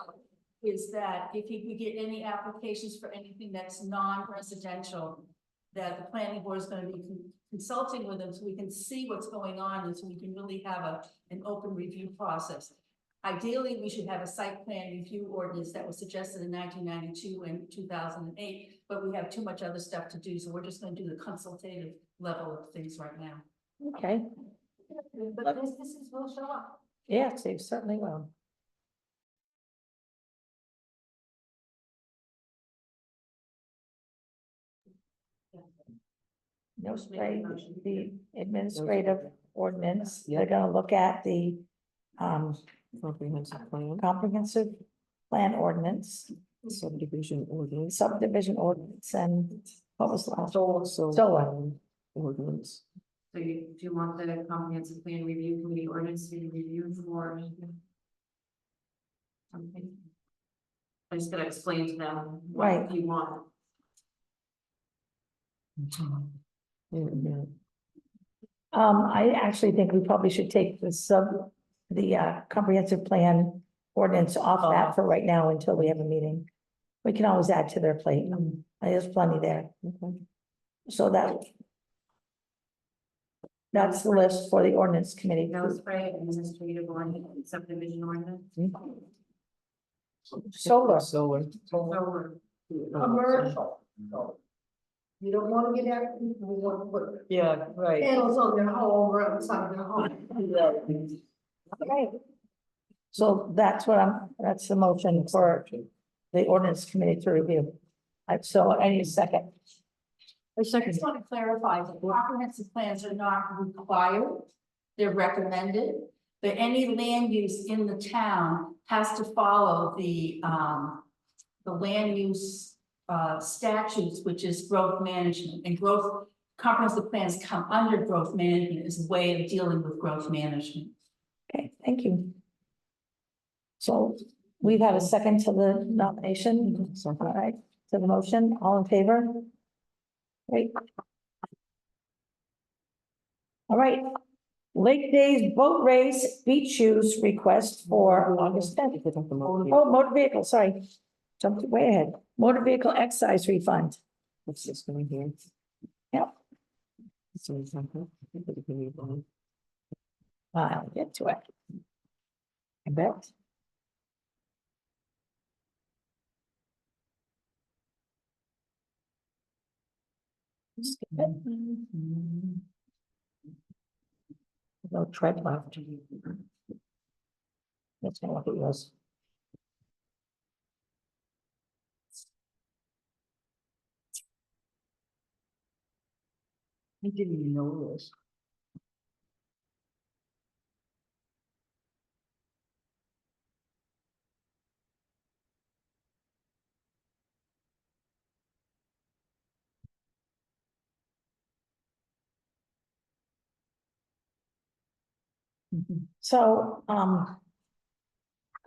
Is that if we get any applications for anything that's non-residential, that the planning board is gonna be consulting with them so we can see what's going on and so we can really have an open review process. Ideally, we should have a site plan review ordinance that was suggested in 1992 and 2008, but we have too much other stuff to do, so we're just gonna do the consultative level of things right now. Okay, But businesses will show up. yes, they certainly will. No spray, the administrative ordinance, they're gonna look at the Comprehensive plan, comprehensive plan ordinance, subdivision ordinance. and what was the last? Solar. Solar. Ordinance. So do you want the comprehensive plan review committee ordinance to be reviewed for? Something? I just gotta explain to them Right. what you want. I actually think we probably should take the comprehensive plan ordinance off that for right now until we have a meeting. We can always add to their plate. There's plenty there. So that's the list for the ordinance committee. No spray, administrative ordinance, subdivision ordinance. Solar. Solar. Solar. Commercial. You don't wanna get at people who wanna put Yeah, right. panels on their home or outside their home. Okay. So that's that's the motion for the ordinance committee to review. So I need a second. I just want to clarify that comprehensive plans are not required, they're recommended. But any land use in the town has to follow the land use statutes, which is growth management, and growth, comprehensive plans come under growth management as a way of dealing with growth management. Okay, thank you. So we've had a second to the nomination, all right, to the motion, all in favor? Great. All right, Lake Days Boat Race Beach Shoes request for August 10th. Oh, motor vehicle, sorry, jumped way ahead. Motor vehicle excise refund. What's this going here? Yep, So something. I'll get to it. I bet. Skip it. No tread left. That's not what it was. I didn't even know this. So,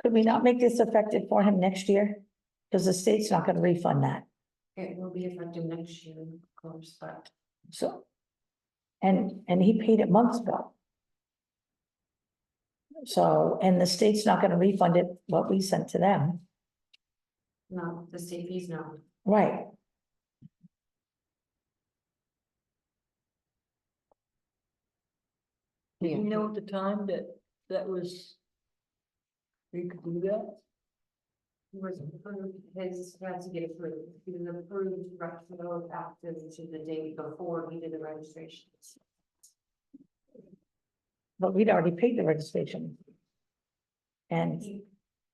could we not make this effective for him next year? Because the state's not gonna refund that, It will be effective next year, of course, but so. And he paid it months ago. So, and the state's not gonna refund it, what we sent to them, no, the state fees, no. right? Did you know at the time that that was, we could do that? He was approved, his had to get approved, he was approved retroactive to the date before he did the registrations. But we'd already paid the registration. And,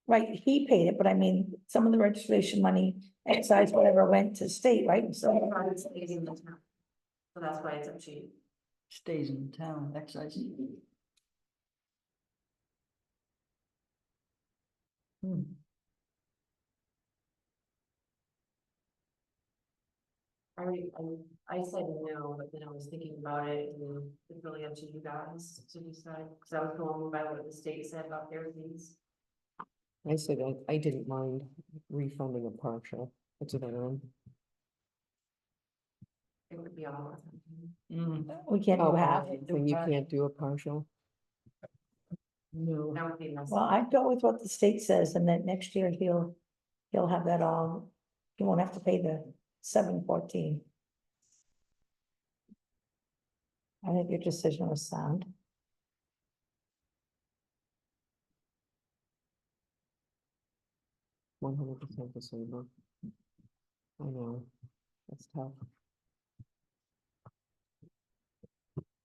right, he paid it, but I mean, some of the registration money, excise, whatever, went to state, right? So, It stays in the town. So that's why it's up to you. Stays in town, excise. I said no, but then I was thinking about it and it's really up to you guys to decide, because I was going by what the state said about their fees. I said I didn't mind refunding a partial. That's what I own. It would be all. we can't do half. So you can't do a partial? No. That would be messy. Well, I'd go with what the state says, and then next year he'll have that all, he won't have to pay the $714. I think your decision was sound. $100% the same. Huh? I know, that's tough.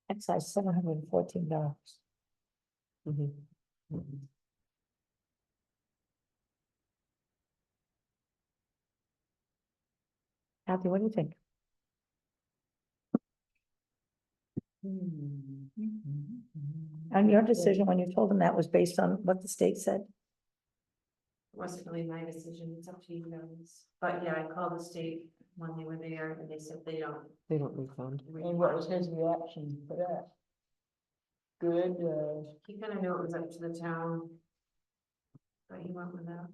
Excise $714. Kathy, what do you think? And your decision, when you told them that, was based on what the state said? It wasn't really my decision, it's up to you guys. But yeah, I called the state when they were there and they said they don't. They don't refund. And what was his reaction for that? Good, He kind of knew it was up to the town. But he went with that.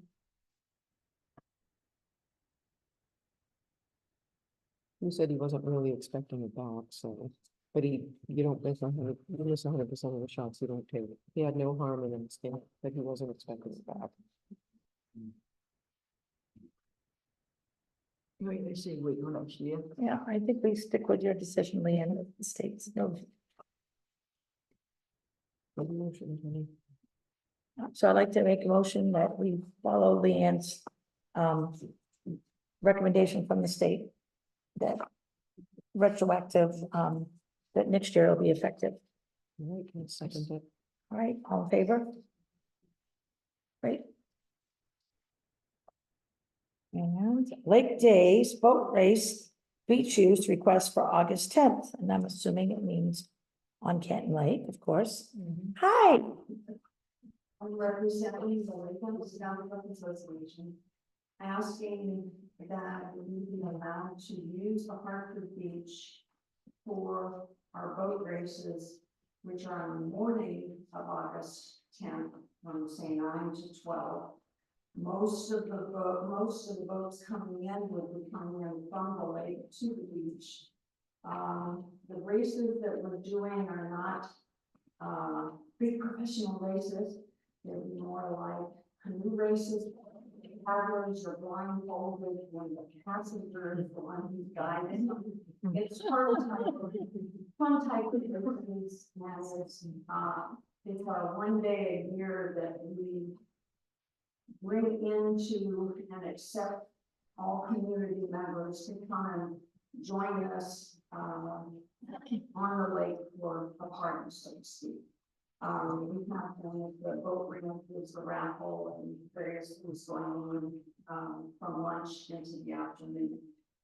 He said he wasn't really expecting it back, so, but you don't miss 100, you miss 100% of the shots you don't take. He had no harm in his skin, but he wasn't expecting it back. wait, I see, wait, what else, yeah? Yeah, I think we stick with your decision, Leanne, with the state's no. So I'd like to make a motion that we follow Leanne's recommendation from the state that retroactive, that next year will be effective. All right, can I second it? All right, all in favor? Great. And Lake Days Boat Race Beach Use request for August 10th, and I'm assuming it means on Canton Lake, of course. Hi. I'm representing the Lakeland Association. asking that we be allowed to use the Hartford Beach for our boat races, which are on the morning of August 10th, from say 9 to 12. Most of the boats coming in would be coming in from the lake to the beach. The races that we're doing are not big professional races. They're more like canoe races. Paddlers are blindfolded when the passenger is the one who's guiding them. It's fun type of races. It's our one day a year that we bring into and accept all community members to come and join us on the lake for a party, so to speak. We have the boat ramp, there's the raffle and various things going on from lunch into the afternoon.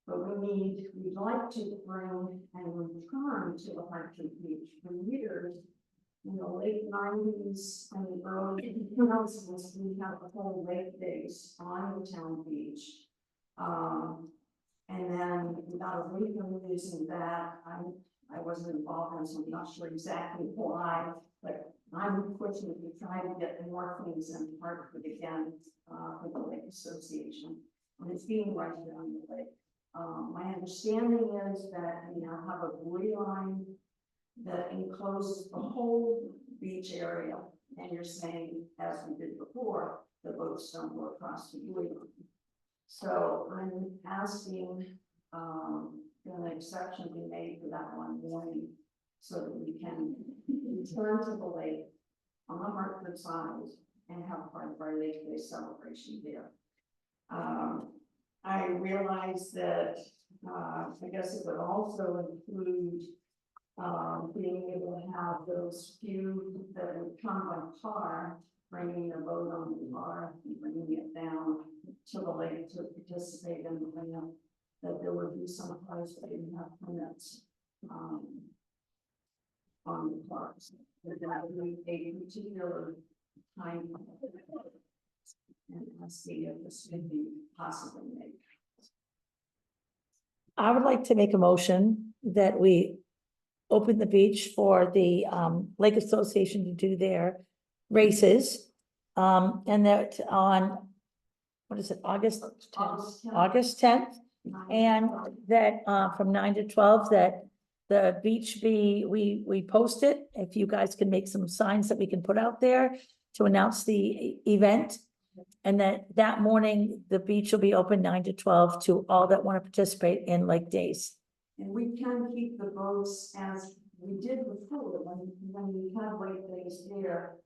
But we'd like to bring and return to the Hartford Beach. For years, in the late 90s and the early 2000s, we had the whole lake days on the town beach. And then we got away from using that. I wasn't involved in, so I'm not sure exactly why, but I'm pushing to try to get more things in Hartford again for the Lake Association. And it's being right down the lake. My understanding is that we now have a buoy line that encloses the whole beach area. And you're saying, as we did before, the boats don't go across the buoy line. So I'm asking an exception be made for that one morning so that we can return to the lake on the Hartford side and have part of our Lake Day celebration there. I realize that I guess it would also include being able to have those few that would come by car, bringing a boat on the car and bringing it down to the lake to participate in the cleanup, that there would be some cars that didn't have permits on the cars. That would be a particular time. And I see if this could be possibly made. I would like to make a motion that we open the beach for the Lake Association to do their races. And that on, what is it, August 10th? And that from 9 to 12, that the beach be, we post it. If you guys can make some signs that we can put out there to announce the event. And that morning, the beach will be open 9 to 12 to all that want to participate in Lake Days. And we can keep the boats as we did before, when we had Lake Days there.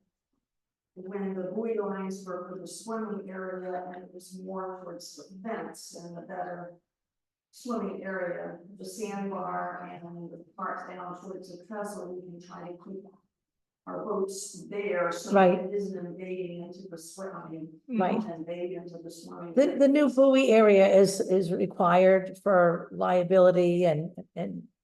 When the buoy lines were for the swimming area and it was more towards the fence and the better swimming area, the sandbar and the part down towards the trestle, we can try to keep our boats there so Right. it isn't invading into the swimming. Right. Invade into the swimming. The new buoy area is required for liability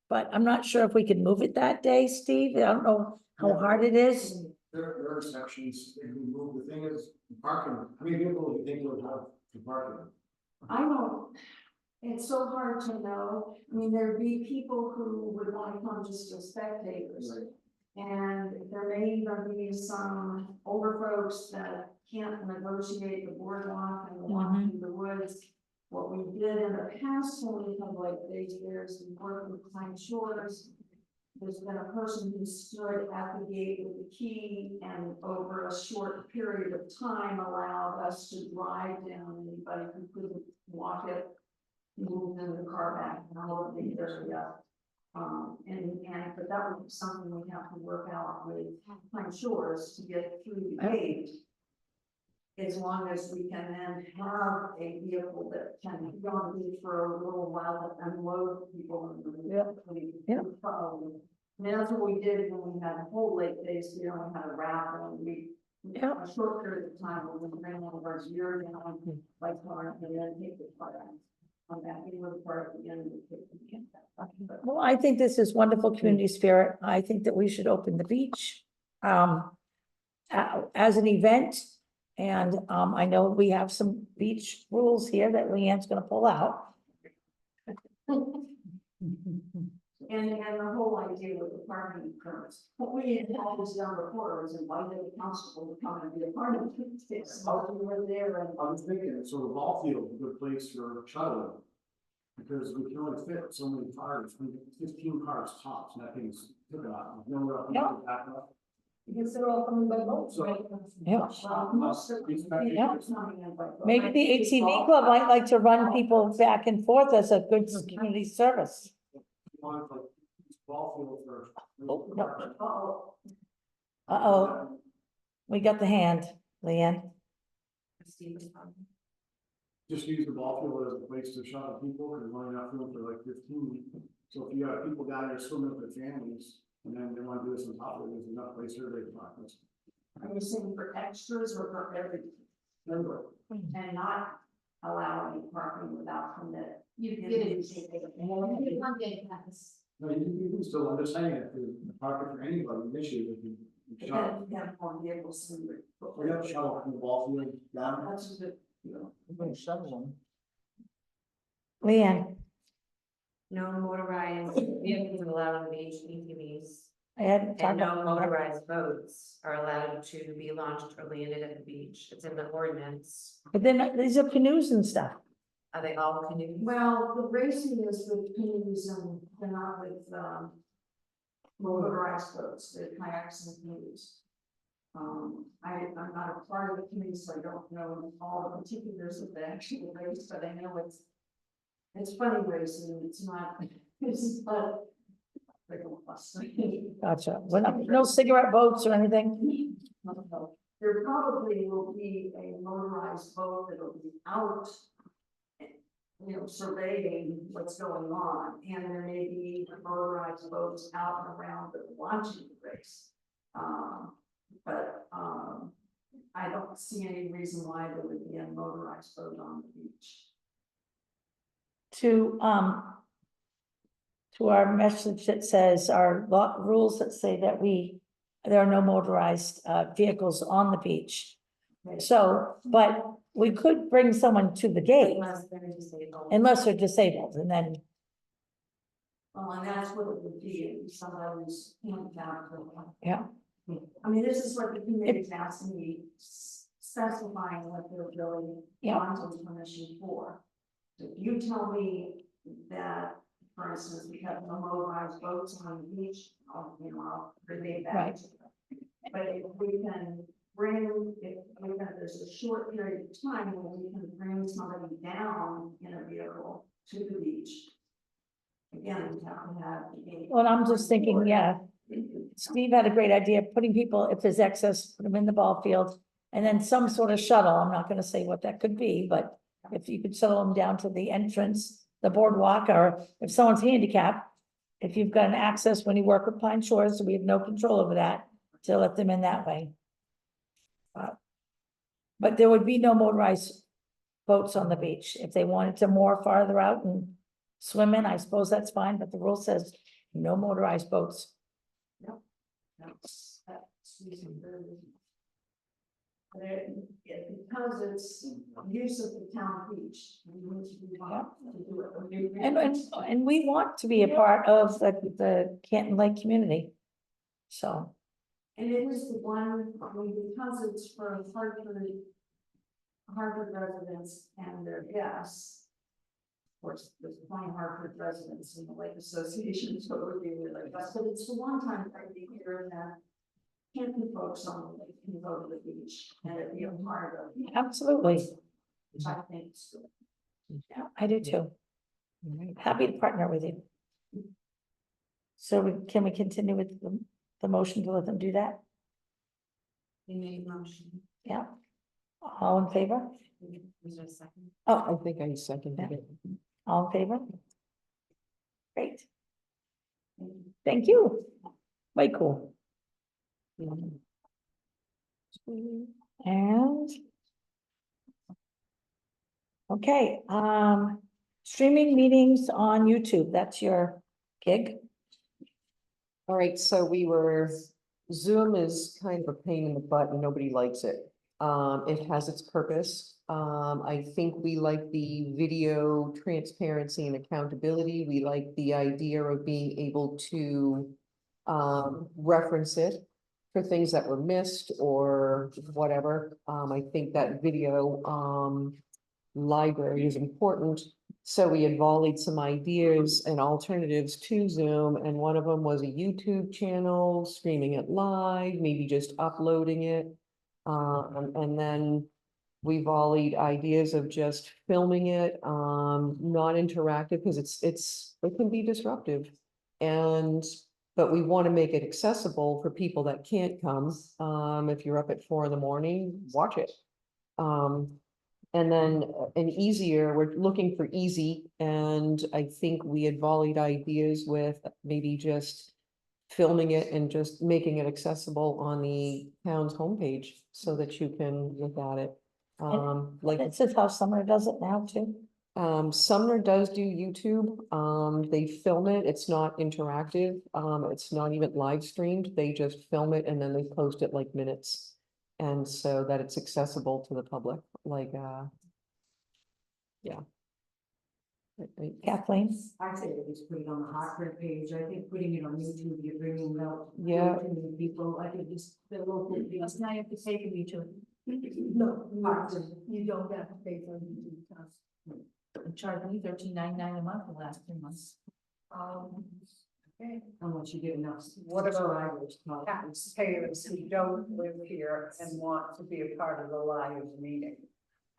but I'm not sure if we can move it that day, Steve. I don't know how hard it is. There are sections that can move. The thing is, parking, how many people do you think would have to park in? I don't, it's so hard to know. I mean, there'd be people who would want to come just as spectators. Right. And there may even be some older folks that can't negotiate the boardwalk and walk through the woods. What we did in the past when we have like days years, we worked with Pine Shores. There's been a person who stood at the gate with the key and over a short period of time allowed us to drive down anybody who couldn't walk it, move in the car back and all of the area. But that would be something we have to work out with Pine Shores to get through the gate. As long as we can then have a vehicle that can be on the beach for a little while and unload people. And that's what we did when we had the whole Lake Days. We only had a raffle and we a short period of time when we ran one of our year down like car and then take the car out. On that, we were part of the end of the Well, I think this is wonderful community spirit. I think that we should open the beach as an event. And, I know we have some beach rules here that Leanne's gonna pull out. And the whole idea with the parking permits, what we had always done before is invited the constable to come and be a part of it. So we were there and. I was thinking, so the ball field is a good place for shuttling. Because we can only fit so many cars, 15 cars tops, and that thing's took a lot, no room to Yeah. back up. Because they're all coming by boat, So- right? Yeah. Well, most of these. Yeah. Maybe the ATV club might like to run people back and forth as a good community service. Want like ball field for. Oh, no. Uh-oh, we got the hand, Leanne. Just use the ball field as a place to shuttle people, because we're only enough room for like 15. So if you have people down there swimming with their families, and then they want to do this on top of it, there's enough place for everybody to park. Are you saying for extras or for everything? And not allow any parking without permit? You And get then it. take it. One day pass. No, you can still, I'm just saying, if the parking for anybody, an issue, if you shuttle. You have more vehicles than the. We have shuttle from the ball field down. That's just, you know. Leanne, No motorized vehicles are allowed on the beach, ATVs. I hadn't talked And no about. motorized boats are allowed to be launched or landed at the beach. It's in the ordinance. But then these are canoes and stuff. Are they all canoes? Well, the racing is with canoes and they're not with, motorized boats, the kayaks and canoes. I'm not a part of the committee, so I don't know all the particulars of the actual race, but I know it's funny racing, it's not, like a bus. Gotcha. Well, no cigarette boats or anything? There probably will be a motorized boat that'll be out, you know, surveying what's going on, and there may be motorized boats out and around but watching the race. I don't see any reason why there would be a motorized boat on the beach. To our message that says, our rules that say that there are no motorized vehicles on the beach. So, but we could bring someone to the gate unless they're disabled, and then, Well, and that's what it would be, if somebody who's handicapped. yeah. I mean, this is what the committee's asking me, specifying what they're really Yeah. wanting permission for. If you tell me that, for instance, we have no motorized boats on the beach, I'll relay that. Right. to them. But if we can bring, there's a short period of time where we can bring somebody down in a vehicle to the beach. Again, we have to have. Well, I'm just thinking, yeah, Steve had a great idea, of putting people, if there's excess, put them in the ball field. And then some sort of shuttle, I'm not gonna say what that could be, but if you could shuttle them down to the entrance, the boardwalk, or if someone's handicapped. If you've got an access when you work with Pine Shores, so we have no control over that, to let them in that way. But there would be no motorized boats on the beach. If they wanted to moor farther out and swim in, I suppose that's fine, but the rule says no motorized boats. That's because it's use of the town beach. We need to be allowed to do it. And we want to be a part of the Canton Lake community. So, And it is the one, I mean, because it's for Harvard residents and their guests. Of course, there's plenty of Harvard residents in the Lake Association, so it would be really, but it's the one time I think here that Canton folks on the lake can go to the beach and it'd be a part of. absolutely. Which I think is good. Yeah, I do too. Happy to partner with you. So can we continue with the motion to let them do that? You made a motion. Yeah. All in favor? Was there a second? Oh, I think I seconded it. all in favor? Great. Thank you. Way cool. And okay, streaming meetings on YouTube, that's your gig. All right, so Zoom is kind of a pain in the butt and nobody likes it. It has its purpose. I think we like the video transparency and accountability. We like the idea of being able to reference it for things that were missed or whatever. I think that video library is important. So we had volleyed some ideas and alternatives to Zoom, and one of them was a YouTube channel, streaming it live, maybe just uploading it. And then we volleyed ideas of just filming it, not interactive, because it can be disruptive. But we want to make it accessible for people that can't come. If you're up at 4 a.m, watch it. And then an easier, we're looking for easy, and I think we had volleyed ideas with maybe just filming it and just making it accessible on the town's homepage so that you can look at it. Like This is how Summer does it now too. Sumner does do YouTube. They film it. It's not interactive. It's not even live streamed. They just film it and then they post it like minutes. And so that it's accessible to the public, like, yeah. Kathleen? I say we just put it on the Hartford page. I think putting it on YouTube, you're bringing out. Yeah. too many people. I think just the local, it's not have to pay for YouTube. No, Hartford, you don't have to pay for YouTube. It charged me $13.99 a month for the last 3 months. Okay, unless you get enough. What about subscribers, taxpayers who don't live here and want to be a part of the live meeting?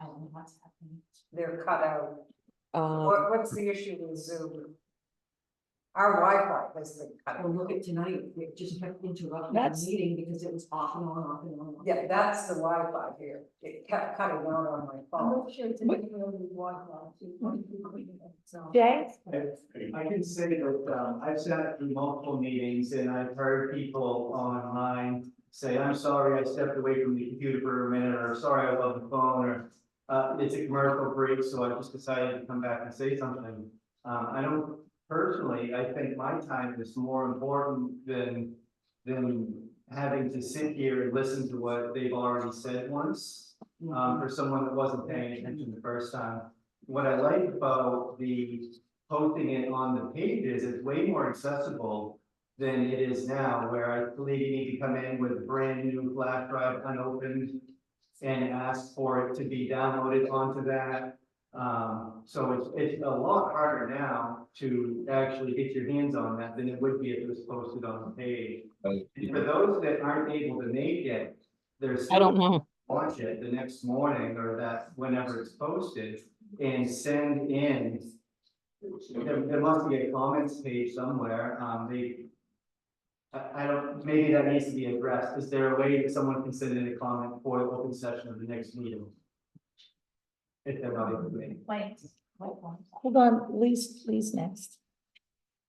I don't know what's happening. They're cut out. Um, What's the issue with Zoom? Our Wi-Fi has been cut Well, out. look at tonight, it just kept interrupting That's- the meeting because it was off and on, off and on. Yeah, that's the Wi-Fi here. It kept cutting out on my I'm phone. not sure it's anything with Wi-Fi. So- Jay? I can say that, I've sat through multiple meetings and I've heard people online say, I'm sorry, I stepped away from the computer for a minute, or sorry, I was on the phone, or it's a commercial break, so I just decided to come back and say something. I don't, personally, I think my time is more important than having to sit here and listen to what they've already said once, for someone that wasn't paying attention the first time. What I like about the posting it on the pages, it's way more accessible than it is now, where I believe you need to come in with a brand new flash drive unopened and ask for it to be downloaded onto that. So it's a lot harder now to actually get your hands on that than it would be if it was posted on the page. And for those that aren't able to make it, there's I don't know. watch it the next morning or that whenever it's posted and send in. There must be a comments page somewhere. I don't, maybe that needs to be addressed. Is there a way that someone can send in a comment for the open session of the next meeting? If they're not able to make it. Wait. Hold on, Lee's next.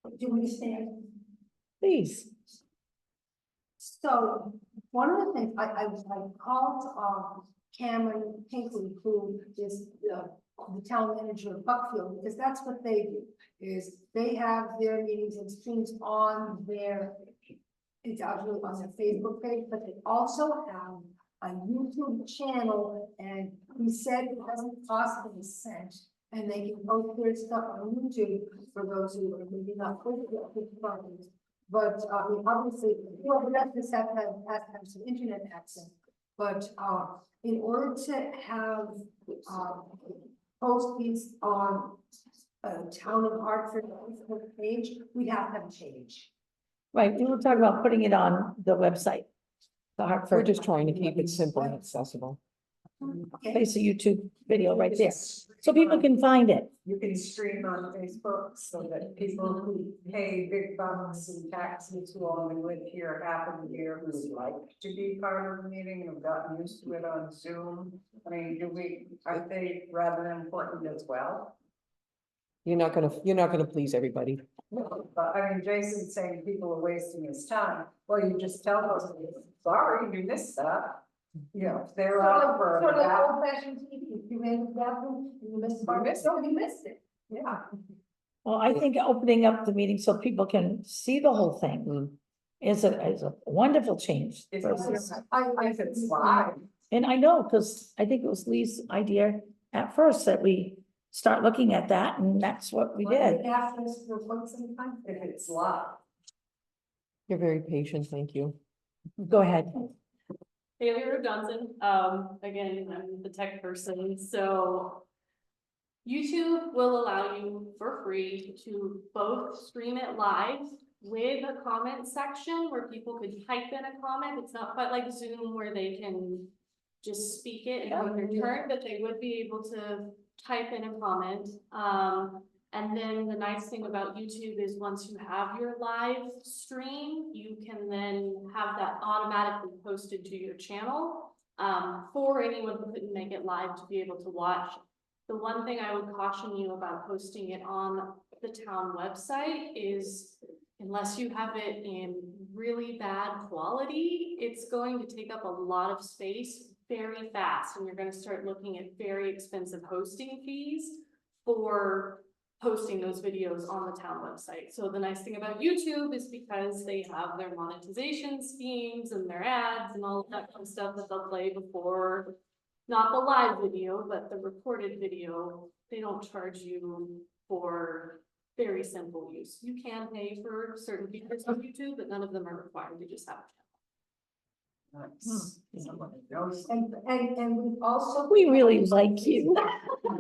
Do you understand? Please. So, one of the things, I called, Cameron Pinkley, who is the town manager of Buckfield, because that's what they do, is they have their meetings and streams on their, it's actually on their Facebook page, but they also have a YouTube channel, and he said it doesn't cost them a cent, and they can post their stuff on YouTube for those who are maybe not good at it. But, I mean, obviously, well, we have to have some internet access, but, in order to have, post these on Town of Hartford Facebook page, we'd have to have change. Right, we were talking about putting it on the website. The We're Hartford, just trying to keep it simple and accessible. place a YouTube video right there, so people can find it. You can stream on Facebook so that people who pay big bucks and taxes who only live here half of the year who would like to be part of the meeting and have gotten used to it on Zoom. I mean, are they rather important as well? You're not gonna please everybody. No, but I mean, Jason's saying people are wasting his time. Well, you just tell us, sorry, you missed that. You know, if they're out for Sort of that. old fashioned TV, if you ran the bathroom, and you missed part, you missed it, yeah. Well, I think opening up the meeting so people can see the whole thing is a wonderful change. If versus- it's live, And I know, because I think it was Lee's idea at first that we start looking at that, and that's what we did. After this for quite some time. If it's live. You're very patient, thank you. Go ahead. Haley Rue Johnson, again, I'm the tech person, so. YouTube will allow you for free to both stream it live with a comment section where people could type in a comment. It's not quite like Zoom where they can just speak it and have their turn, but they would be able to type in a comment. And then the nice thing about YouTube is once you have your live stream, you can then have that automatically posted to your channel for anyone who couldn't make it live to be able to watch. The one thing I would caution you about posting it on the town website is unless you have it in really bad quality, it's going to take up a lot of space very fast. And you're going to start looking at very expensive hosting fees for posting those videos on the town website. So the nice thing about YouTube is because they have their monetization schemes and their ads and all of that kind of stuff that they'll play before. Not the live video, but the recorded video, they don't charge you for very simple use. You can pay for certain features on YouTube, but none of them are required. You just have a channel. And we also. We really like you.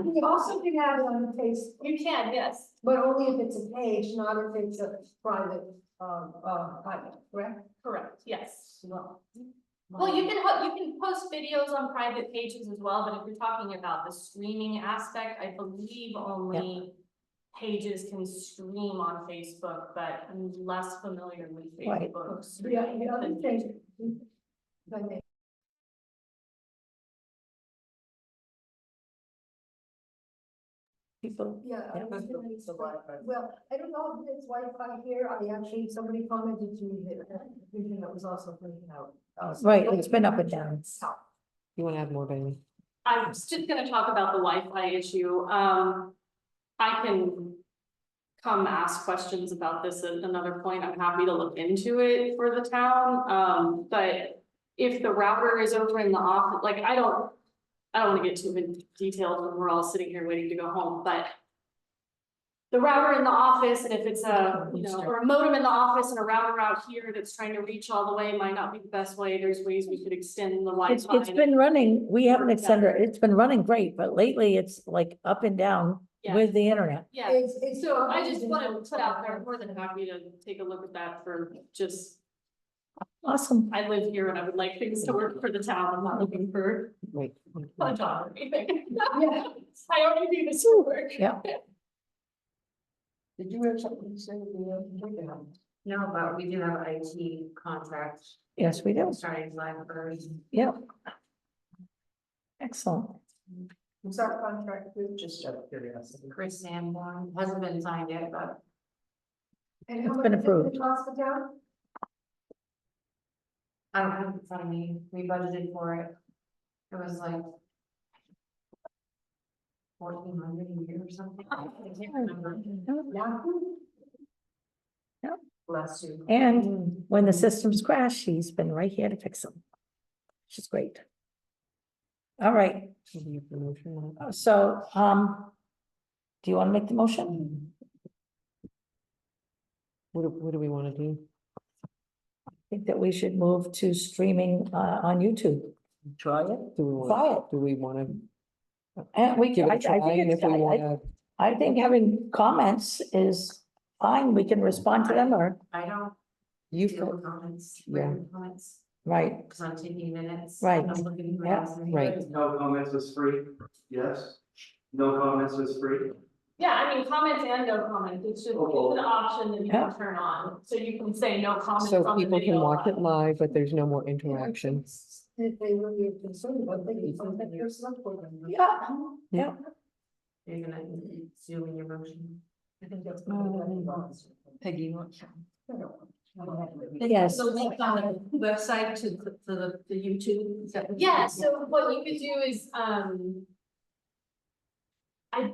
We also can have it on Facebook, You can, yes. but only if it's a page, not if it's a private, correct? Correct, yes. Well, you can post videos on private pages as well, but if you're talking about the streaming aspect, I believe only pages can stream on Facebook, but I'm less familiar with Right. Facebook. Yeah, streaming the other than thing. YouTube. People, Yeah. Yeah. Well, I don't know if it's Wi-Fi here, somebody commented to me that was also breaking out. right, it's been up and down. You wanna add more, Bailey? I was just gonna talk about the Wi-Fi issue. I can come ask questions about this at another point. I'm happy to look into it for the town. But if the router is over in the office, like I don't wanna get too in detail when we're all sitting here waiting to go home, but the router in the office, and if it's a, or a modem in the office and a router out here that's trying to reach all the way might not be the best way. There's ways we could extend the Wi-Fi. It's been running, we haven't extended, it's been running great, but lately it's like up and down Yeah. with the internet. Yeah, so I just want to put out there, I'm more than happy to take a look at that for just, Awesome. I live here and I would like things to work for the town. I'm not looking for Wait. a job or anything. I already do this for work. Yeah. Did you have something to say? No, but we do have an IT contract Yes, we do. starting July 1st. Yep. Excellent. Who's our contract with? Just out of curiosity. Chris Sanborn hasn't been signed yet, but And It's how been much approved. does it cost the town? I don't have it in front of me. We budgeted for it. It was like 1,400 a year or something. I can't remember. Yep. Bless you. And when the systems crash, he's been right here to fix them. Which is great. All right, so, do you want to make the motion? What do we wanna do? I think that we should move to streaming, on YouTube. Try it? Do Try it. we wanna And we, give it I a try, and think if it's, we wanna, I think having comments is fine, we can respond to them or, I don't you, do comments, Yeah. written comments, right, because I'm taking minutes. Right. I'm looking through Yeah. everything. right, No comments is free, yes. No comments is free. Yeah, I mean, comments and no comments, it's just, it's an option that you Yeah. can turn on, so you can say no comments so on the people video. can watch it live, but there's no more interaction. If they really are concerned about, they can contact your select board. member. yeah, yeah. You're gonna zoom in your motion. I think that's. Peggy, what? Yes. The link on the website to the YouTube. Is that what you- Yeah, so what you could do is, I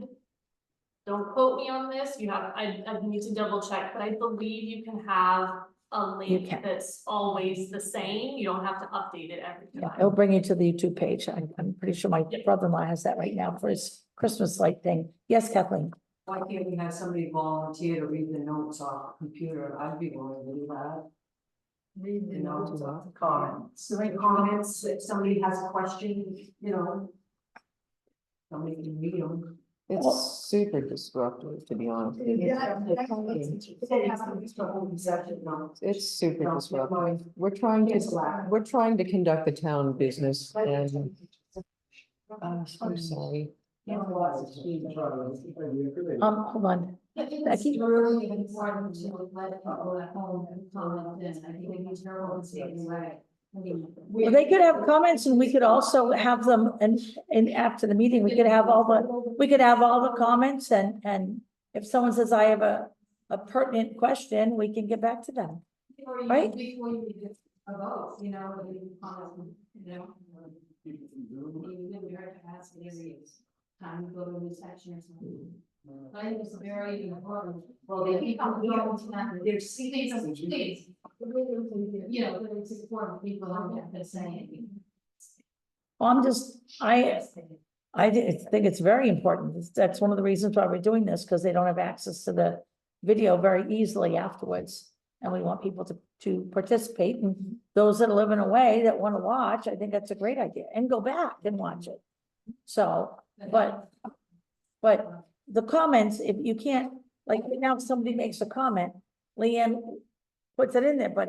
don't quote me on this, I need to double check, but I believe you can have a You link can. that's always the same. You don't have to update it every Yeah, time. it'll bring you to the YouTube page. I'm pretty sure my brother-in-law has that right now for his Christmas light thing. Yes, Kathleen? Why can't we have somebody volunteer to read the notes off the computer? I'd be willing to do that. Read You know, Comments. the right comments, if somebody has a question, you know. Somebody can read them. It's super disruptive, to be honest. It's super disruptive. We're trying to conduct the town business and. I'm sorry. Hold on. I think it's really important to let people at home comment in. I think it'd be terrible to see it away. I mean, Well, they could have comments and we could also have them, and after the meeting, we could have all the comments and if someone says, I have a pertinent question, we can get back to them. Right? Before you get a vote, you know, when you comment, you know. You can very capacity areas, time to go to a new section or something. But I think it's very important. Well, they keep on going to that, there's things, you know, it's important people have been saying. Well, I think it's very important. That's one of the reasons why we're doing this, because they don't have access to the video very easily afterwards. And we want people to participate, and those that are living away that want to watch, I think that's a great idea, and go back and watch it. So, but the comments, if you can't, like now if somebody makes a comment, Leanne puts it in there, but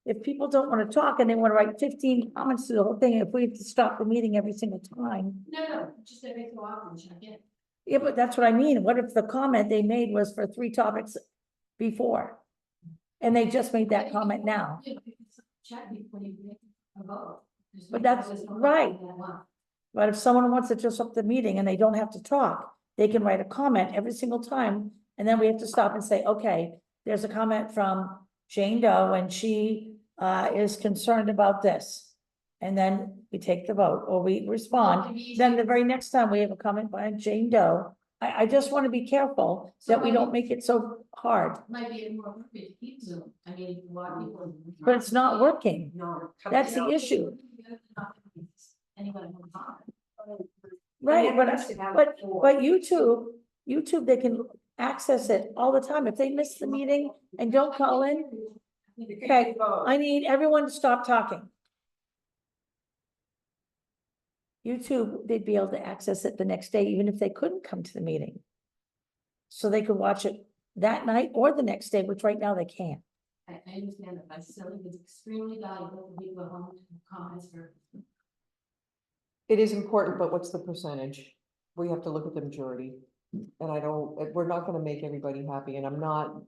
if people don't want to talk and they want to write 15 comments to the whole thing, if we have to stop the meeting every single time. No, just every so often check in. Yeah, but that's what I mean. What if the comment they made was for 3 topics before? And they just made that comment now. Check before you make a vote. But that's right. But if someone wants to just up the meeting and they don't have to talk, they can write a comment every single time. And then we have to stop and say, okay, there's a comment from Jane Doe and she is concerned about this. And then we take the vote or we respond. Then the very next time we have a comment by Jane Doe. I just want to be careful that we don't make it so hard. Might be more appropriate to keep Zoom. I mean, a lot of people. But it's not working. No. That's the issue. Anyone who comment. Right, but YouTube, they can access it all the time. If they miss the meeting and don't call in, okay, I need everyone to stop talking. YouTube, they'd be able to access it the next day, even if they couldn't come to the meeting. So they could watch it that night or the next day, which right now they can't. I understand that, but I still think it's extremely valuable for people at home to comments for. It is important, but what's the percentage? We have to look at the majority. And we're not gonna make everybody happy, and I'm not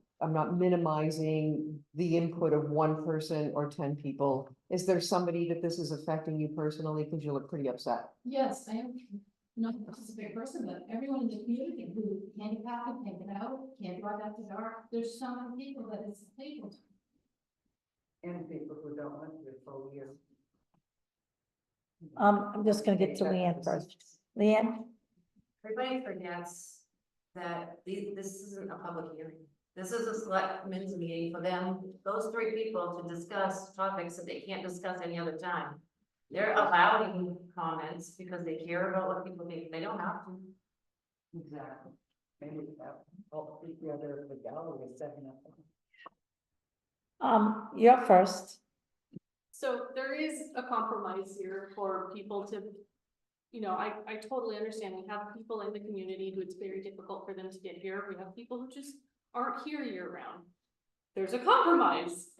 minimizing the input of 1 person or 10 people. Is there somebody that this is affecting you personally? Because you look pretty upset. Yes, I am not a specific person, but everyone in the community who handicapped, can't get out, can't drive after dark. There's so many people that it's fatal to. And people who don't live here for a year. I'm just gonna get to Leanne first. Leanne? Everybody forgets that this isn't a public hearing. This is a selectmen's meeting for them, those 3 people to discuss topics that they can't discuss any other time. They're allowing comments because they care about what people think. They don't have to. Exactly. Maybe that, all the other, the gallery is setting up. You're up first. So there is a compromise here for people to, you know, I totally understand. We have people in the community who it's very difficult for them to get here. We have people who just aren't here year round. There's a compromise.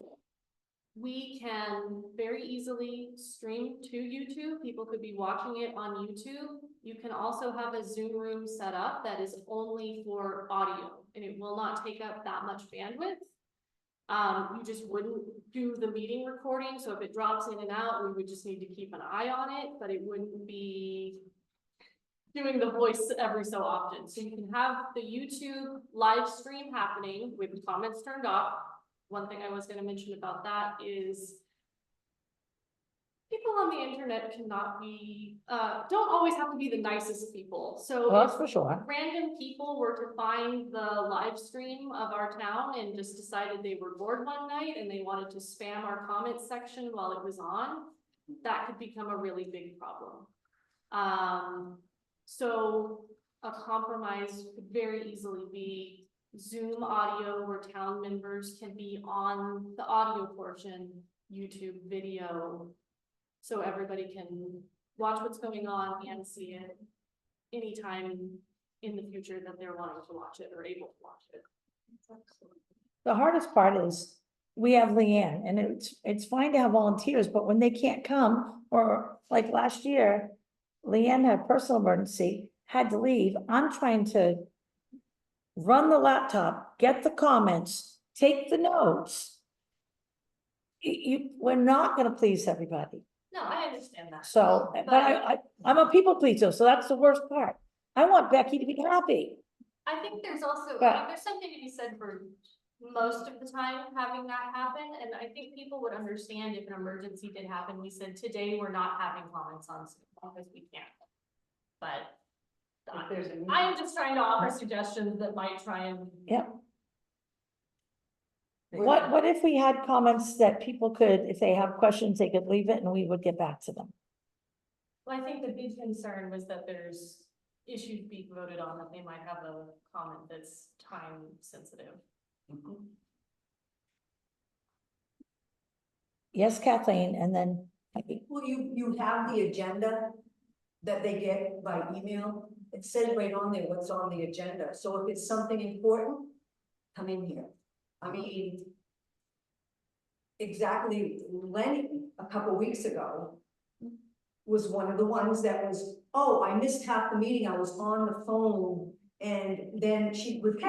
We can very easily stream to YouTube. People could be watching it on YouTube. You can also have a Zoom room set up that is only for audio, and it will not take up that much bandwidth. You just wouldn't do the meeting recording, so if it drops in and out, we would just need to keep an eye on it, but it wouldn't be doing the voice every so often. So you can have the YouTube live stream happening with comments turned off. One thing I was going to mention about that is people on the internet cannot be, don't always have to be the nicest people. So Well, if that's for sure. random people were to find the live stream of our town and just decided they were bored one night and they wanted to spam our comments section while it was on, that could become a really big problem. So a compromise could very easily be Zoom audio where town members can be on the audio portion, YouTube video, so everybody can watch what's going on and see it anytime in the future that they're wanting to watch it or able to watch it. The hardest part is, we have Leanne, and it's fine to have volunteers, but when they can't come, or like last year, Leanne had a personal emergency, had to leave, I'm trying to run the laptop, get the comments, take the notes. We're not gonna please everybody, No, I understand that. so, but I'm a people pleaser, so that's the worst part. I want Becky to be happy. I think there's also, But- there's something to be said for most of the time having that happen, and I think people would understand if an emergency did happen, we said, today we're not having comments on Zoom because we can't. But I'm just trying to offer suggestions that might try and. Yep. What if we had comments that people could, if they have questions, they could leave it and we would get back to them? Well, I think the big concern was that there's issues being voted on, that they might have a comment that's time sensitive. Yes, Kathleen, and then Well, you have the agenda that they get by email. It says right on there what's on the agenda. So if it's something important, come in here. I mean, exactly, Lenny, a couple weeks ago, was one of the ones that was, oh, I missed half the meeting, I was on the phone, and then she repeated.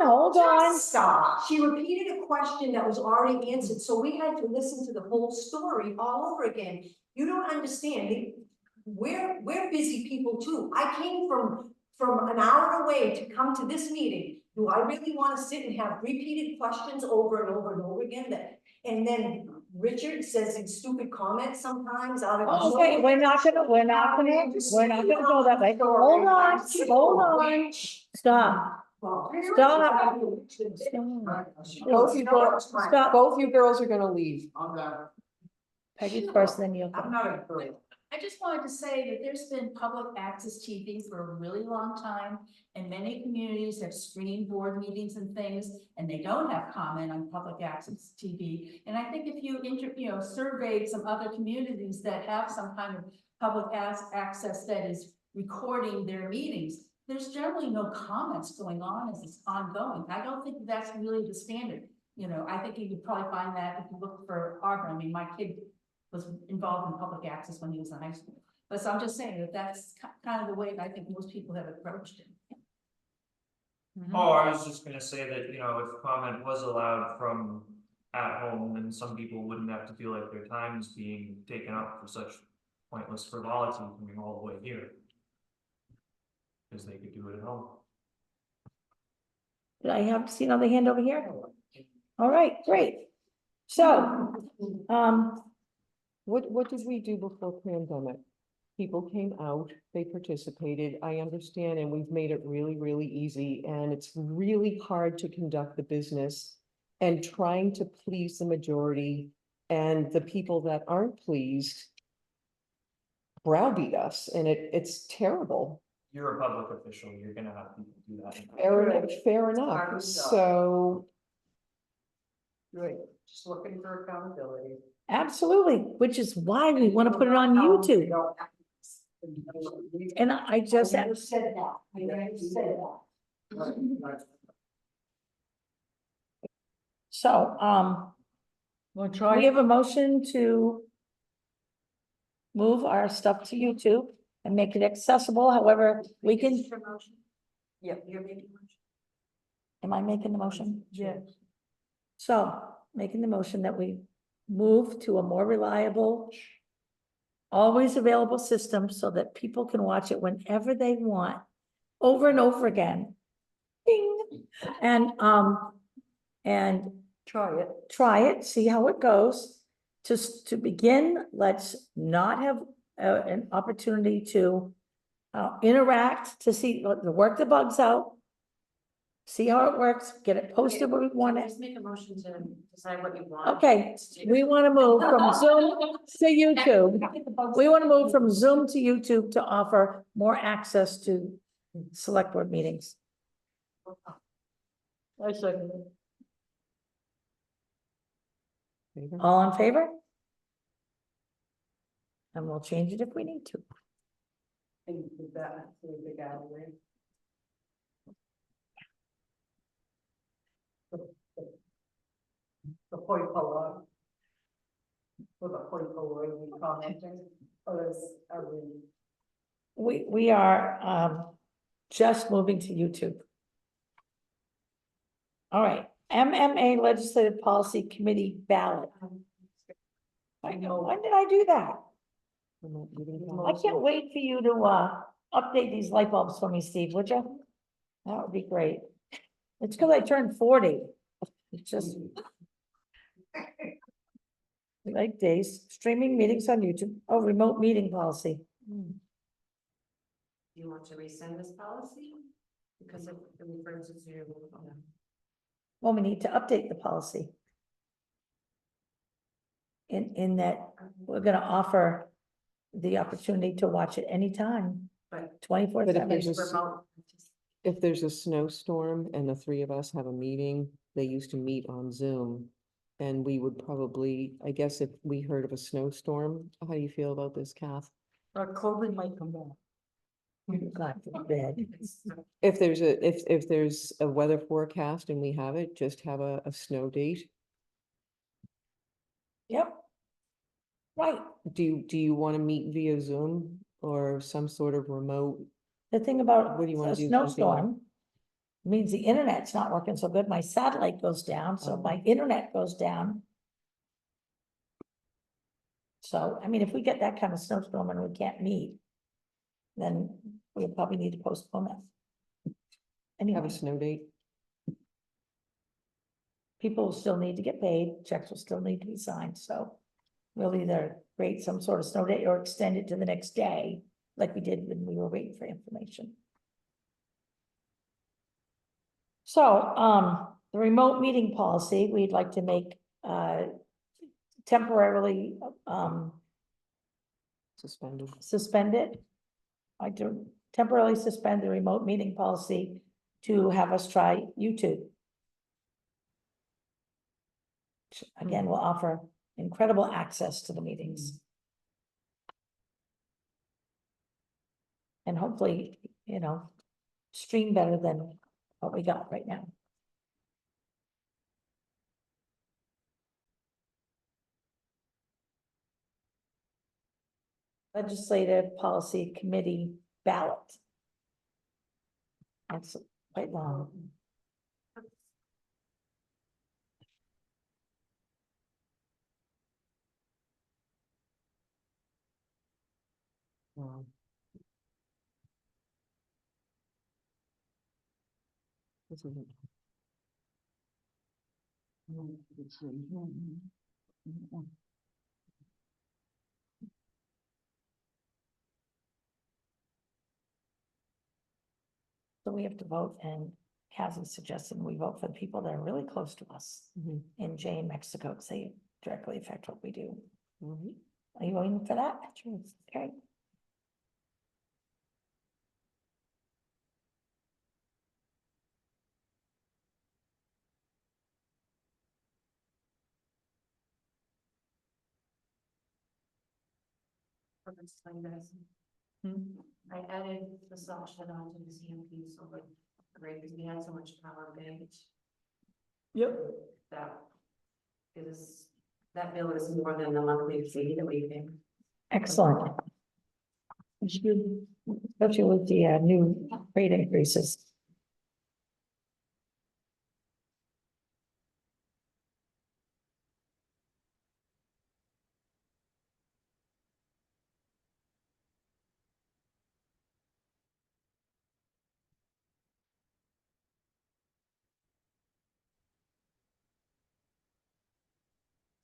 Hold on. Stop. She repeated a question that was already answered, so we had to listen to the whole story all over again. You don't understand, we're busy people too. I came from an hour away to come to this meeting. Do I really want to sit and have repeated questions over and over and over again and then Richard says in stupid comments sometimes out of. Okay, we're not gonna go that way. Hold on. Stop. Stop. Both you girls are gonna leave. Peggy's first, then you. I'm not a girl. I just wanted to say that there's been public access TV for a really long time, and many communities have screened board meetings and things, and they don't have comment on public access TV. And I think if you surveyed some other communities that have some kind of public access that is recording their meetings, there's generally no comments going on as it's ongoing. I don't think that's really the standard. I think you could probably find that if you look for Auburn. I mean, my kid was involved in public access when he was in high school. But so I'm just saying that that's kind of the way I think most people have approached it. Oh, I was just gonna say that, if comment was allowed from at home, then some people wouldn't have to feel like their time is being taken up for such pointless frivolity coming all the way here. Because they could do it at home. Did I have seen another hand over here? All right, great. So, What did we do before pandemic? People came out, they participated, I understand, and we've made it really, really easy, and it's really hard to conduct the business and trying to please the majority, and the people that aren't pleased browbeat us, and it's terrible. You're a public official, you're gonna have people do that. Fair enough, so. Good, just looking for accountability. absolutely, which is why we want to put it on YouTube. And I just I never said that. I never said that. So, we have a motion to move our stuff to YouTube and make it accessible, however, we can. Yeah, you're making. Am I making the motion? Yeah. So, making the motion that we move to a more reliable, always available system so that people can watch it whenever they want, over and over again. Bing. And Try it, see how it goes. Just to begin, let's not have an opportunity to interact, to see, to work the bugs out. See how it works, get it posted where we want it. Just make a motion to decide what you want. Okay, we want to move from Zoom to YouTube. We want to move from Zoom to YouTube to offer more access to select board meetings. I second it. All in favor? And we'll change it if we need to. And with that, with the gallery. The point below. With a point below, we commenting, or is, are we? We are just moving to YouTube. All right, MMA Legislative Policy Committee ballot. I know, when did I do that? I can't wait for you to update these light bulbs for me, Steve, would you? That would be great. It's because I turned 40. It's just. We like days, streaming meetings on YouTube, oh, remote meeting policy. Do you want to rescind this policy? Because it refers to your. Well, we need to update the policy. In that, we're gonna offer the opportunity to watch it anytime, But 24/7. But if there's it's a, remote. if there's a snowstorm and the three of us have a meeting, they used to meet on Zoom. And we would probably, I guess if we heard of a snowstorm, how do you feel about this, Kath? COVID might come back. God forbid. If there's if there's a weather forecast and we have it, just have a snow date. Yep. Right, Do you want to meet via Zoom or some sort of remote? the thing about What do you wanna a do, something like- snowstorm means the internet's not working so good, my satellite goes down, so my internet goes down. So, I mean, if we get that kind of snowstorm and we can't meet, then we'll probably need to postpone it. Have Anyway, a snow date? people will still need to get paid, checks will still need to be signed, so we'll either create some sort of snow day or extend it to the next day, like we did when we were waiting for information. So, the remote meeting policy, we'd like to make, temporarily, Suspended. it. I do temporarily suspend the remote meeting policy to have us try YouTube. Which, again, will offer incredible access to the meetings. And hopefully, stream better than what we got right now. Legislative Policy Committee ballot. That's quite long. Wow. This isn't. So we have to vote, and Cassie suggested we vote for the people that are really close to us in Jay and Mexico, because they directly affect what we do. Are you voting for that? Sure. Okay. I added the salt shed onto the CMP, so like, great, because we had so much power baggage. Yep. That bill is more than the monthly fee that we pay. Excellent. It's good, especially with the new rate increases.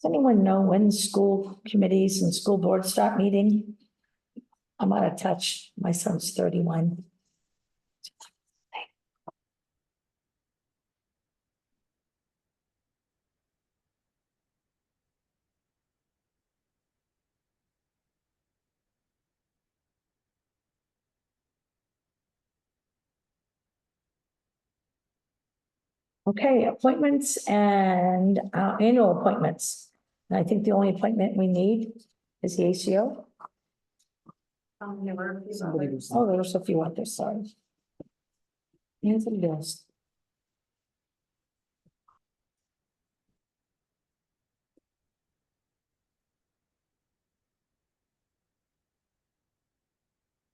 Does anyone know when school committees and school boards start meeting? I'm out of touch. My son's 31. Okay, appointments and annual appointments. And I think the only appointment we need is the ACO. There were a few Somebody others. was- Oh, there's a few others, sorry. Anthony Bills.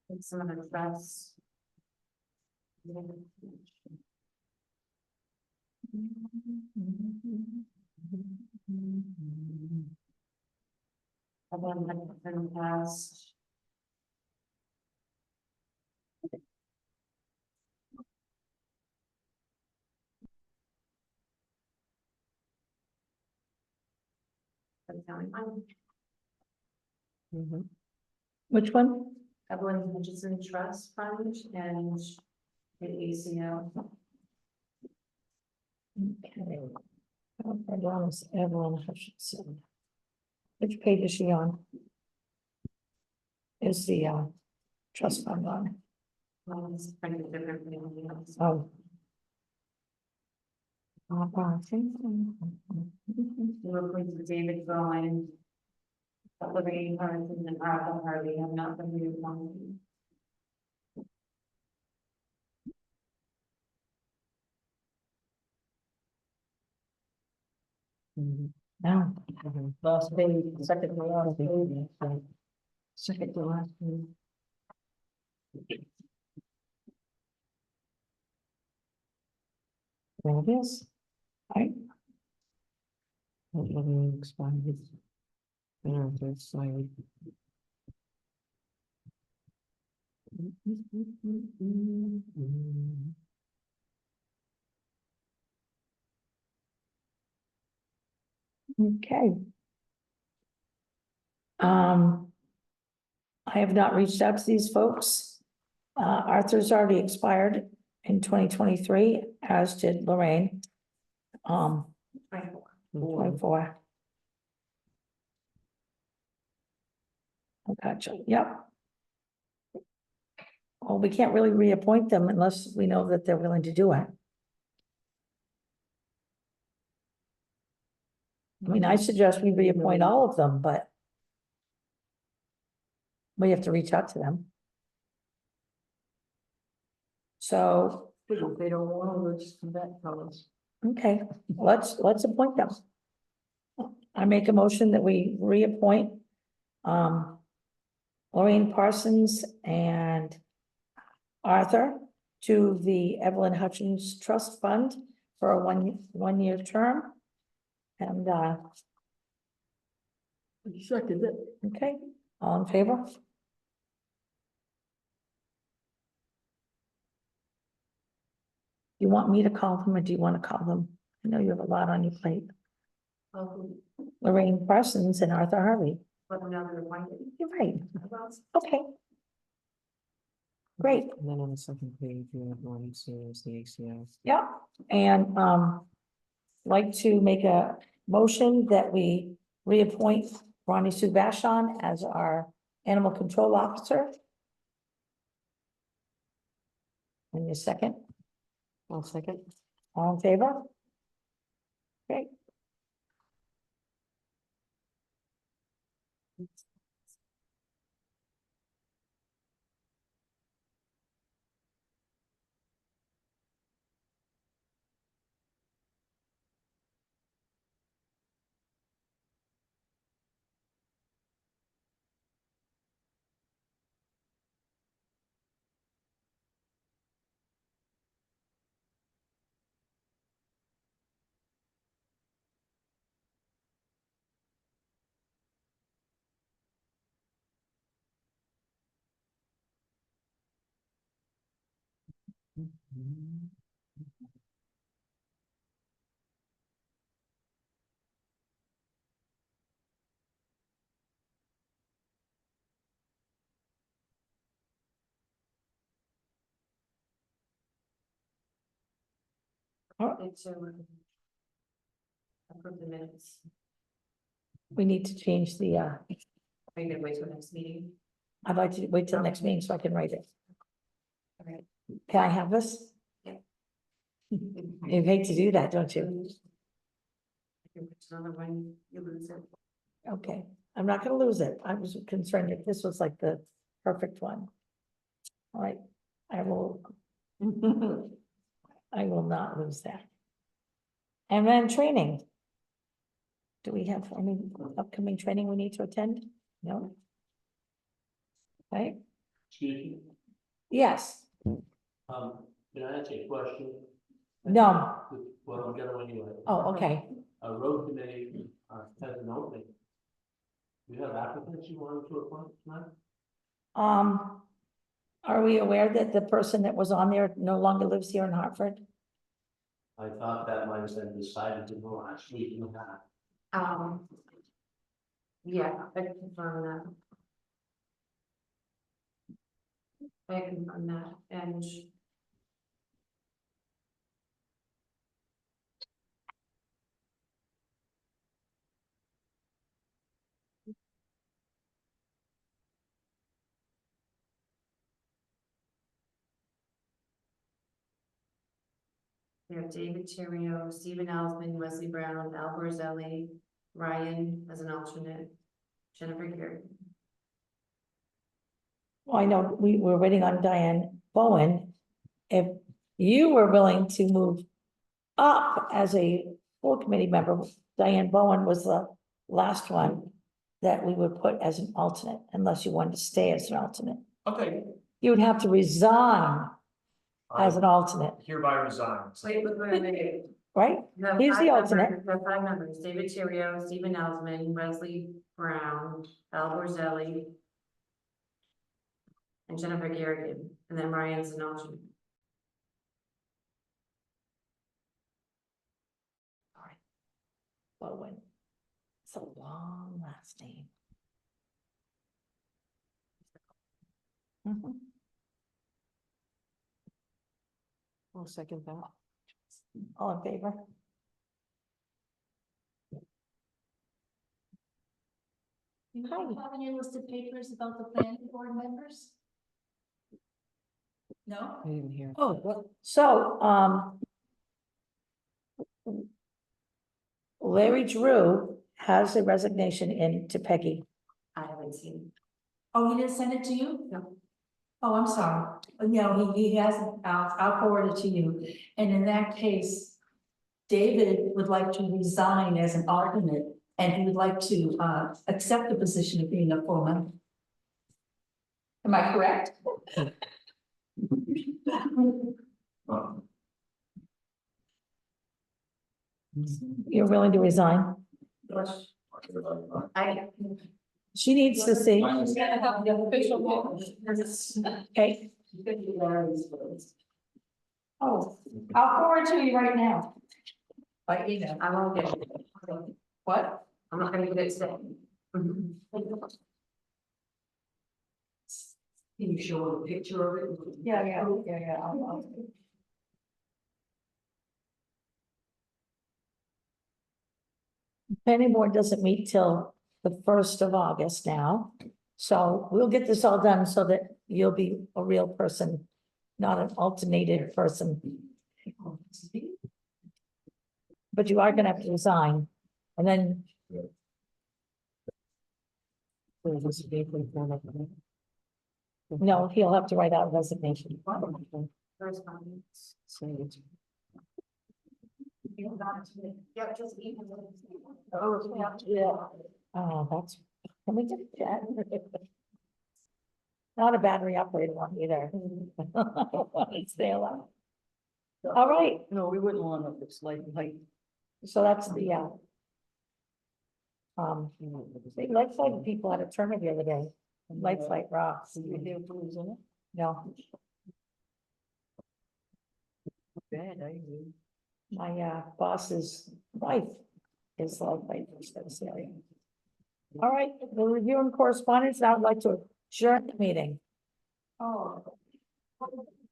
And some of the trusts. I've been in the past. Which one? Evelyn Hutchinson Trust Fund and the ACO. Okay. Evelyn Hutchinson. Which page is she on? Is the trust fund on? It's kind of different than anything else. Oh. We're going to David Bowen. Lorraine Harrison and Arthur Harvey have not been reappointed. No. Last page, second to last page. Second to last page. There it is. Right. Expired. Yeah, that's like. Okay. I have not reached out to these folks. Arthur's already expired in 2023, as did Lorraine. 24. I gotcha, yep. Well, we can't really reappoint them unless we know that they're willing to do it. I mean, I suggest we reappoint all of them, but we have to reach out to them. So, If they don't want to, just come back, tell us. okay, let's appoint them. I make a motion that we reappoint Maureen Parsons and Arthur to the Evelyn Hutchins Trust Fund for a one-year term. And Second it. okay, all in favor? You want me to call them or do you want to call them? I know you have a lot on your plate. Lorraine Parsons and Arthur Harvey. But another one. You're right. Okay. Great. And then on the second page, you have one, so is the ACO. Yeah, and like to make a motion that we reappoint Ronnie Sue Vashon as our animal control officer. And your second, I'll second. all in favor? Great. And so. Approve the minutes. We need to change the, Are you gonna wait till next meeting? I'd like to wait till next meeting so I can write it. Okay. Can I have this? Yeah. You hate to do that, don't you? It's another one, you lose it. Okay, I'm not gonna lose it. I was concerned if this was like the perfect one. All right, I will. I will not lose that. And then training. Do we have any upcoming training we need to attend? No? Okay, Excuse me, yes, can I ask you a question? no, Well, I'm gonna anyway. oh, okay. A road committee, has an opening. Do you have applicants you wanted to appoint tonight? Are we aware that the person that was on there no longer lives here in Hartford? I thought that might have been decided to go last week. Yeah, I can confirm that. I can confirm that, and. We have David Terrio, Stephen Alsman, Wesley Brown, Al Borzelli, Ryan as an alternate, Jennifer Garrett. Well, I know we were waiting on Diane Bowen. If you were willing to move up as a full committee member, Diane Bowen was the last one that we would put as an alternate, unless you wanted to stay as an alternate. Okay. You would have to resign as an alternate, Hereby resigns. Wait, right? We have He's five the members- alternate. We have five members, David Terrio, Stephen Alsman, Wesley Brown, Al Borzelli. And Jennifer Garrigan, and then Ryan's an alternate. Bowen. It's a long last name. Mhm. I'll second that. All in favor? You have any listed papers about the planning board members? No? I didn't hear. Oh, so, Larry Drew has a resignation in to Peggy. I haven't seen. Oh, he didn't send it to you? No. Oh, I'm sorry. No, he hasn't. I'll forward it to you. And in that case, David would like to resign as an alternate, and he would like to accept the position of being a full member. Am I correct? You're willing to resign? I. She needs to see. She's gonna have the official vote. Okay. Oh, I'll forward to you right now. By email. I won't get it. What? I'm not gonna get it today. Can you show a picture of it? Yeah. Planning board doesn't meet till the 1st of August now. So we'll get this all done so that you'll be a real person, not an alternated person. But you are gonna have to resign, and then. No, he'll have to write out resignation. Correspondence. Yeah, just email. Oh, yeah. Oh, that's, can we get that? Not a battery operated one either. It's there. All right, No, we wouldn't want to, it's like, so that's the, big light flight people had a tournament the other day. Light flight rocks. you hear blues in it? No, Bad, I agree. my boss's wife is light flight for this area. All right, the review and correspondence, now I'd like to adjourn the meeting. Oh.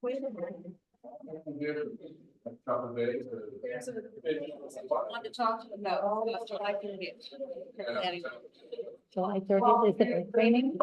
Wait a minute. couple of days. There's a, I want to talk to them about all the July 30th. July 30th, is it raining?